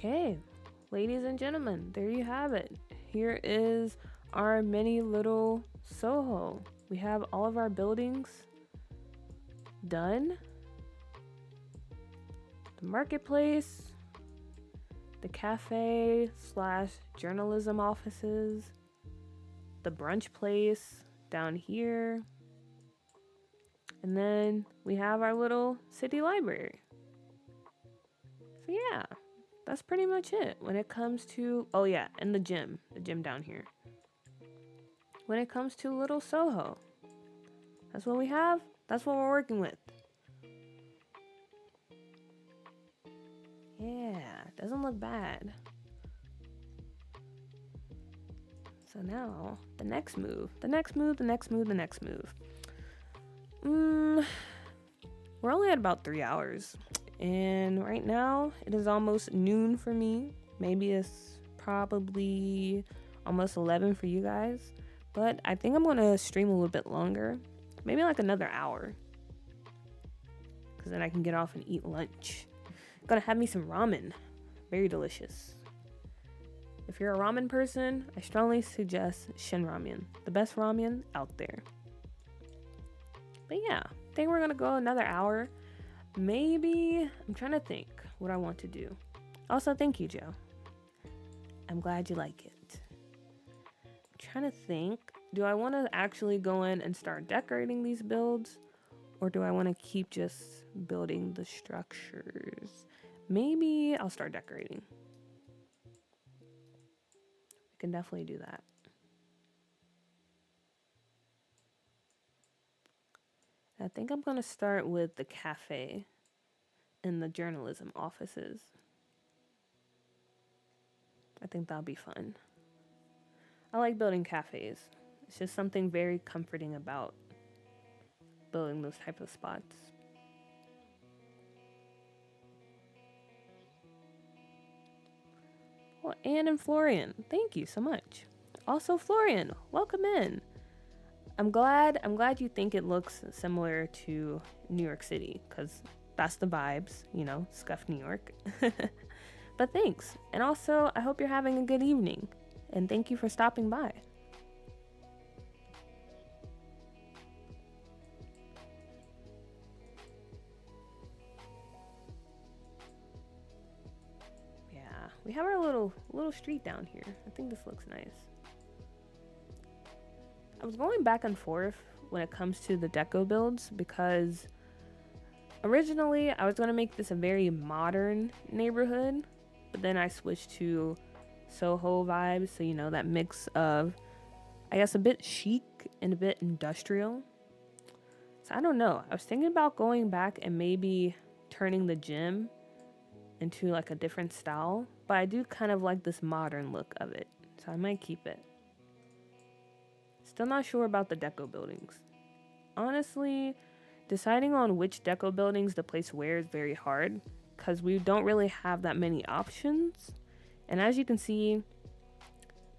Okay, ladies and gentlemen, there you have it. Here is our mini little Soho. We have all of our buildings done. The marketplace, the cafe slash journalism offices, the brunch place down here, and then we have our little city library. So yeah, that's pretty much it when it comes to, oh yeah, and the gym down here. When it comes to Little Soho, that's what we have, that's what we're working with. Yeah, doesn't look bad. So now, the next move. We're only at about 3 hours. And right now, it is almost noon for me. Maybe it's probably almost 11 for you guys. But I think I'm going to stream a little bit longer. Maybe like another hour. Because then I can get off and eat lunch. Gonna have me some ramen. Very delicious. If you're a ramen person, I strongly suggest Shin Ramen. The best ramen out there. But yeah, I think we're gonna go another hour. Maybe, I'm trying to think what I want to do. Also, thank you, Joe. I'm glad you like it. I'm trying to think, do I want to actually go in and start decorating these builds? Or do I want to keep just building the structures? Maybe I'll start decorating. We can definitely do that. I think I'm going to start with the cafe and the journalism offices. I think that'll be fun. I like building cafes. It's just something very comforting about building those type of spots. Well, Anne and Florian, thank you so much. Also, Florian, welcome in. I'm glad you think it looks similar to New York City, because that's the vibes, you know, scuffed New York. But thanks. And also, I hope you're having a good evening. And thank you for stopping by. Yeah, we have our little street down here. I think this looks nice. I was going back and forth when it comes to the deco builds because originally I was going to make this a very modern neighborhood, but then I switched to Soho vibes, so you know, that mix of, I guess, a bit chic and a bit industrial. So I don't know, I was thinking about going back and maybe turning the gym into like a different style, but I do kind of like this modern look of it, so I might keep it. Still not sure about the deco buildings. Honestly, deciding on which deco buildings to place where is very hard because we don't really have that many options. And as you can see,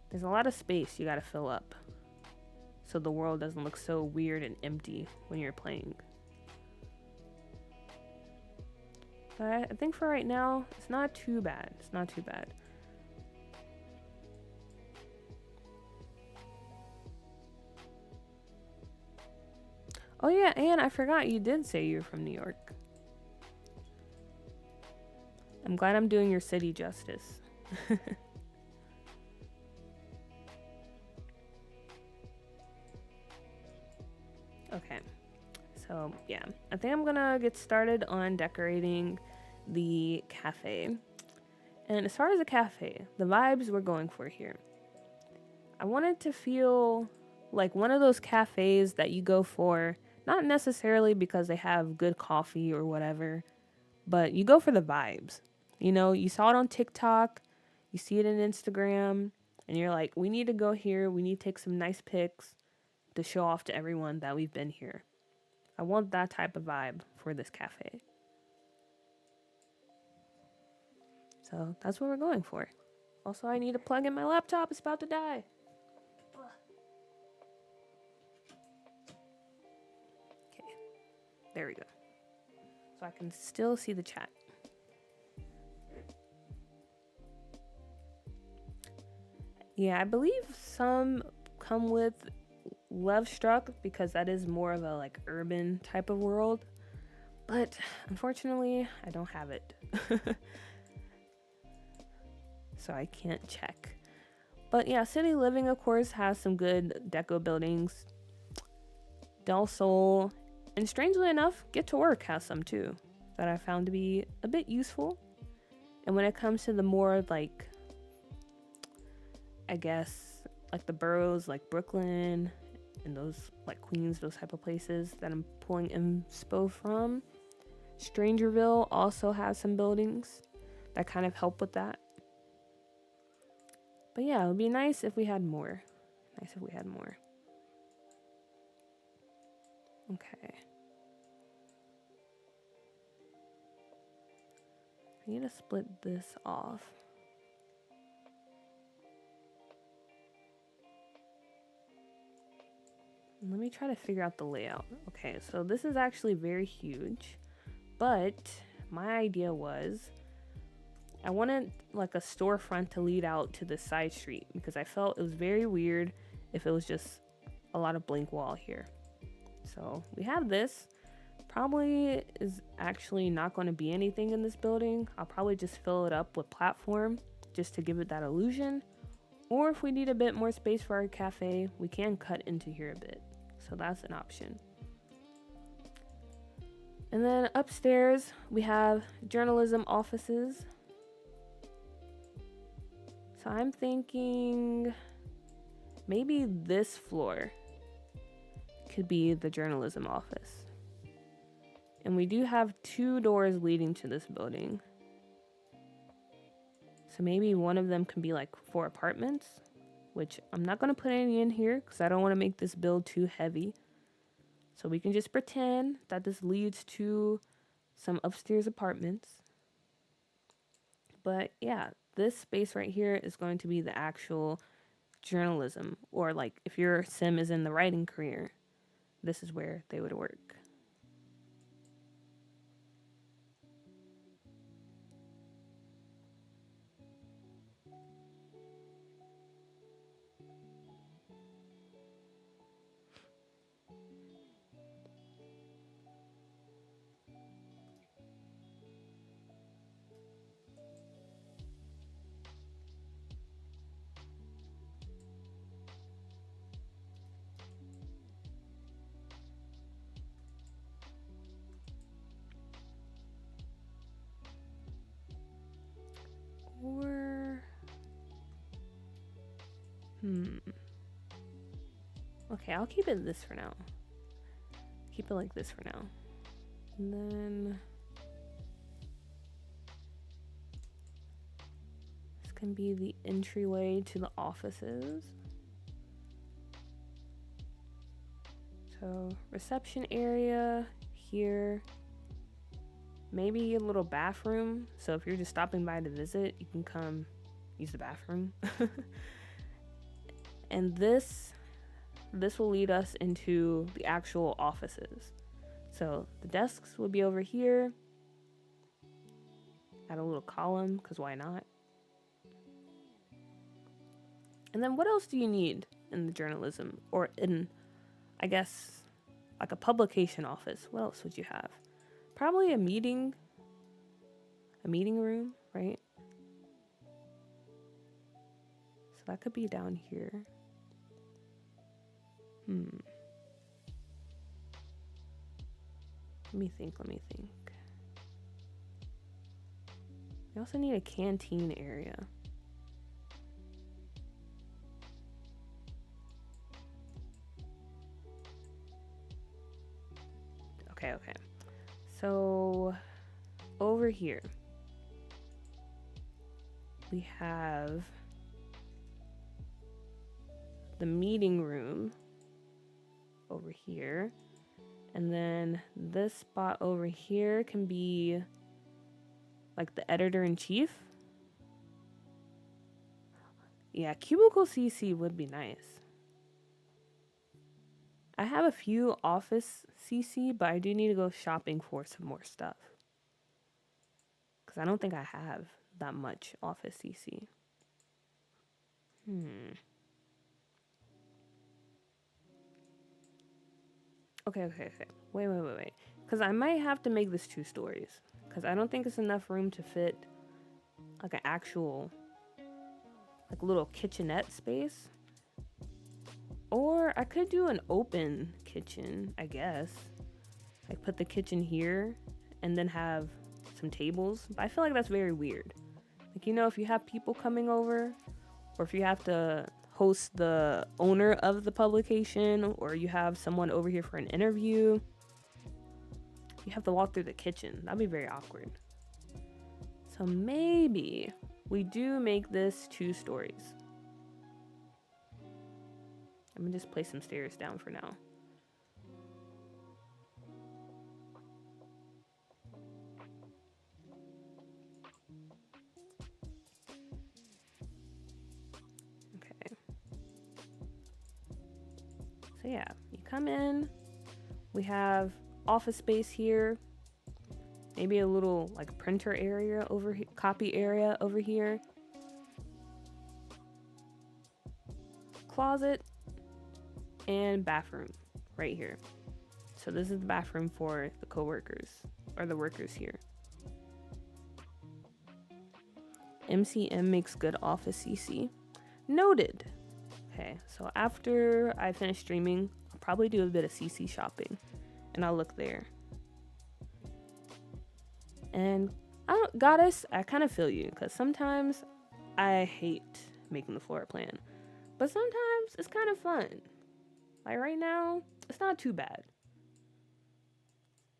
there's a lot of space you gotta fill up so the world doesn't look so weird and empty when you're playing. But I think for right now, it's not too bad. It's not too bad. Oh yeah, and I forgot you did say you're from New York. I'm glad I'm doing your city justice. Okay, so yeah, I think I'm gonna get started on decorating the cafe. And as far as the cafe, the vibes we're going for here, I wanted to feel like one of those cafes that you go for, not necessarily because they have good coffee or whatever, but you go for the vibes. You know, you saw it on TikTok, you see it on Instagram, and you're like, we need to go here. We need to take some nice pics to show off to everyone that we've been here. I want that type of vibe for this cafe. So that's what we're going for. Also, I need to plug in my laptop. It's about to die. Okay, there we go. So I can still see the chat. Yeah, I believe some come with Love Struck because that is more of a like urban type of world. But unfortunately, I don't have it. So I can't check. But yeah, City Living, of course, has some good deco buildings. Del Sol, and strangely enough, Get to Work has some too that I found to be a bit useful. And when it comes to the more like, I guess, like the boroughs like Brooklyn and those like Queens, those type of places that I'm pulling inspo from, Strangerville also has some buildings that kind of help with that. But yeah, it would be nice if we had more. Okay. I need to split this off. Let me try to figure out the layout. Okay, so this is actually very huge, but my idea was I wanted like a storefront to lead out to the side street because I felt it was very weird if it was just a lot of blank wall here. So we have this. Probably is actually not going to be anything in this building. I'll probably just fill it up with platform just to give it that illusion. Or if we need a bit more space for our cafe, we can cut into here a bit. So that's an option. And then upstairs, we have journalism offices. So I'm thinking maybe this floor could be the journalism office. And we do have 2 doors leading to this building. So maybe one of them can be like for apartments, which I'm not going to put any in here because I don't want to make this build too heavy. So we can just pretend that this leads to some upstairs apartments. But yeah, this space right here is going to be the actual journalism, or like if your sim is in the writing career, this is where they would work. Okay, I'll keep it this for now. Keep it like this for now. And then this can be the entryway to the offices. So reception area here. Maybe a little bathroom. So if you're just stopping by to visit, you can come use the bathroom. And this will lead us into the actual offices. So the desks will be over here. Add a little column, because why not? And then what else do you need in the journalism, or in, I guess, like a publication office? What else would you have? Probably a meeting room, right? So that could be down here. Let me think. We also need a canteen area. Okay. So over here we have the meeting room over here, and then this spot over here can be like the editor-in-chief. Yeah, cubicle CC would be nice. I have a few office CC, but I do need to go shopping for some more stuff, because I don't think I have that much office CC. Okay. Wait. Because I might have to make this 2 stories. Because I don't think it's enough room to fit like an actual, like, little kitchenette space. Or I could do an open kitchen, I guess. Like put the kitchen here and then have some tables. But I feel like that's very weird. Like, you know, if you have people coming over, or if you have to host the owner of the publication, or you have someone over here for an interview, you have to walk through the kitchen. That'd be very awkward. So maybe we do make this 2 stories. I'm gonna just place some stairs down for now. So yeah, you come in, we have office space here, maybe a little like printer area over here, copy area over here, closet, and bathroom right here. So this is the bathroom for the co-workers, or the workers here. MCM makes good office CC. Noted. Okay, so after I finish streaming, I'll probably do a bit of CC shopping, and I'll look there. And Goddess, I kind of feel you, because sometimes I hate making the floor plan, but sometimes it's kind of fun. Like right now, it's not too bad.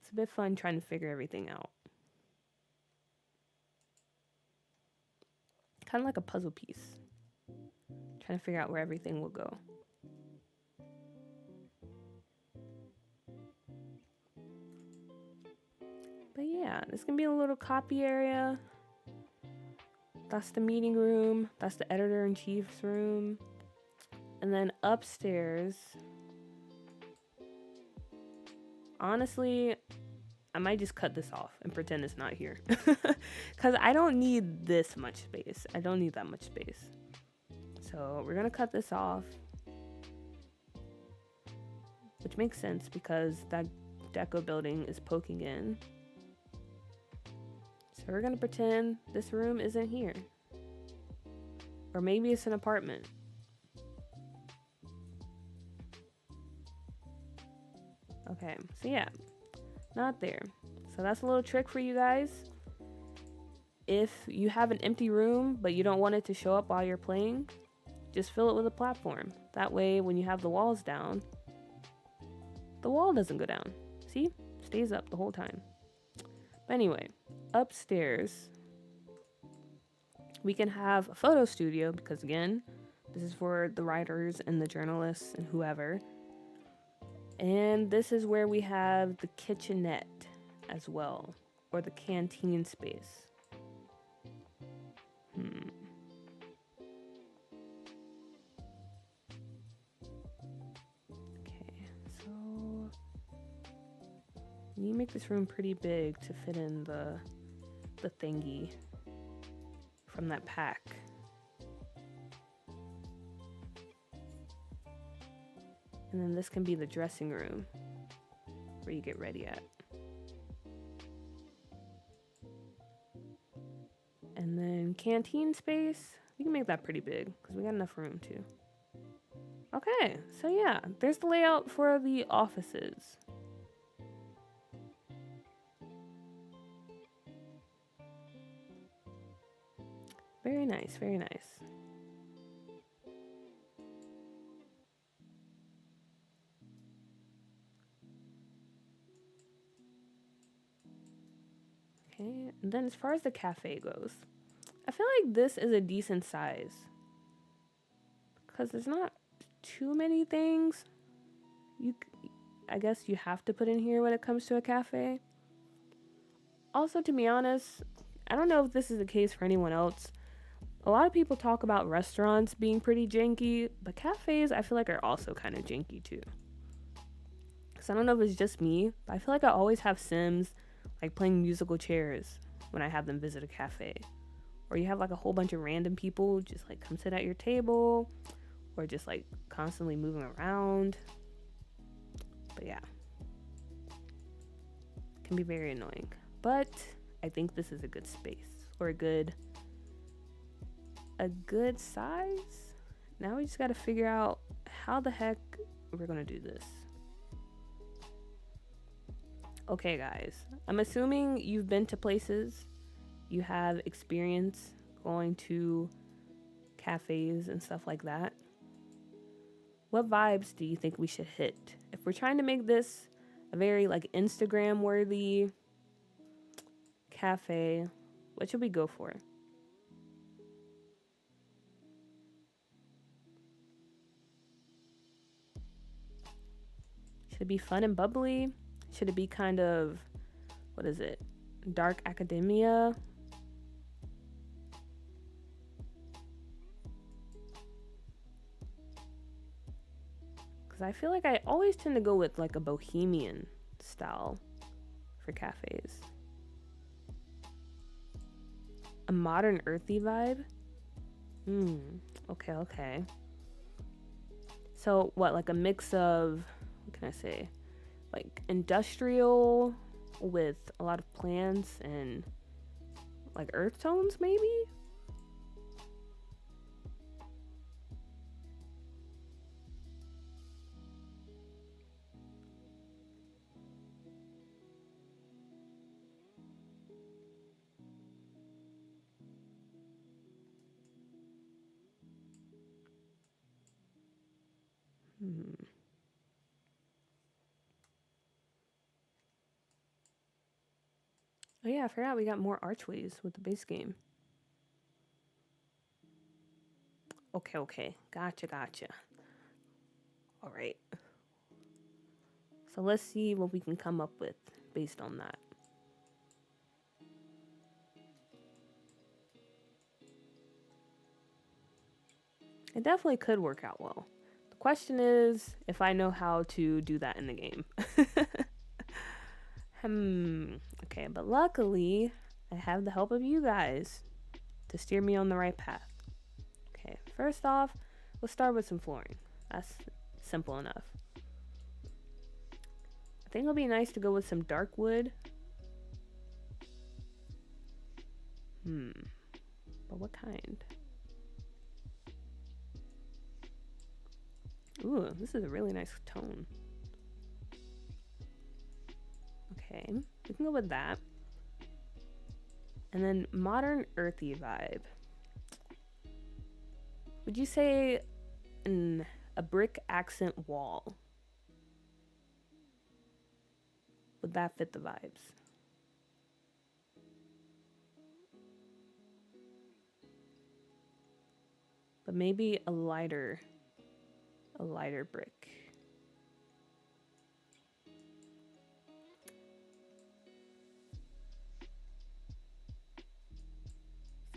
It's a bit fun trying to figure everything out. Kind of like a puzzle piece. Trying to figure out where everything will go. But yeah, this can be a little copy area. That's the meeting room. That's the editor-in-chief's room. And then upstairs, honestly, I might just cut this off and pretend it's not here. Because I don't need this much space. I don't need that much space. So we're going to cut this off. Which makes sense because that deco building is poking in. So we're going to pretend this room isn't here. Or maybe it's an apartment. Okay, so yeah, not there. So that's a little trick for you guys. If you have an empty room, but you don't want it to show up while you're playing, just fill it with a platform. That way, when you have the walls down, the wall doesn't go down. See? Stays up the whole time. But anyway, upstairs, we can have a photo studio because, again, this is for the writers and the journalists and whoever. And this is where we have the kitchenette as well, or the canteen space. Okay, so you make this room pretty big to fit in the thingy from that pack. And then this can be the dressing room where you get ready at. And then canteen space, we can make that pretty big because we got enough room too. Okay, so yeah, there's the layout for the offices. Very nice, very nice. Okay, and then as far as the cafe goes, I feel like this is a decent size because there's not too many things I guess you have to put in here when it comes to a cafe. Also, to be honest, I don't know if this is the case for anyone else. A lot of people talk about restaurants being pretty janky, but cafes I feel like are also kind of janky too. Because I don't know if it's just me, but I feel like I always have Sims like playing musical chairs when I have them visit a cafe. Or you have like a whole bunch of random people just like come sit at your table, or just like constantly moving around. But yeah, it can be very annoying. But I think this is a good space, or a good size. Now we just got to figure out how the heck we're gonna do this. Okay guys, I'm assuming you've been to places, you have experience going to cafes and stuff like that. What vibes do you think we should hit? If we're trying to make this a very like Instagram worthy cafe, what should we go for? Should it be fun and bubbly? Should it be kind of, what is it, dark academia? Because I feel like I always tend to go with like a bohemian style for cafes. A modern earthy vibe? Okay. So what, like a mix of, what can I say? Like industrial with a lot of plants and like earth tones maybe? Oh yeah, I forgot we got more archways with the base game. Okay. Gotcha. All right. So let's see what we can come up with based on that. It definitely could work out well. The question is if I know how to do that in the game. Okay, but luckily I have the help of you guys to steer me on the right path. Okay, first off, let's start with some flooring. That's simple enough. I think it'll be nice to go with some dark wood. But what kind? Ooh, this is a really nice tone. Okay, we can go with that. And then modern earthy vibe. Would you say a brick accent wall? Would that fit the vibes? But maybe a lighter brick.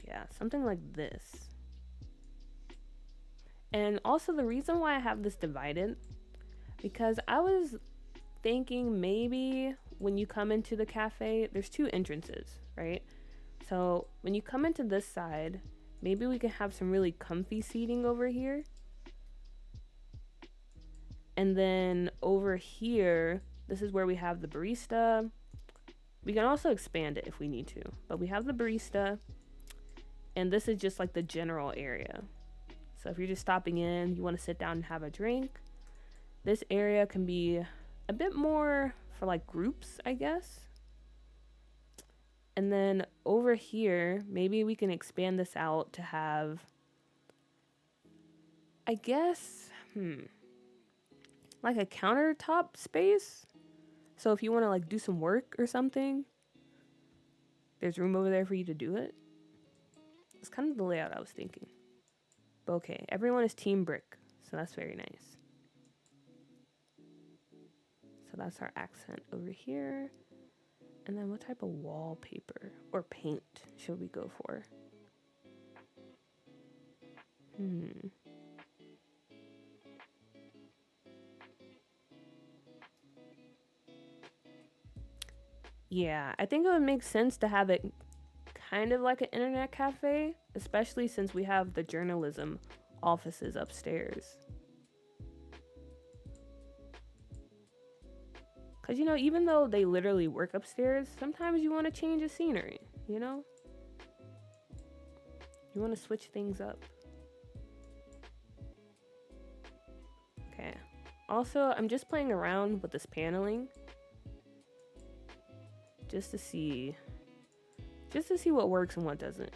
Yeah, something like this. And also the reason why I have this divided, because I was thinking maybe when you come into the cafe, there's two entrances, right? So when you come into this side, maybe we can have some really comfy seating over here. And then over here, this is where we have the barista. We can also expand it if we need to, but we have the barista, and this is just like the general area. So if you're just stopping in, you want to sit down and have a drink, this area can be a bit more for like groups, I guess. And then over here, maybe we can expand this out to have, I guess, like a countertop space. So if you want to like do some work or something, there's room over there for you to do it. It's kind of the layout I was thinking. But okay, everyone is team brick, so that's very nice. So that's our accent over here. And then what type of wallpaper or paint should we go for? Yeah, I think it would make sense to have it kind of like an internet cafe, especially since we have the journalism offices upstairs. Because, you know, even though they literally work upstairs, sometimes you want to change the scenery, you know? You want to switch things up. Okay. Also, I'm just playing around with this paneling. Just to see what works and what doesn't.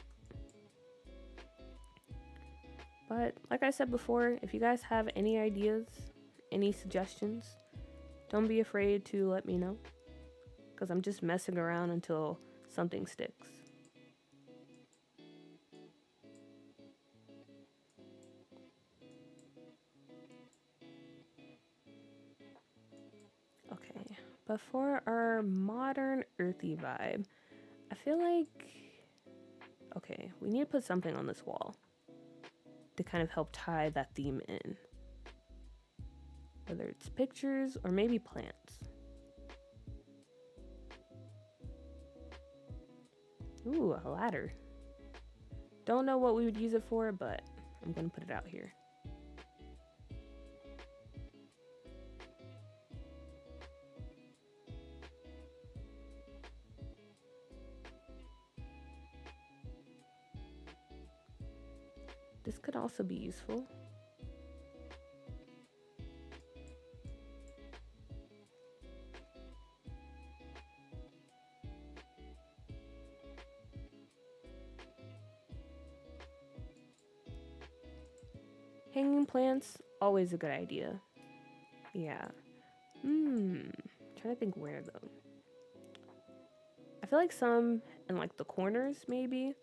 But like I said before, if you guys have any ideas, any suggestions, don't be afraid to let me know, because I'm just messing around until something sticks. Okay, but for our modern earthy vibe, I feel like, okay, we need to put something on this wall to kind of help tie that theme in. Whether it's pictures or maybe plants. Ooh, a ladder. Don't know what we would use it for, but I'm gonna put it out here. This could also be useful. Hanging plants, always a good idea. Yeah. Trying to think where though. I feel like some in like the corners maybe.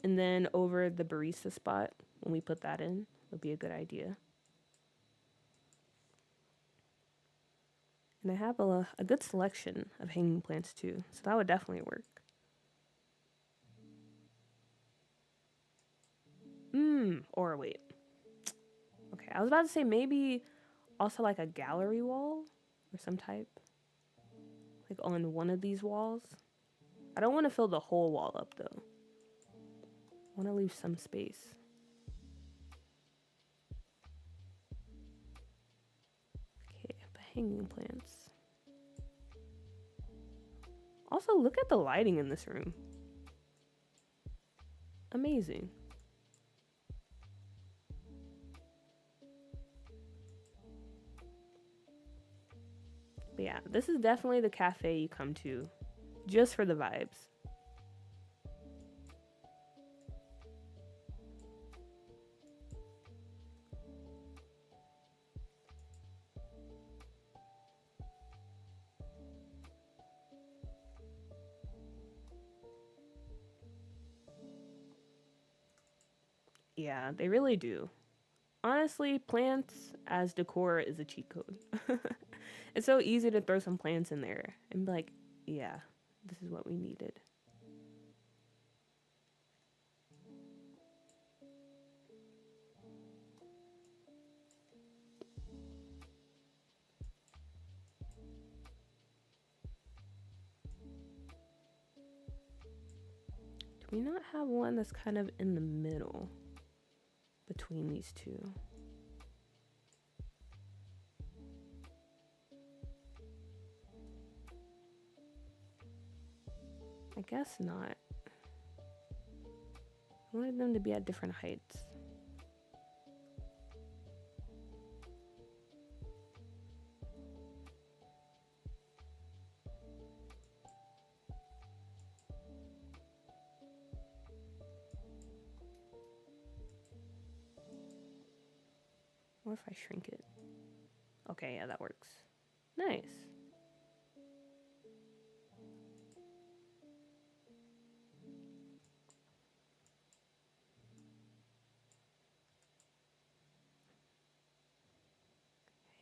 And then over the barista spot, when we put that in, would be a good idea. And I have a good selection of hanging plants too, so that would definitely work. Or wait. Okay, I was about to say maybe also like a gallery wall or some type. Like on one of these walls. I don't want to fill the whole wall up though. I want to leave some space. Okay, but hanging plants. Also, look at the lighting in this room. Amazing. But yeah, this is definitely the cafe you come to just for the vibes. Yeah, they really do. Honestly, plants as decor is a cheat code. It's so easy to throw some plants in there and be like, yeah, this is what we needed. Do we not have one that's kind of in the middle between these two? I guess not. I wanted them to be at different heights. What if I shrink it? Okay, yeah, that works. Nice.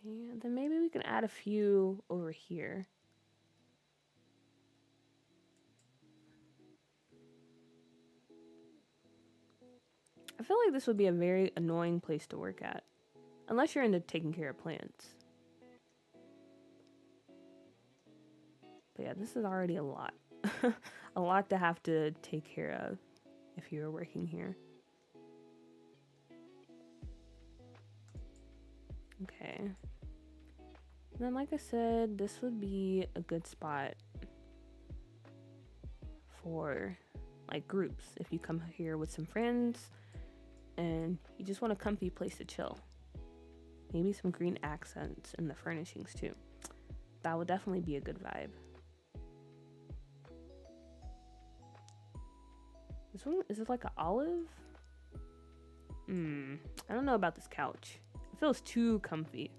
And then maybe we can add a few over here. I feel like this would be a very annoying place to work at, unless you're into taking care of plants. But yeah, this is already a lot. A lot to have to take care of if you're working here. Okay. And then, like I said, this would be a good spot for like groups. If you come here with some friends and you just want a comfy place to chill. Maybe some green accents in the furnishings too. That would definitely be a good vibe. This one, is it like an olive? I don't know about this couch. It feels too comfy.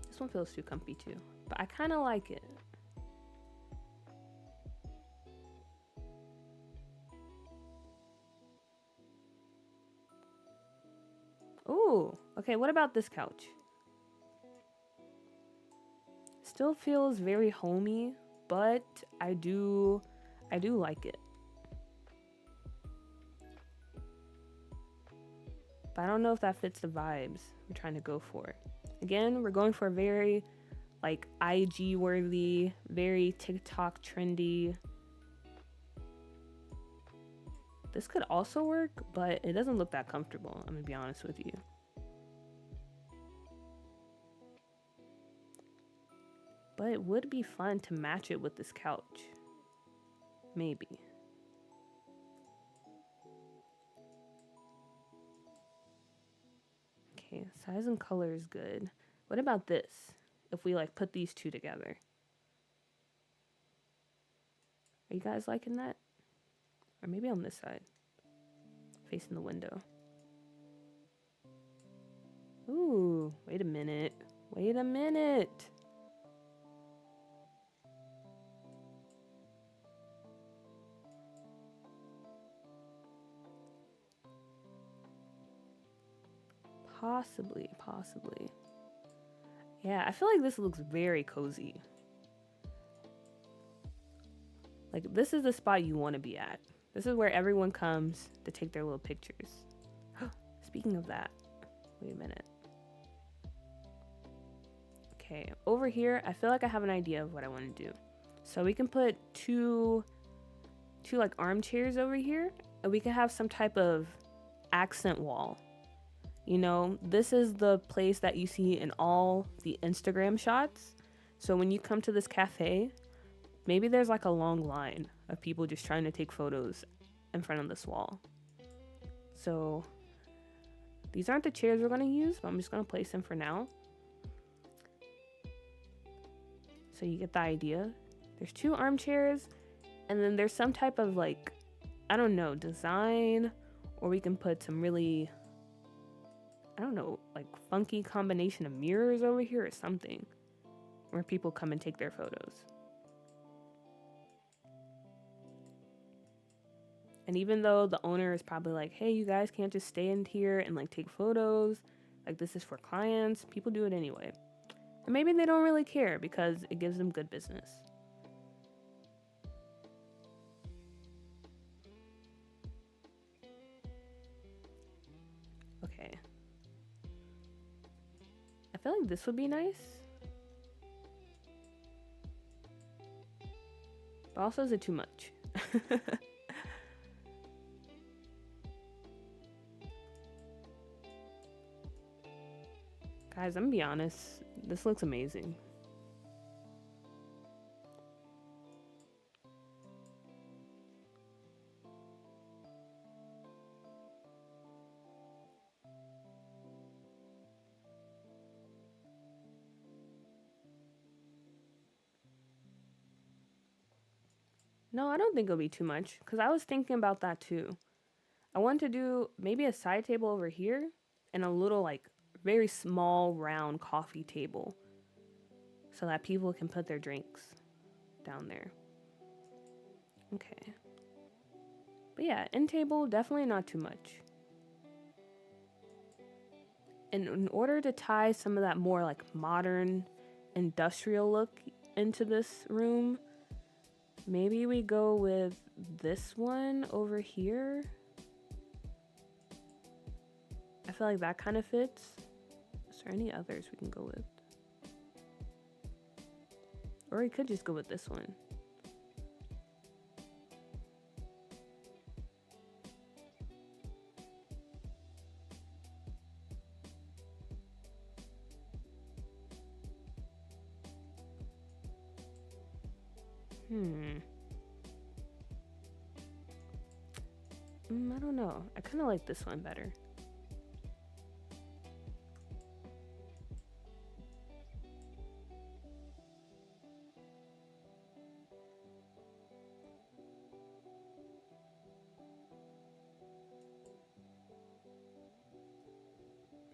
This one feels too comfy too, but I kind of like it. Ooh, okay, what about this couch? Still feels very homey, but I do like it. But I don't know if that fits the vibes we're trying to go for. Again, we're going for a very like IG worthy, very TikTok trendy. This could also work, but it doesn't look that comfortable, I'm gonna be honest with you. But it would be fun to match it with this couch. Maybe. Okay, size and color is good. What about this? If we like put these two together. Are you guys liking that? Or maybe on this side. Facing the window. Ooh, wait a minute. Wait a minute. Possibly. Yeah, I feel like this looks very cozy. Like, this is the spot you want to be at. This is where everyone comes to take their little pictures. Speaking of that, wait a minute. Okay, over here, I feel like I have an idea of what I want to do. So we can put two like armchairs over here, and we can have some type of accent wall. You know, this is the place that you see in all the Instagram shots. So when you come to this cafe, maybe there's like a long line of people just trying to take photos in front of this wall. So these aren't the chairs we're going to use, but I'm just going to place them for now. So you get the idea. There's two armchairs, and then there's some type of like, I don't know, design, or we can put some really, I don't know, like funky combination of mirrors over here or something where people come and take their photos. And even though the owner is probably like, hey, you guys can't just stay in here and like take photos, like this is for clients, people do it anyway. And maybe they don't really care because it gives them good business. Okay. I feel like this would be nice. But also, is it too much? Guys, I'm gonna be honest. This looks amazing. No, I don't think it'll be too much because I was thinking about that too. I want to do maybe a side table over here and a little like very small round coffee table so that people can put their drinks down there. Okay. But yeah, end table, definitely not too much. And in order to tie some of that more like modern industrial look into this room, maybe we go with this one over here. I feel like that kind of fits. Is there any others we can go with? Or we could just go with this one. I don't know. I kind of like this one better.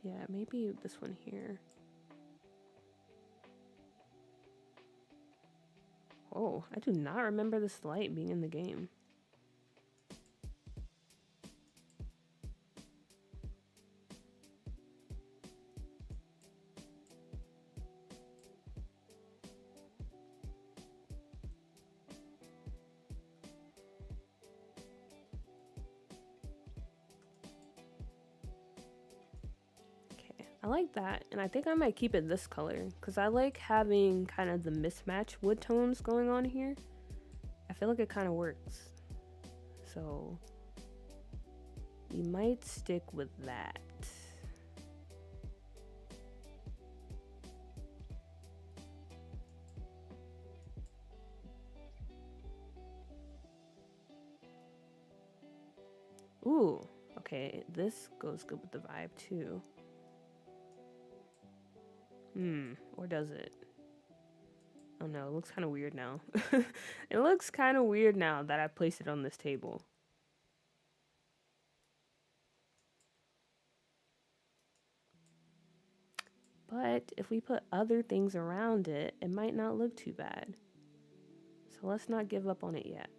Yeah, maybe this one here. Oh, I do not remember this light being in the game. I like that, and I think I might keep it this color because I like having kind of the mismatched wood tones going on here. I feel like it kind of works. So we might stick with that. Ooh, okay, this goes good with the vibe too. Or does it? Oh no, it looks kind of weird now. It looks kind of weird now that I placed it on this table. But if we put other things around it, it might not look too bad. So let's not give up on it yet.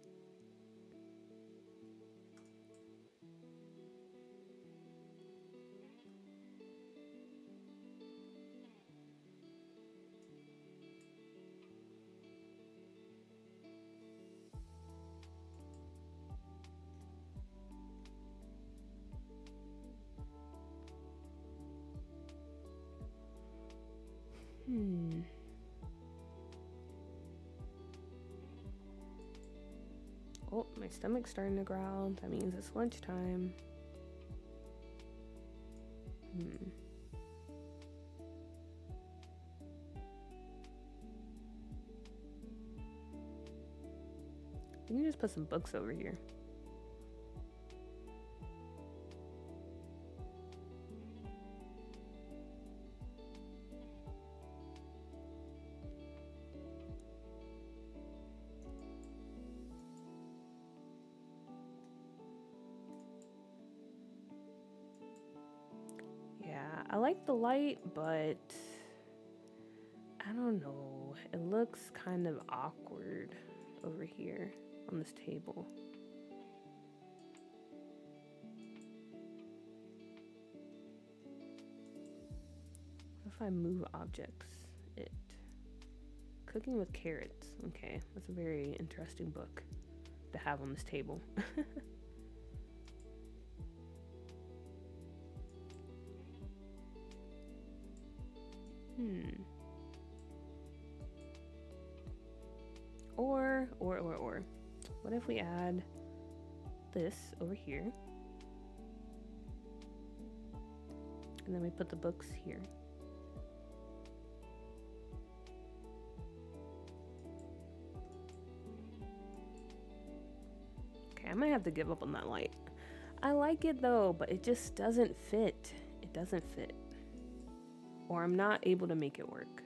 Oh, my stomach's starting to growl. That means it's lunchtime. You can just put some books over here. Yeah, I like the light, but I don't know. It looks kind of awkward over here on this table. if I move objects? It. Cooking with carrots. Okay, that's a very interesting book to have on this table. Or. What if we add this over here? And then we put the books here. Okay, I might have to give up on that light. I like it though, but it just doesn't fit. It doesn't fit. Or I'm not able to make it work.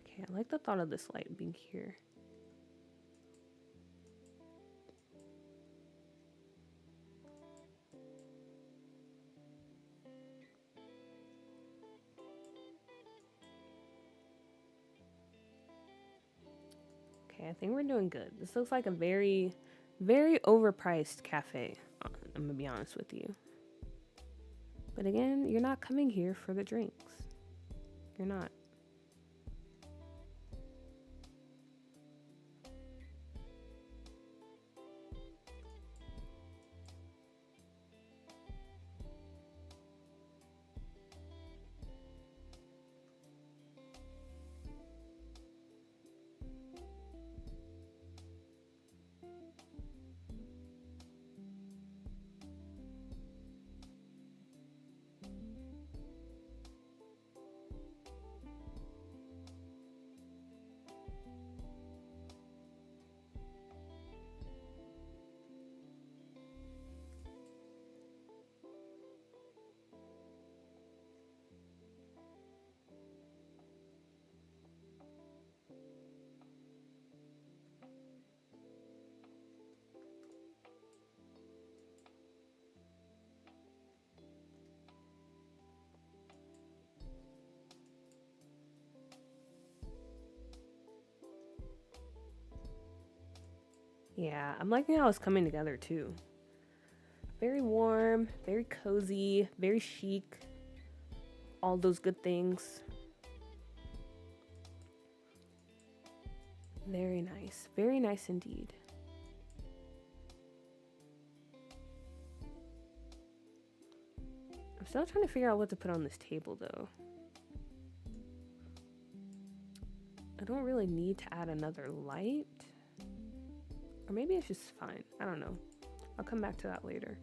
Okay, I like the thought of this light being here. Okay, I think we're doing good. This looks like a very, very overpriced cafe. I'm gonna be honest with you. But again, you're not coming here for the drinks. You're not. Yeah, I'm liking how it's coming together too. Very warm, very cozy, very chic. All those good things. Very nice indeed. I'm still trying to figure out what to put on this table though. I don't really need to add another light. Or maybe it's just fine. I don't know. I'll come back to that later.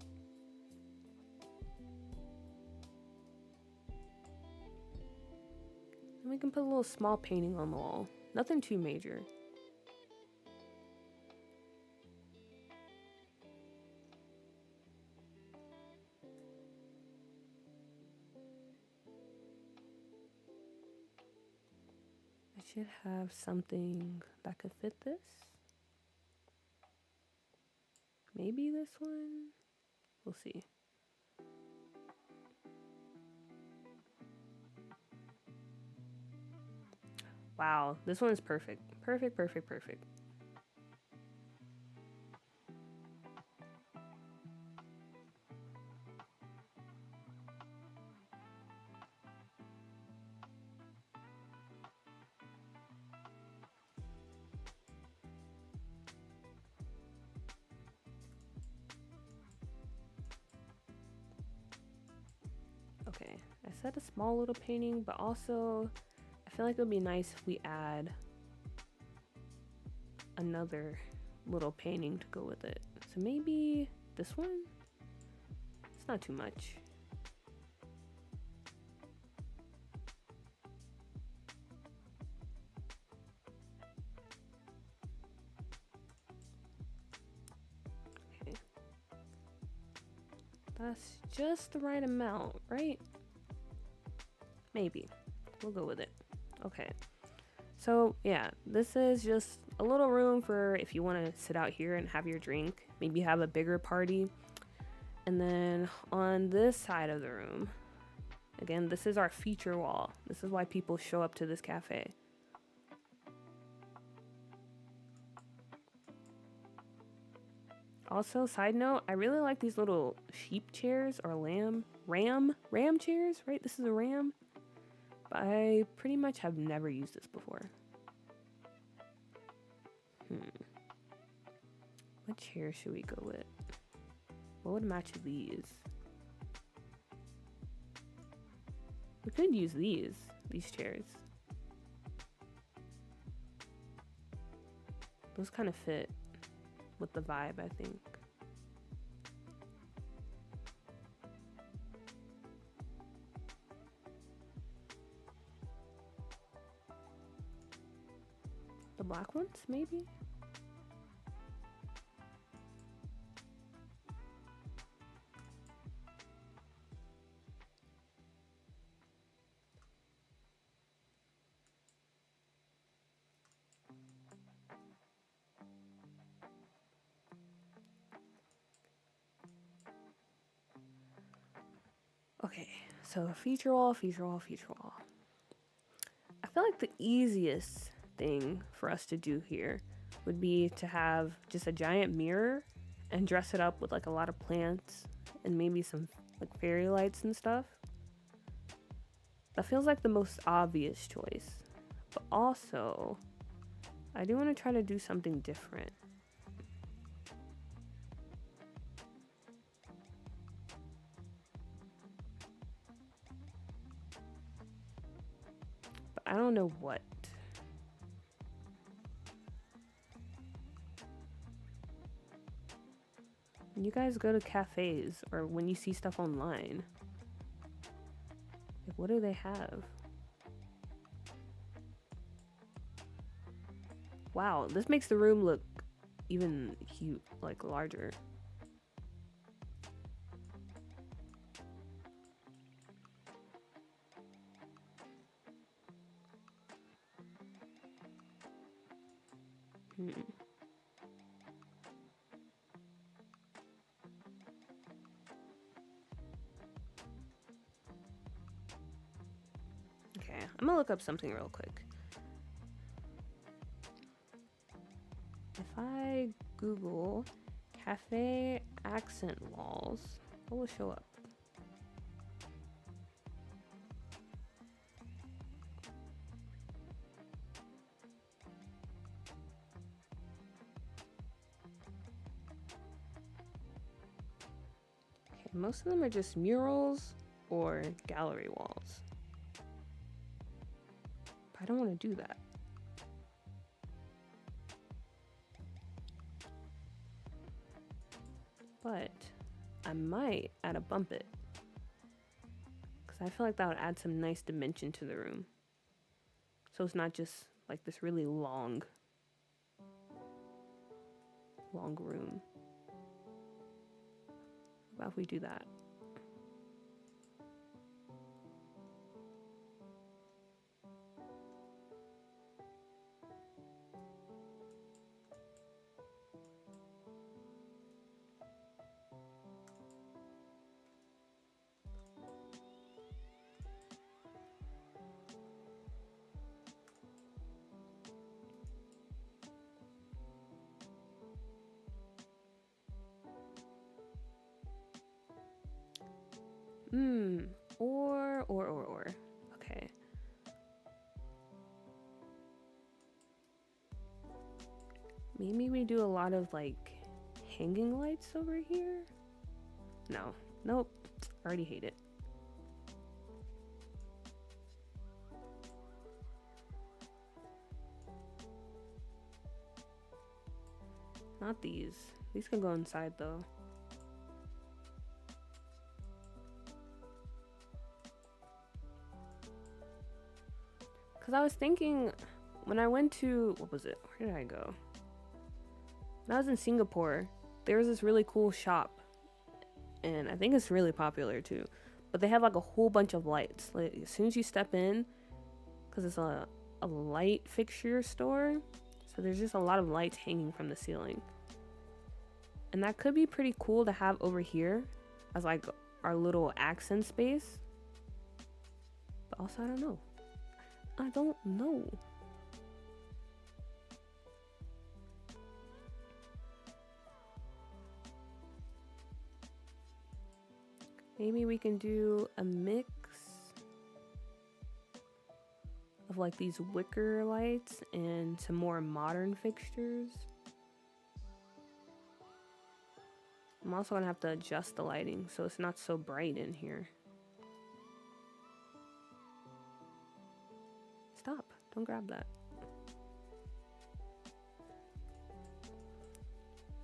And we can put a little small painting on the wall. Nothing too major. I should have something that could fit this. Maybe this one? We'll see. Wow, this one is perfect. Perfect. Okay, I said a small little painting, but also I feel like it would be nice if we add another little painting to go with it. So maybe this one? It's not too much. Okay. That's just the right amount, right? Maybe. We'll go with it. Okay. So yeah, this is just a little room for if you want to sit out here and have your drink, maybe have a bigger party. And then on this side of the room, again, this is our feature wall. This is why people show up to this cafe. Also, side note, I really like these little sheep chairs or ram chairs, right? This is a ram. But I pretty much have never used this before. What chair should we go with? What would match these? We could use these chairs. Those kind of fit with the vibe, I think. The black ones, maybe? Okay, so feature wall, feature wall, feature wall. I feel like the easiest thing for us to do here would be to have just a giant mirror and dress it up with like a lot of plants and maybe some like fairy lights and stuff. That feels like the most obvious choice. But also, I do want to try to do something different. But I don't know what. When you guys go to cafes or when you see stuff online, like what do they have? Wow, this makes the room look even cute, like larger. Okay, I'm gonna look up something real quick. If I Google cafe accent walls, what will show up? Okay, most of them are just murals or gallery walls. But I don't want to do that. But I might add a bump it, because I feel like that would add some nice dimension to the room. So it's not just like this really long room. What if we do that? Or. Okay. Maybe we do a lot of like hanging lights over here? No. Nope. Already hate it. Not these. These can go inside though. Because I was thinking when I went to, what was it? Where did I go? When I was in Singapore, there was this really cool shop. And I think it's really popular too. But they have like a whole bunch of lights. Like as soon as you step in, because it's a light fixture store. So there's just a lot of lights hanging from the ceiling. And that could be pretty cool to have over here. as like our little accent space. But also, I don't know. I don't know. Maybe we can do a mix of like these wicker lights and some more modern fixtures. I'm also gonna have to adjust the lighting so it's not so bright in here. Stop, don't grab that.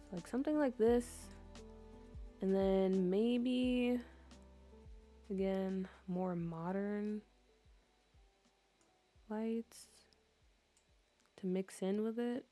So like something like this, and then maybe again more modern lights to mix in with it.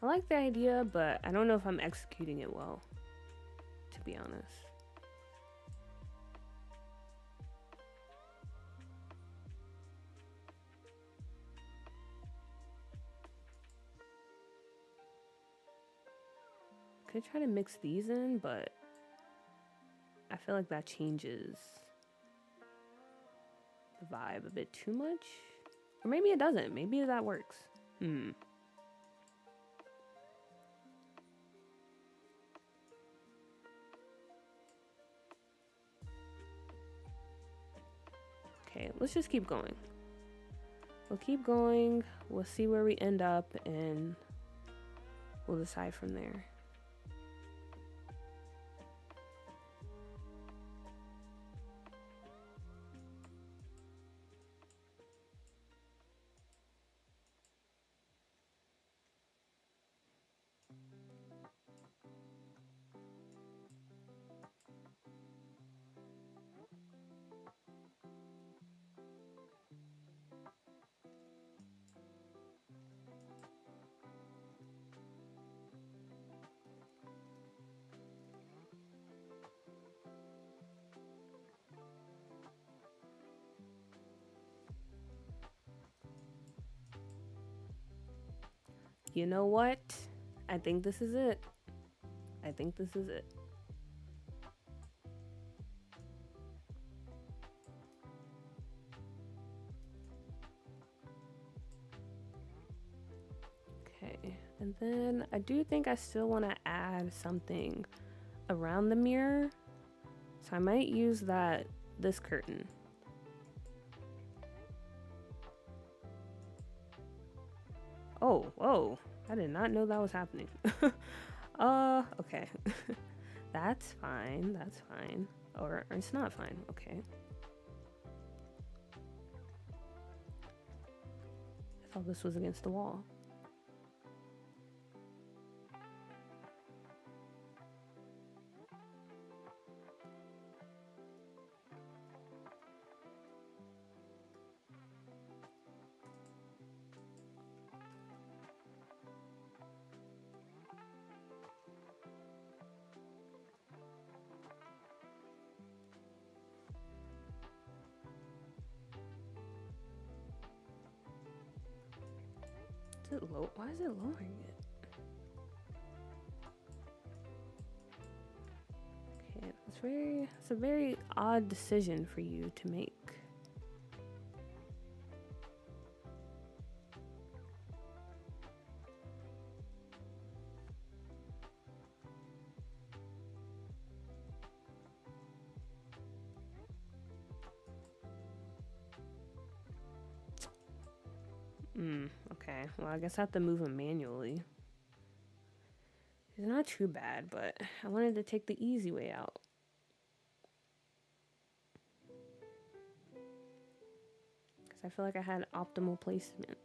I like the idea, but I don't know if I'm executing it well, to be honest. Could try to mix these in, but I feel like that changes the vibe a bit too much. Or maybe it doesn't. Maybe that works. Okay, let's just keep going. We'll keep going. We'll see where we end up, and we'll decide from there. You know what? I think this is it. I think this is it. Okay, and then I do think I still want to add something around the mirror. So I might use this curtain. Oh, whoa. I did not know that was happening. Okay. That's fine. That's fine. Or it's not fine. Okay. I thought this was against the wall. Is it low? Why is it lowering it? It's a very odd decision for you to make. Okay. Well, I guess I have to move him manually. It's not too bad, but I wanted to take the easy way out. Because I feel like I had optimal placement.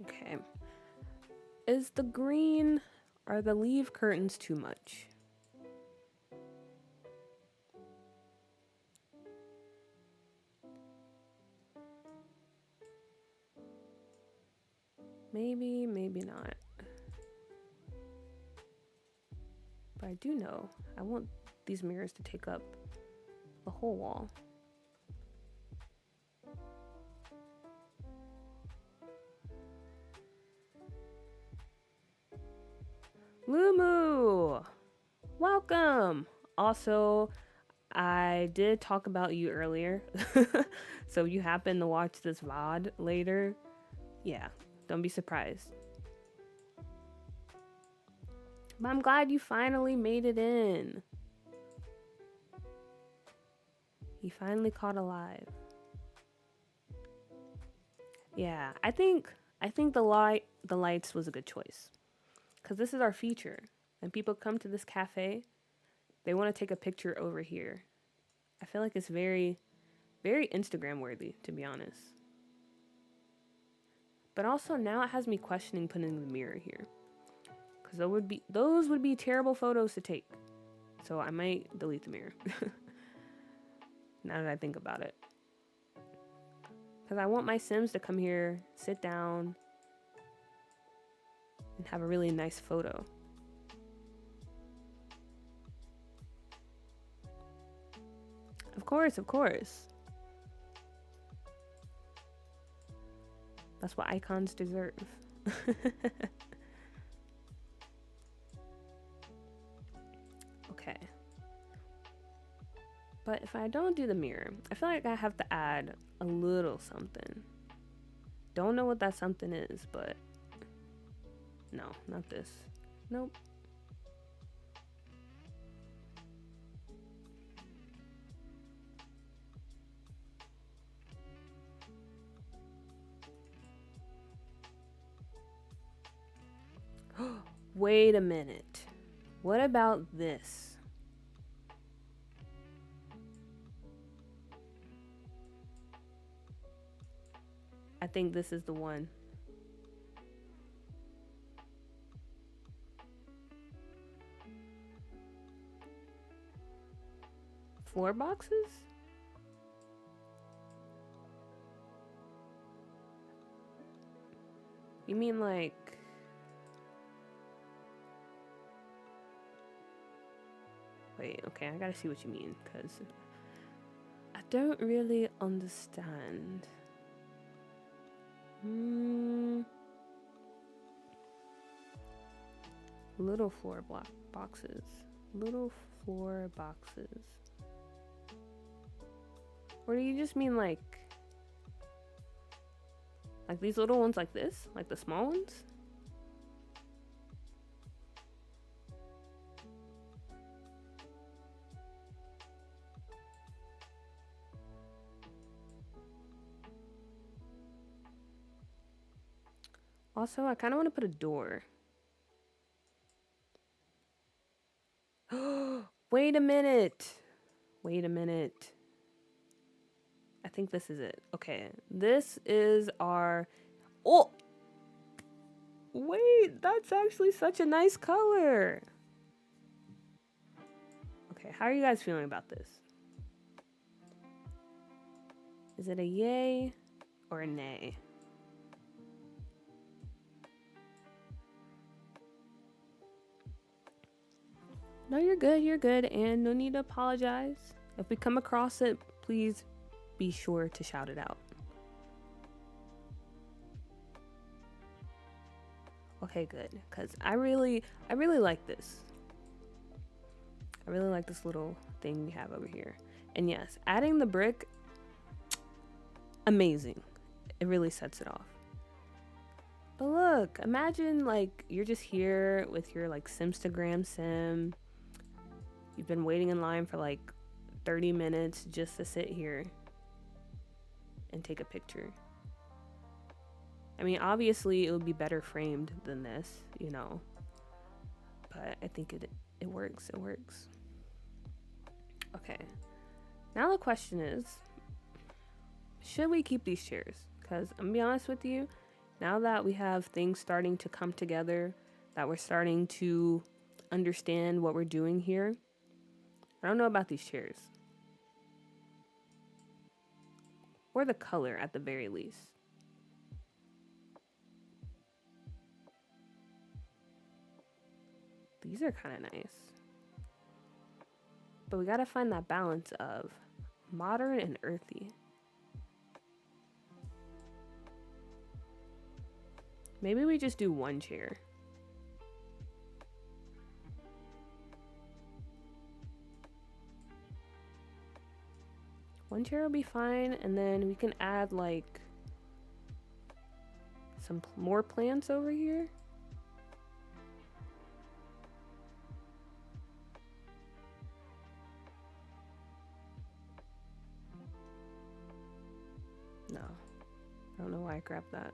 Okay. Is the green, are the leaf curtains too much? Maybe, maybe not. But I do know I want these mirrors to take up the whole wall. Lumu! Welcome! Also, I did talk about you earlier. So if you happen to watch this VOD later, yeah, don't be surprised. But I'm glad you finally made it in. You finally caught alive. Yeah, I think the lights was a good choice. Cause this is our feature. And people come to this cafe, they want to take a picture over here. I feel like it's very, very Instagram worthy, to be honest. But also now it has me questioning putting the mirror here. Cause those would be terrible photos to take. So I might delete the mirror. Now that I think about it. Cause I want my Sims to come here, sit down, and have a really nice photo. Of course, of course. That's what icons deserve. Okay. But if I don't do the mirror, I feel like I have to add a little something. Don't know what that something is, but no, not this. Nope. Wait a minute. What about this? I think this is the one. Floor boxes? You mean like... Wait, okay, I gotta see what you mean, because I don't really understand. Little floor boxes. Little floor boxes. Or do you just mean like Like these little ones like this, like the small ones. Also, I kind of want to put a door. Wait a minute. Wait a minute. I think this is it. Okay, this is our... Oh! Wait, that's actually such a nice color. Okay, how are you guys feeling about this? Is it a yay or a nay? No, you're good, and no need to apologize. If we come across it, please be sure to shout it out. Okay, good, because I really like this. I really like this little thing we have over here. And yes, adding the brick, amazing. It really sets it off. But look, imagine like you're just here with your like Simstagram sim. You've been waiting in line for like 30 minutes just to sit here and take a picture. I mean, obviously it would be better framed than this, you know. But I think it works. It works. Okay. Now the question is, should we keep these chairs? Because I'm gonna be honest with you, now that we have things starting to come together, that we're starting to understand what we're doing here, I don't know about these chairs. Or the color at the very least. These are kind of nice. But we gotta find that balance of modern and earthy. Maybe we just do one chair. One chair will be fine, and then we can add like some more plants over here. No, I don't know why I grabbed that.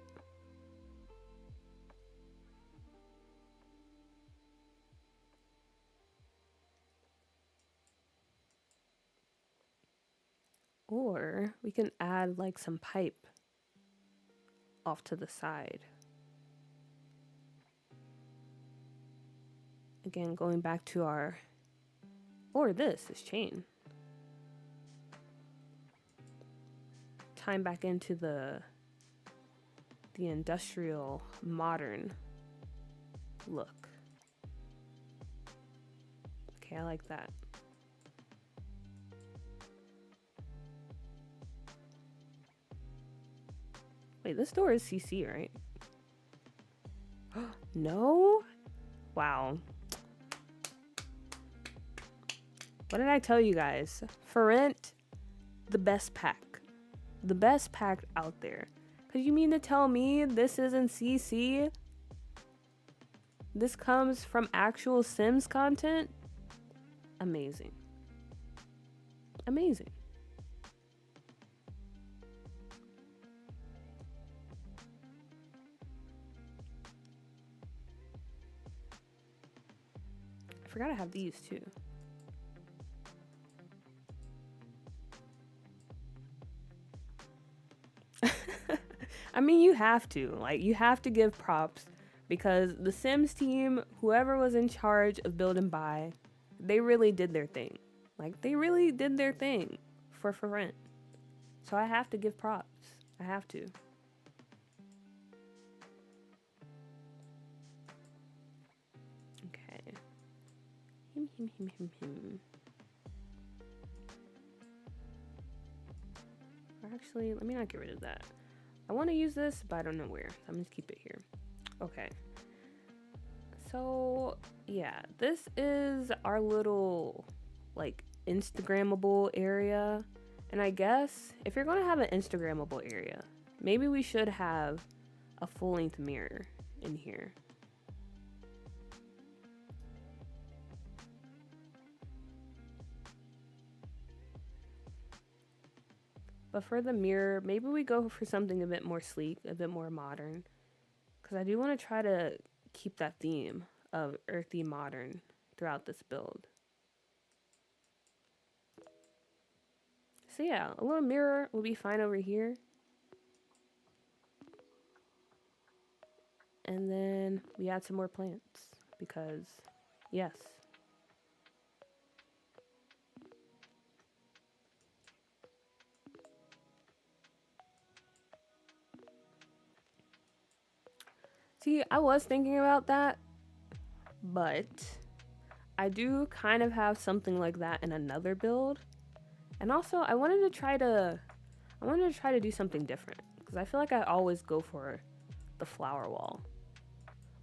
Or we can add like some pipe off to the side. Again, going back to our, or this chain. Time back into the industrial modern look. Okay, I like that. Wait, this door is CC, right? No? Wow. What did I tell you guys? For rent, the best pack. The best pack out there. Cause you mean to tell me this isn't CC? This comes from actual Sims content? Amazing. Amazing. I forgot I have these too. I mean, you have to. Like, you have to give props because the Sims team, whoever was in charge of Build and Buy, they really did their thing. Like, they really did their thing for rent. So I have to give props. I have to. Okay. Or actually, let me not get rid of that. I want to use this, but I don't know where. I'm going to keep it here. Okay. So, yeah, this is our little, like, Instagrammable area. And I guess if you're going to have an Instagrammable area, Maybe we should have a full-length mirror in here. But for the mirror, maybe we go for something a bit more sleek, a bit more modern. Because I do want to try to keep that theme of earthy modern throughout this build. So yeah, a little mirror will be fine over here. And then we add some more plants because, yes. See, I was thinking about that, but I do kind of have something like that in another build. And also, I wanted to try to do something different because I feel like I always go for the flower wall.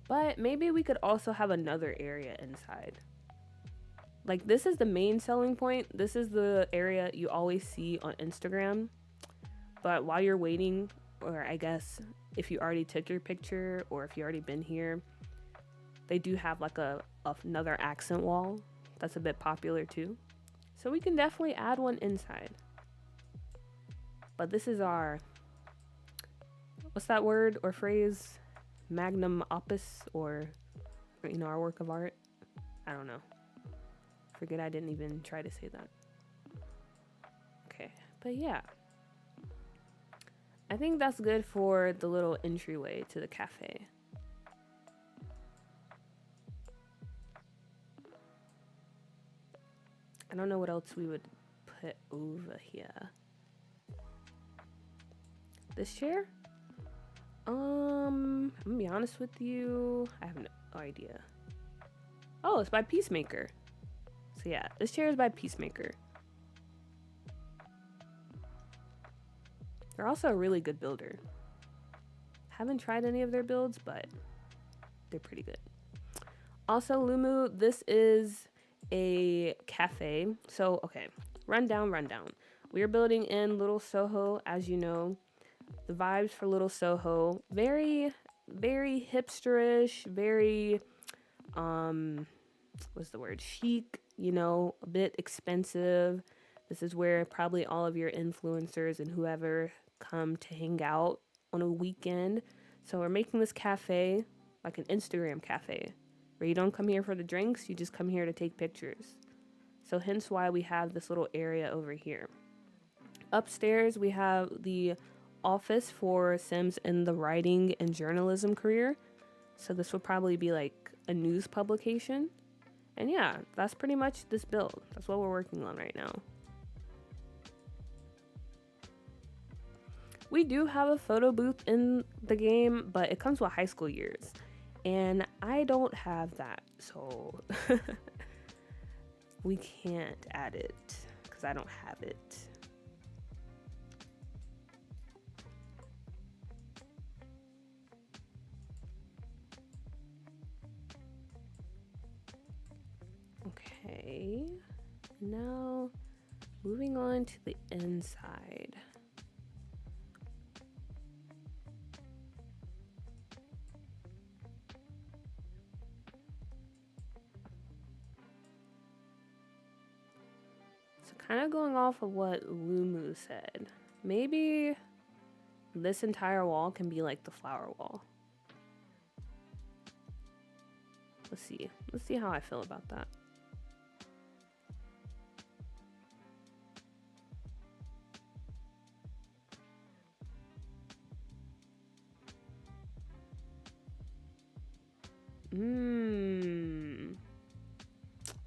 But maybe we could also have another area inside. Like, this is the main selling point. This is the area you always see on Instagram. But while you're waiting, or I guess if you already took your picture or if you already been here, they do have like another accent wall that's a bit popular too. So we can definitely add one inside. But this is our, what's that word or phrase? Magnum opus, or you know, our work of art. I don't know. Forget I didn't even try to say that. Okay, but yeah. I think that's good for the little entryway to the cafe. I don't know what else we would put over here. This chair? I'm gonna be honest with you. I have no idea. Oh, it's by Peacemaker. So yeah, this chair is by Peacemaker. They're also a really good builder. Haven't tried any of their builds, but they're pretty good. Also, Lumu, this is a cafe. So, okay, rundown. We are building in Little Soho, as you know. The vibes for Little Soho, very, very hipsterish, very, what's the word? Chic, you know, a bit expensive. This is where probably all of your influencers and whoever come to hang out on a weekend. So we're making this cafe like an Instagram cafe where you don't come here for the drinks, you just come here to take pictures. So hence why we have this little area over here. Upstairs, we have the office for Sims in the writing and journalism career. So this will probably be like a news publication. And yeah, that's pretty much this build. That's what we're working on right now. We do have a photo booth in the game, but it comes with high school years. And I don't have that, so we can't add it because I don't have it. Okay, now moving on to the inside. So kind of going off of what Lumu said, maybe this entire wall can be like the flower wall. Let's see how I feel about that.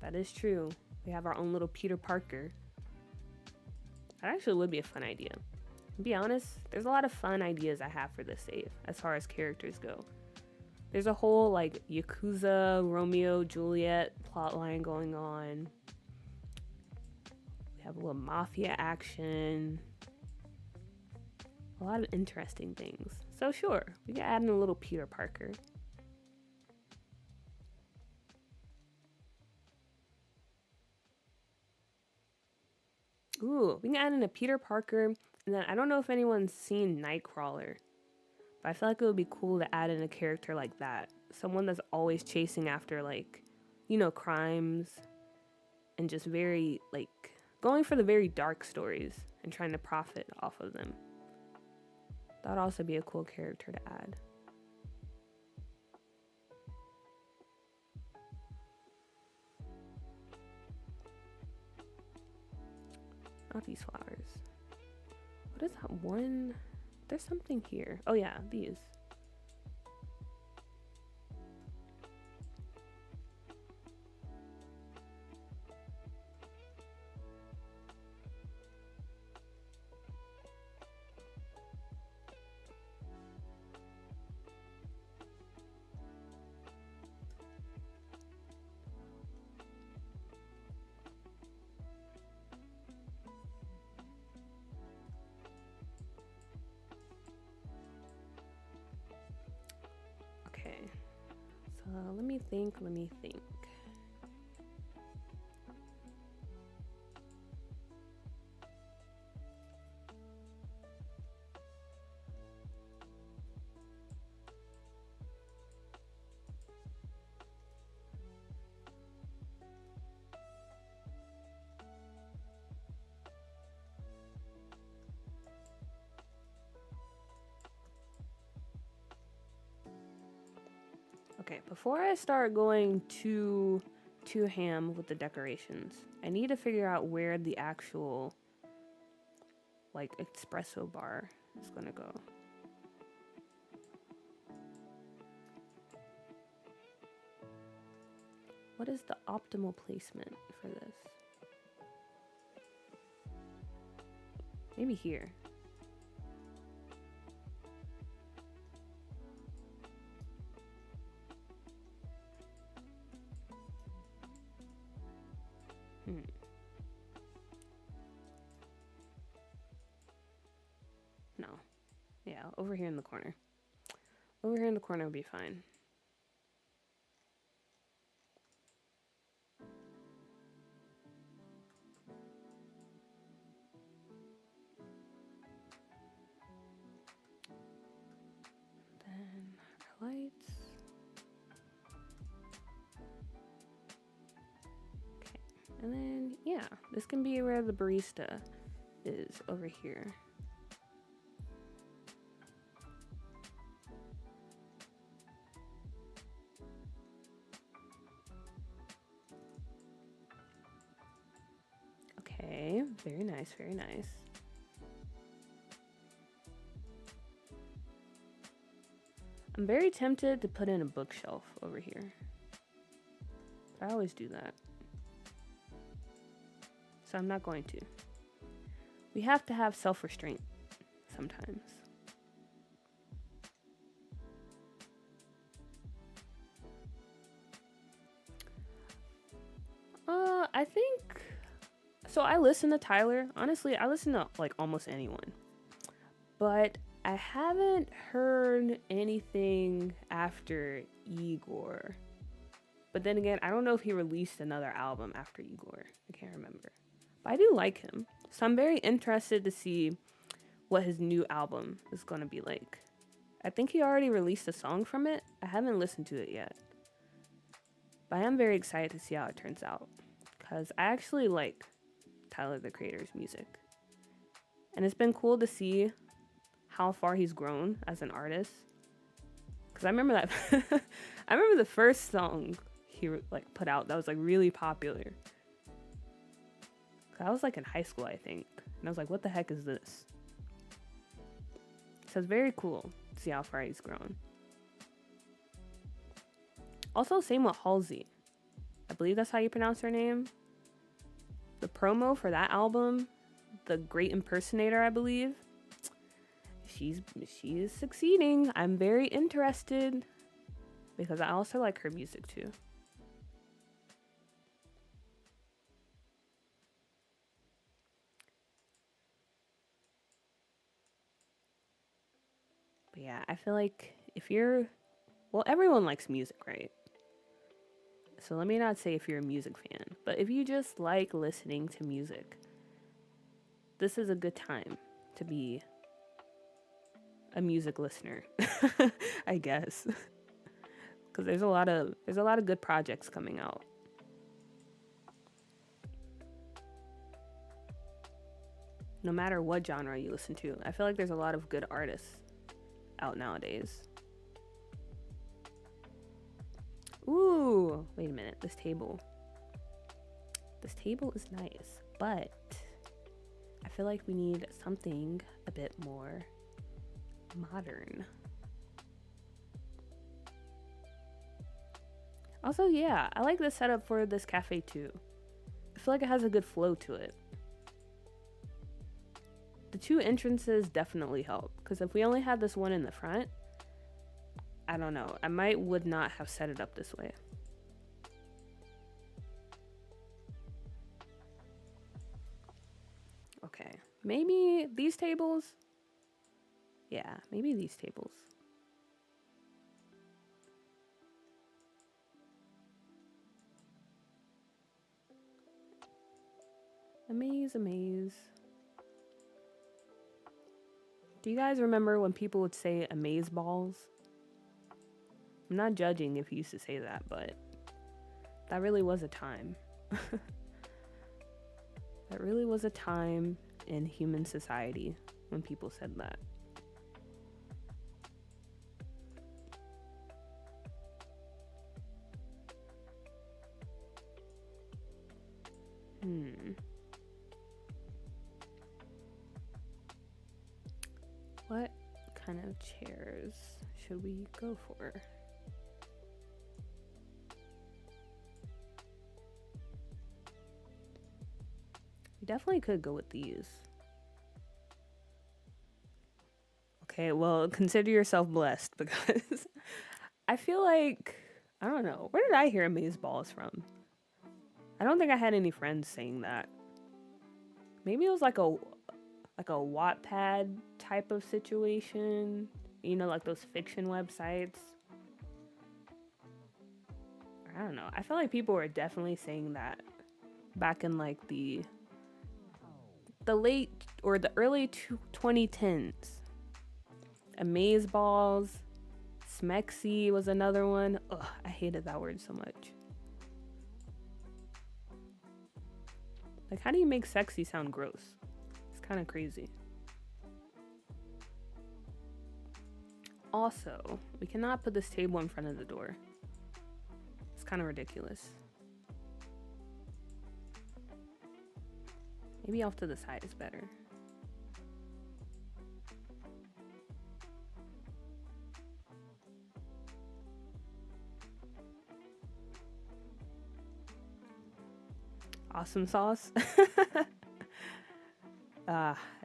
That is true. We have our own little Peter Parker. That actually would be a fun idea. To be honest, there's a lot of fun ideas I have for this save as far as characters go. There's a whole like Yakuza, Romeo, Juliet plotline going on. We have a little mafia action. A lot of interesting things. So sure, we can add in a little Peter Parker. Ooh, we can add in a Peter Parker, and And then I don't know if anyone's seen Nightcrawler, but I feel like it would be cool to add in a character like that. Someone that's always chasing after, like, you know, crimes and just very, like, going for the very dark stories and trying to profit off of them. That'd also be a cool character to add. Not these flowers. What is that one? There's something here. Oh yeah, these. Okay, so let me think. Okay, before I start going too ham with the decorations, I need to figure out where the actual, like, espresso bar is gonna go. What is the optimal placement for this? Maybe here. No. Yeah, over here in the corner. Over here in the corner would be fine. Then our lights. Okay. And then, yeah, this can be where the barista is over here. Okay, very nice, very nice. I'm very tempted to put in a bookshelf over here. But I always do that. So I'm not going to. We have to have self-restraint sometimes. I think so. I listen to Tyler. Honestly, I listen to like almost anyone. But I haven't heard anything after Igor. But then again, I don't know if he released another album after Igor. I can't remember. But I do like him. So I'm very interested to see what his new album is going to be like. I think he already released a song from it. I haven't listened to it yet. But I am very excited to see how it turns out. Because I actually like Tyler, the Creator's music. And it's been cool to see how far he's grown as an artist. Because I remember that. I remember the first song he like put out that was like really popular. I was like in high school, I think. And I was like, what the heck is this? So it's very cool to see how far he's grown. Also, same with Halsey. I believe that's how you pronounce her name. The promo for that album, The Great Impersonator, I believe. She is succeeding. I'm very interested because I also like her music too. But yeah, I feel like if you're, well, everyone likes music, right? So let me not say if you're a music fan, but if you just like listening to music, this is a good time to be a music listener, I guess, because there's a lot of good projects coming out. No matter what genre you listen to, I feel like there's a lot of good artists out nowadays. Ooh, wait a minute. This table is nice, but I feel like we need something a bit more modern. Also, yeah, I like the setup for this cafe too. I feel like it has a good flow to it. The 2 entrances definitely help, because if we only had this one in the front, I don't know, I would not have set it up this way. Okay, maybe these tables. Yeah, maybe these tables. Amaze. Do you guys remember when people would say amaze balls? I'm not judging if you used to say that, but that really was a time. That really was a time in human society when people said that. What kind of chairs should we go for? We definitely could go with these. Okay, well, consider yourself blessed, because I feel like, I don't know, where did I hear amaze balls from? I don't think I had any friends saying that. Maybe it was like a Wattpad type of situation, you know, like those fiction websites. I don't know. I feel like people were definitely saying that back in like the late or the early 2010s. Amaze balls, smexy was another one. Ugh, I hated that word so much. Like, how do you make sexy sound gross? It's kind of crazy. Also, we cannot put this table in front of the door. It's kind of ridiculous. Maybe off to the side is better. Awesome sauce.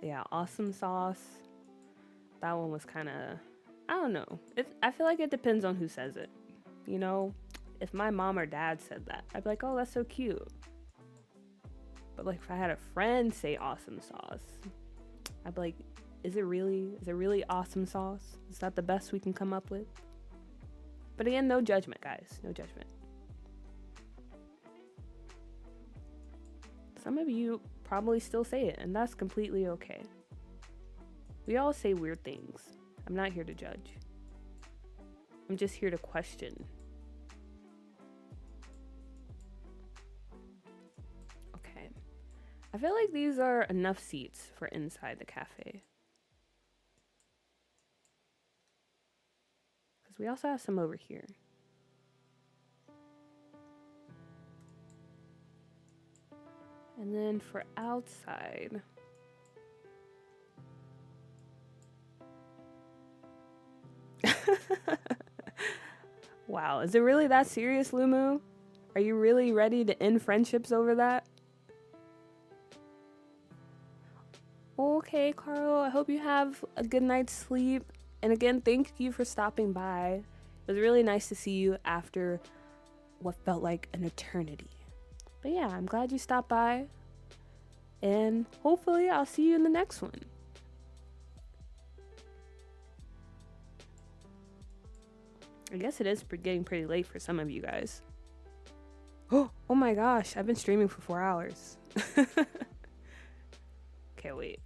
Yeah, awesome sauce. That one was kind of, I don't know. I feel like it depends on who says it. You know, if my mom or dad said that, I'd be like, oh, that's so cute. But like, if I had a friend say awesome sauce, I'd be like, is it really awesome sauce? Is that the best we can come up with? But again, no judgment, guys. No judgment. Some of you probably still say it, and that's completely okay. We all say weird things. I'm not here to judge. I'm just here to question. Okay. I feel like these are enough seats for inside the cafe. Because we also have some over here. And then for outside, wow, is it really that serious, Lumu? Are you really ready to end friendships over that? Okay, Carl, I hope you have a good night's sleep. And again, thank you for stopping by. It was really nice to see you after what felt like an eternity. But yeah, I'm glad you stopped by. And hopefully I'll see you in the next one. I guess it is getting pretty late for some of you guys. Oh my gosh, I've been streaming for 4 hours. Okay, wait.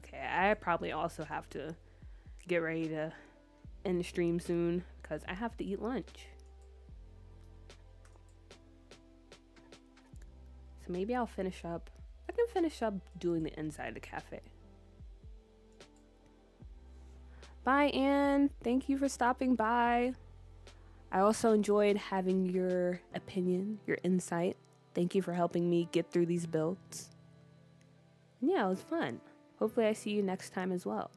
Okay, I probably also have to get ready to end the stream soon because I have to eat lunch. So maybe I'll finish up. I can finish up doing the inside of the cafe. Bye, Anne. Thank you for stopping by. I also enjoyed having your opinion, your insight. Thank you for helping me get through these builds. And yeah, it was fun. Hopefully I see you next time as well.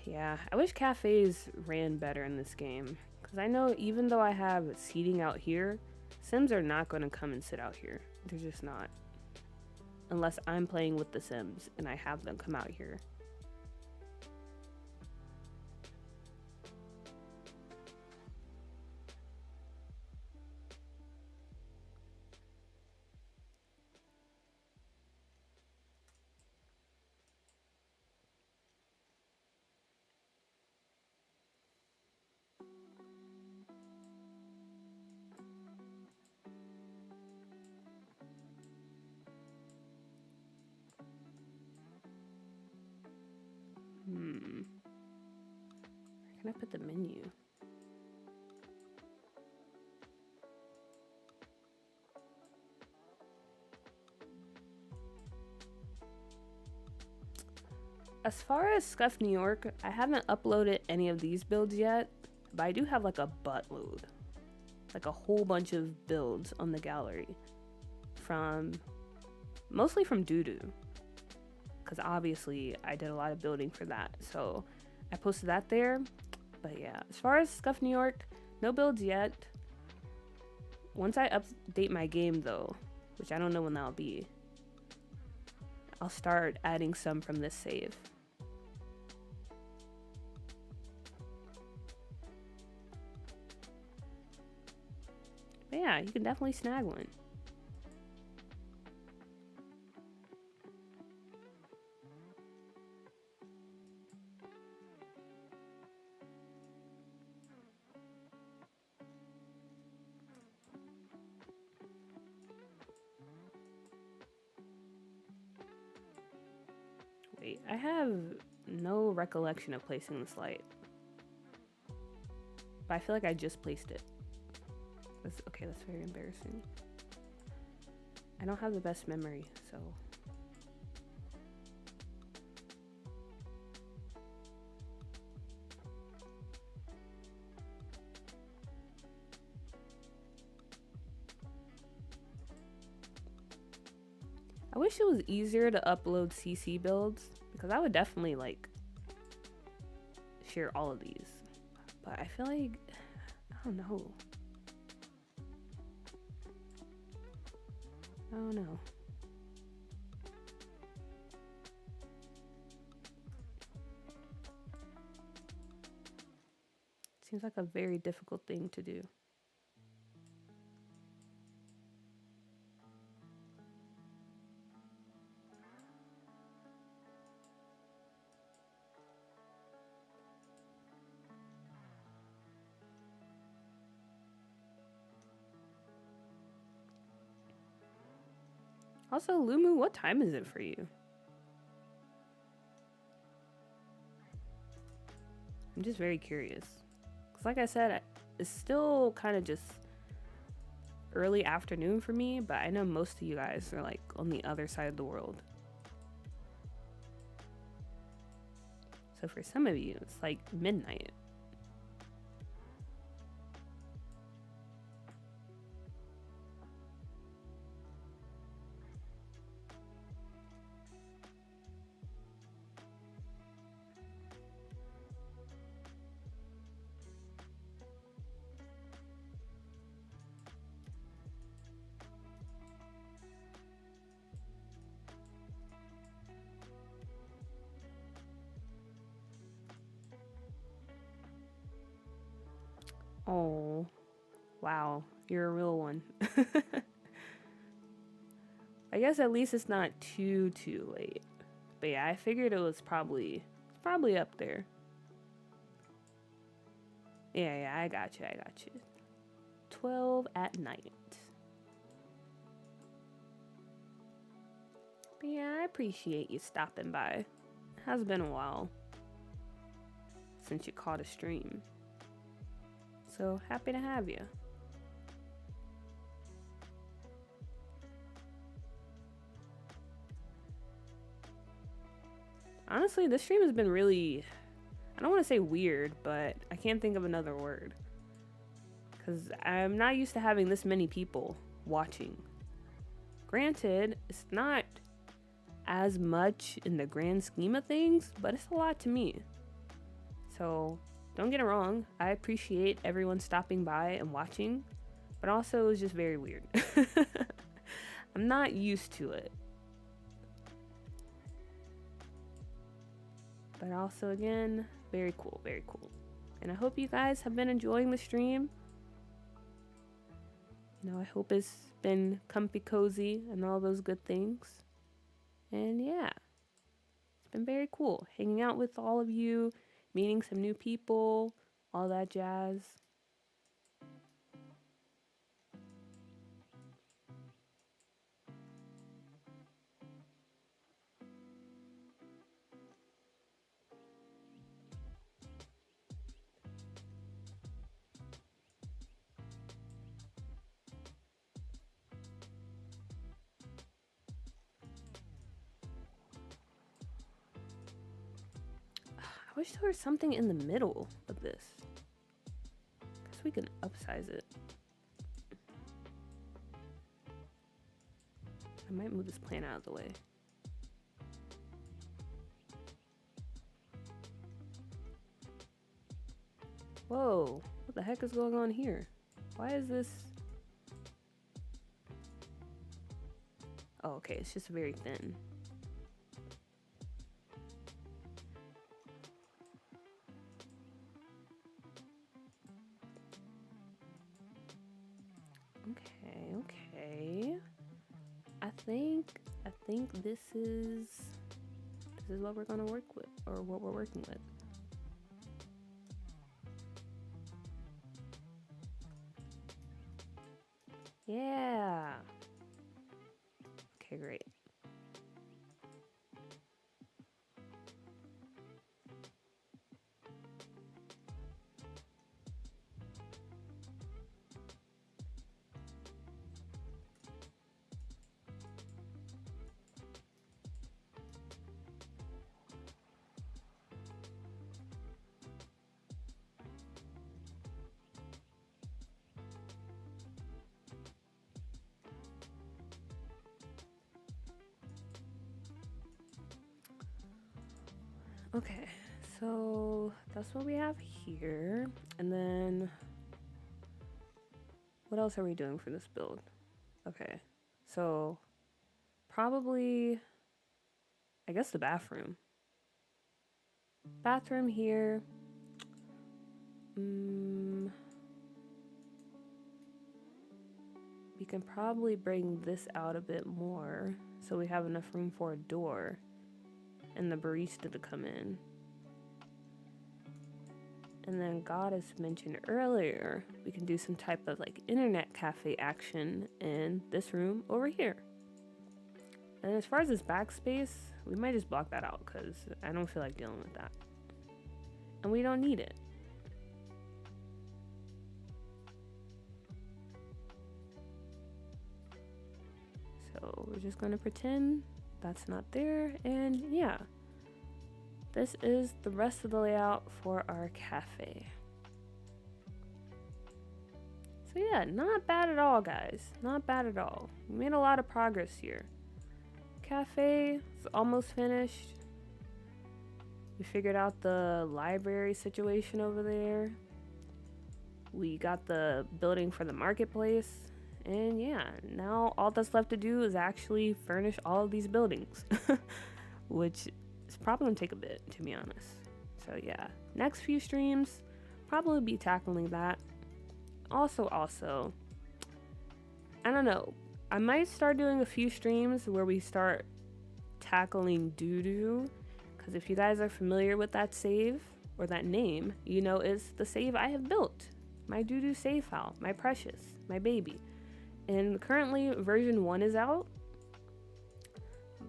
Yeah, I wish cafes ran better in this game. Because I know even though I have seating out here, Sims are not going to come and sit out here. They're just not. Unless I'm playing with the Sims and I have them come out here. Where can I put the menu? As far as Scuff New York, I haven't uploaded any of these builds yet, but I do have like a buttload. Like a whole bunch of builds on the gallery. Mostly from Doodoo. Because obviously I did a lot of building for that. So I posted that there. But yeah, as far as Scuff New York, no builds yet. Once I update my game though, which I don't know when that'll be, I'll start adding some from this save. But yeah, you can definitely snag one. Wait, I have no recollection of placing this light. But I feel like I just placed it. Okay, that's very embarrassing. I don't have the best memory, so... I wish it was easier to upload CC builds, because I would definitely, like, share all of these. But I feel like, I don't know. I don't know. Seems like a very difficult thing to do. Also, Lumu, what time is it for you? I'm just very curious. Because like I said, it's still kind of just early afternoon for me, but I know most of you guys are like on the other side of the world. So for some of you, it's like midnight. Wow, you're a real one. I guess at least it's not too late. But yeah, I figured it was probably up there. Yeah, I got you. 12 at night. But yeah, I appreciate you stopping by. It has been a while since you caught a stream. So happy to have you. Honestly, this stream has been really, I don't want to say weird, but I can't think of another word. Because I'm not used to having this many people watching. Granted, it's not as much in the grand scheme of things, but it's a lot to me. So don't get it wrong, I appreciate everyone stopping by and watching, but also it was just very weird. I'm not used to it. But also, again, very cool. And I hope you guys have been enjoying the stream. You know, I hope it's been comfy, cozy, and all those good things. And yeah, it's been very cool hanging out with all of you, meeting some new people, all that jazz. I wish there was something in the middle of this. Guess we can upsize it. I might move this plant out of the way. Whoa, what the heck is going on here? Why is this? Oh, okay, it's just very thin. Okay. I think this is what we're gonna work with, or what we're working with. Yeah. Okay, great. Okay, so that's what we have here. And then what else are we doing for this build? Okay, so probably, I guess, the bathroom. Bathroom here. We can probably bring this out a bit more so we have enough room for a door and the barista to come in. And then Goddess mentioned earlier, we can do some type of like internet cafe action in this room over here. And as far as this backspace, we might just block that out because I don't feel like dealing with that. And we don't need it. So we're just gonna pretend that's not there, and yeah. This is the rest of the layout for our cafe. So yeah, not bad at all, guys. Not bad at all. We made a lot of progress here. Cafe is almost finished. We figured out the library situation over there. We got the building for the marketplace. And yeah, now all that's left to do is actually furnish all of these buildings. Which it's probably gonna take a bit, to be honest. So yeah, next few streams, probably be tackling that. Also, I don't know. I might start doing a few streams where we start tackling doo-doo, because if you guys are familiar with that save or that name, you know it's the save I have built. My doo-doo save file, my precious, my baby. And currently version 1 is out.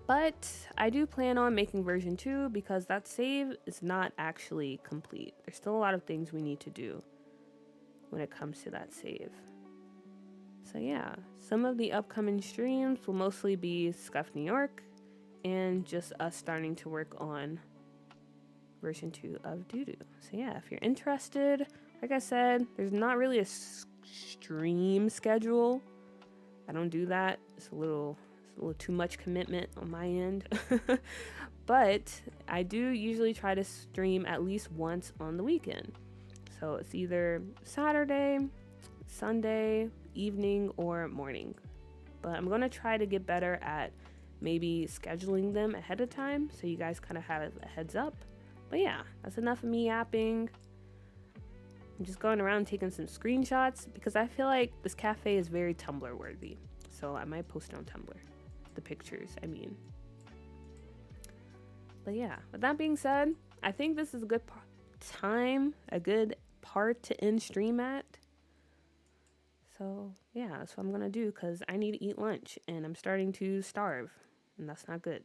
But I do plan on making version 2 because that save is not actually complete. There's still a lot of things we need to do when it comes to that save. So yeah, some of the upcoming streams will mostly be Scuff New York and just us starting to work on version 2 of Doodoo. So yeah, if you're interested, like I said, there's not really a stream schedule. I don't do that. It's a little too much commitment on my end. But I do usually try to stream at least once on the weekend. So it's either Saturday, Sunday, evening, or morning. But I'm going to try to get better at maybe scheduling them ahead of time so you guys kind of have a heads up. But yeah, that's enough of me yapping. I'm just going around taking some screenshots because I feel like this cafe is very Tumblr worthy. So I might post it on Tumblr. The pictures, I mean. But yeah, with that being said, I think this is a good a good part to end stream at. So yeah, that's what I'm gonna do because I need to eat lunch and I'm starting to starve, and that's not good.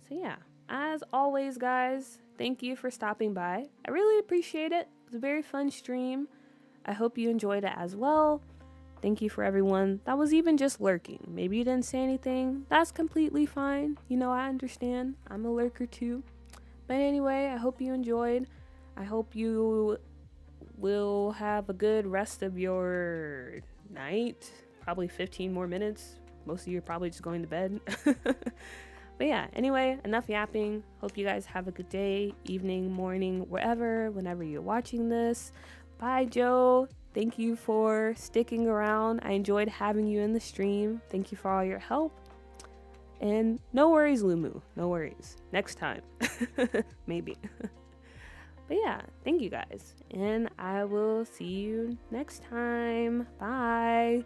So yeah, as always, guys, thank you for stopping by. I really appreciate it. It was a very fun stream. I hope you enjoyed it as well. Thank you for everyone that was even just lurking. Maybe you didn't say anything. That's completely fine. You know, I understand. I'm a lurker too. But anyway, I hope you enjoyed. I hope you will have a good rest of your night. Probably 15 more minutes. Most of you are probably just going to bed. But yeah, anyway, enough yapping. Hope you guys have a good day, evening, morning, wherever, whenever you're watching this. Bye, Joe. Thank you for sticking around. I enjoyed having you in the stream. Thank you for all your help. And no worries, Lumu. No worries. Next time. Maybe. But yeah, thank you guys. And I will see you next time. Bye.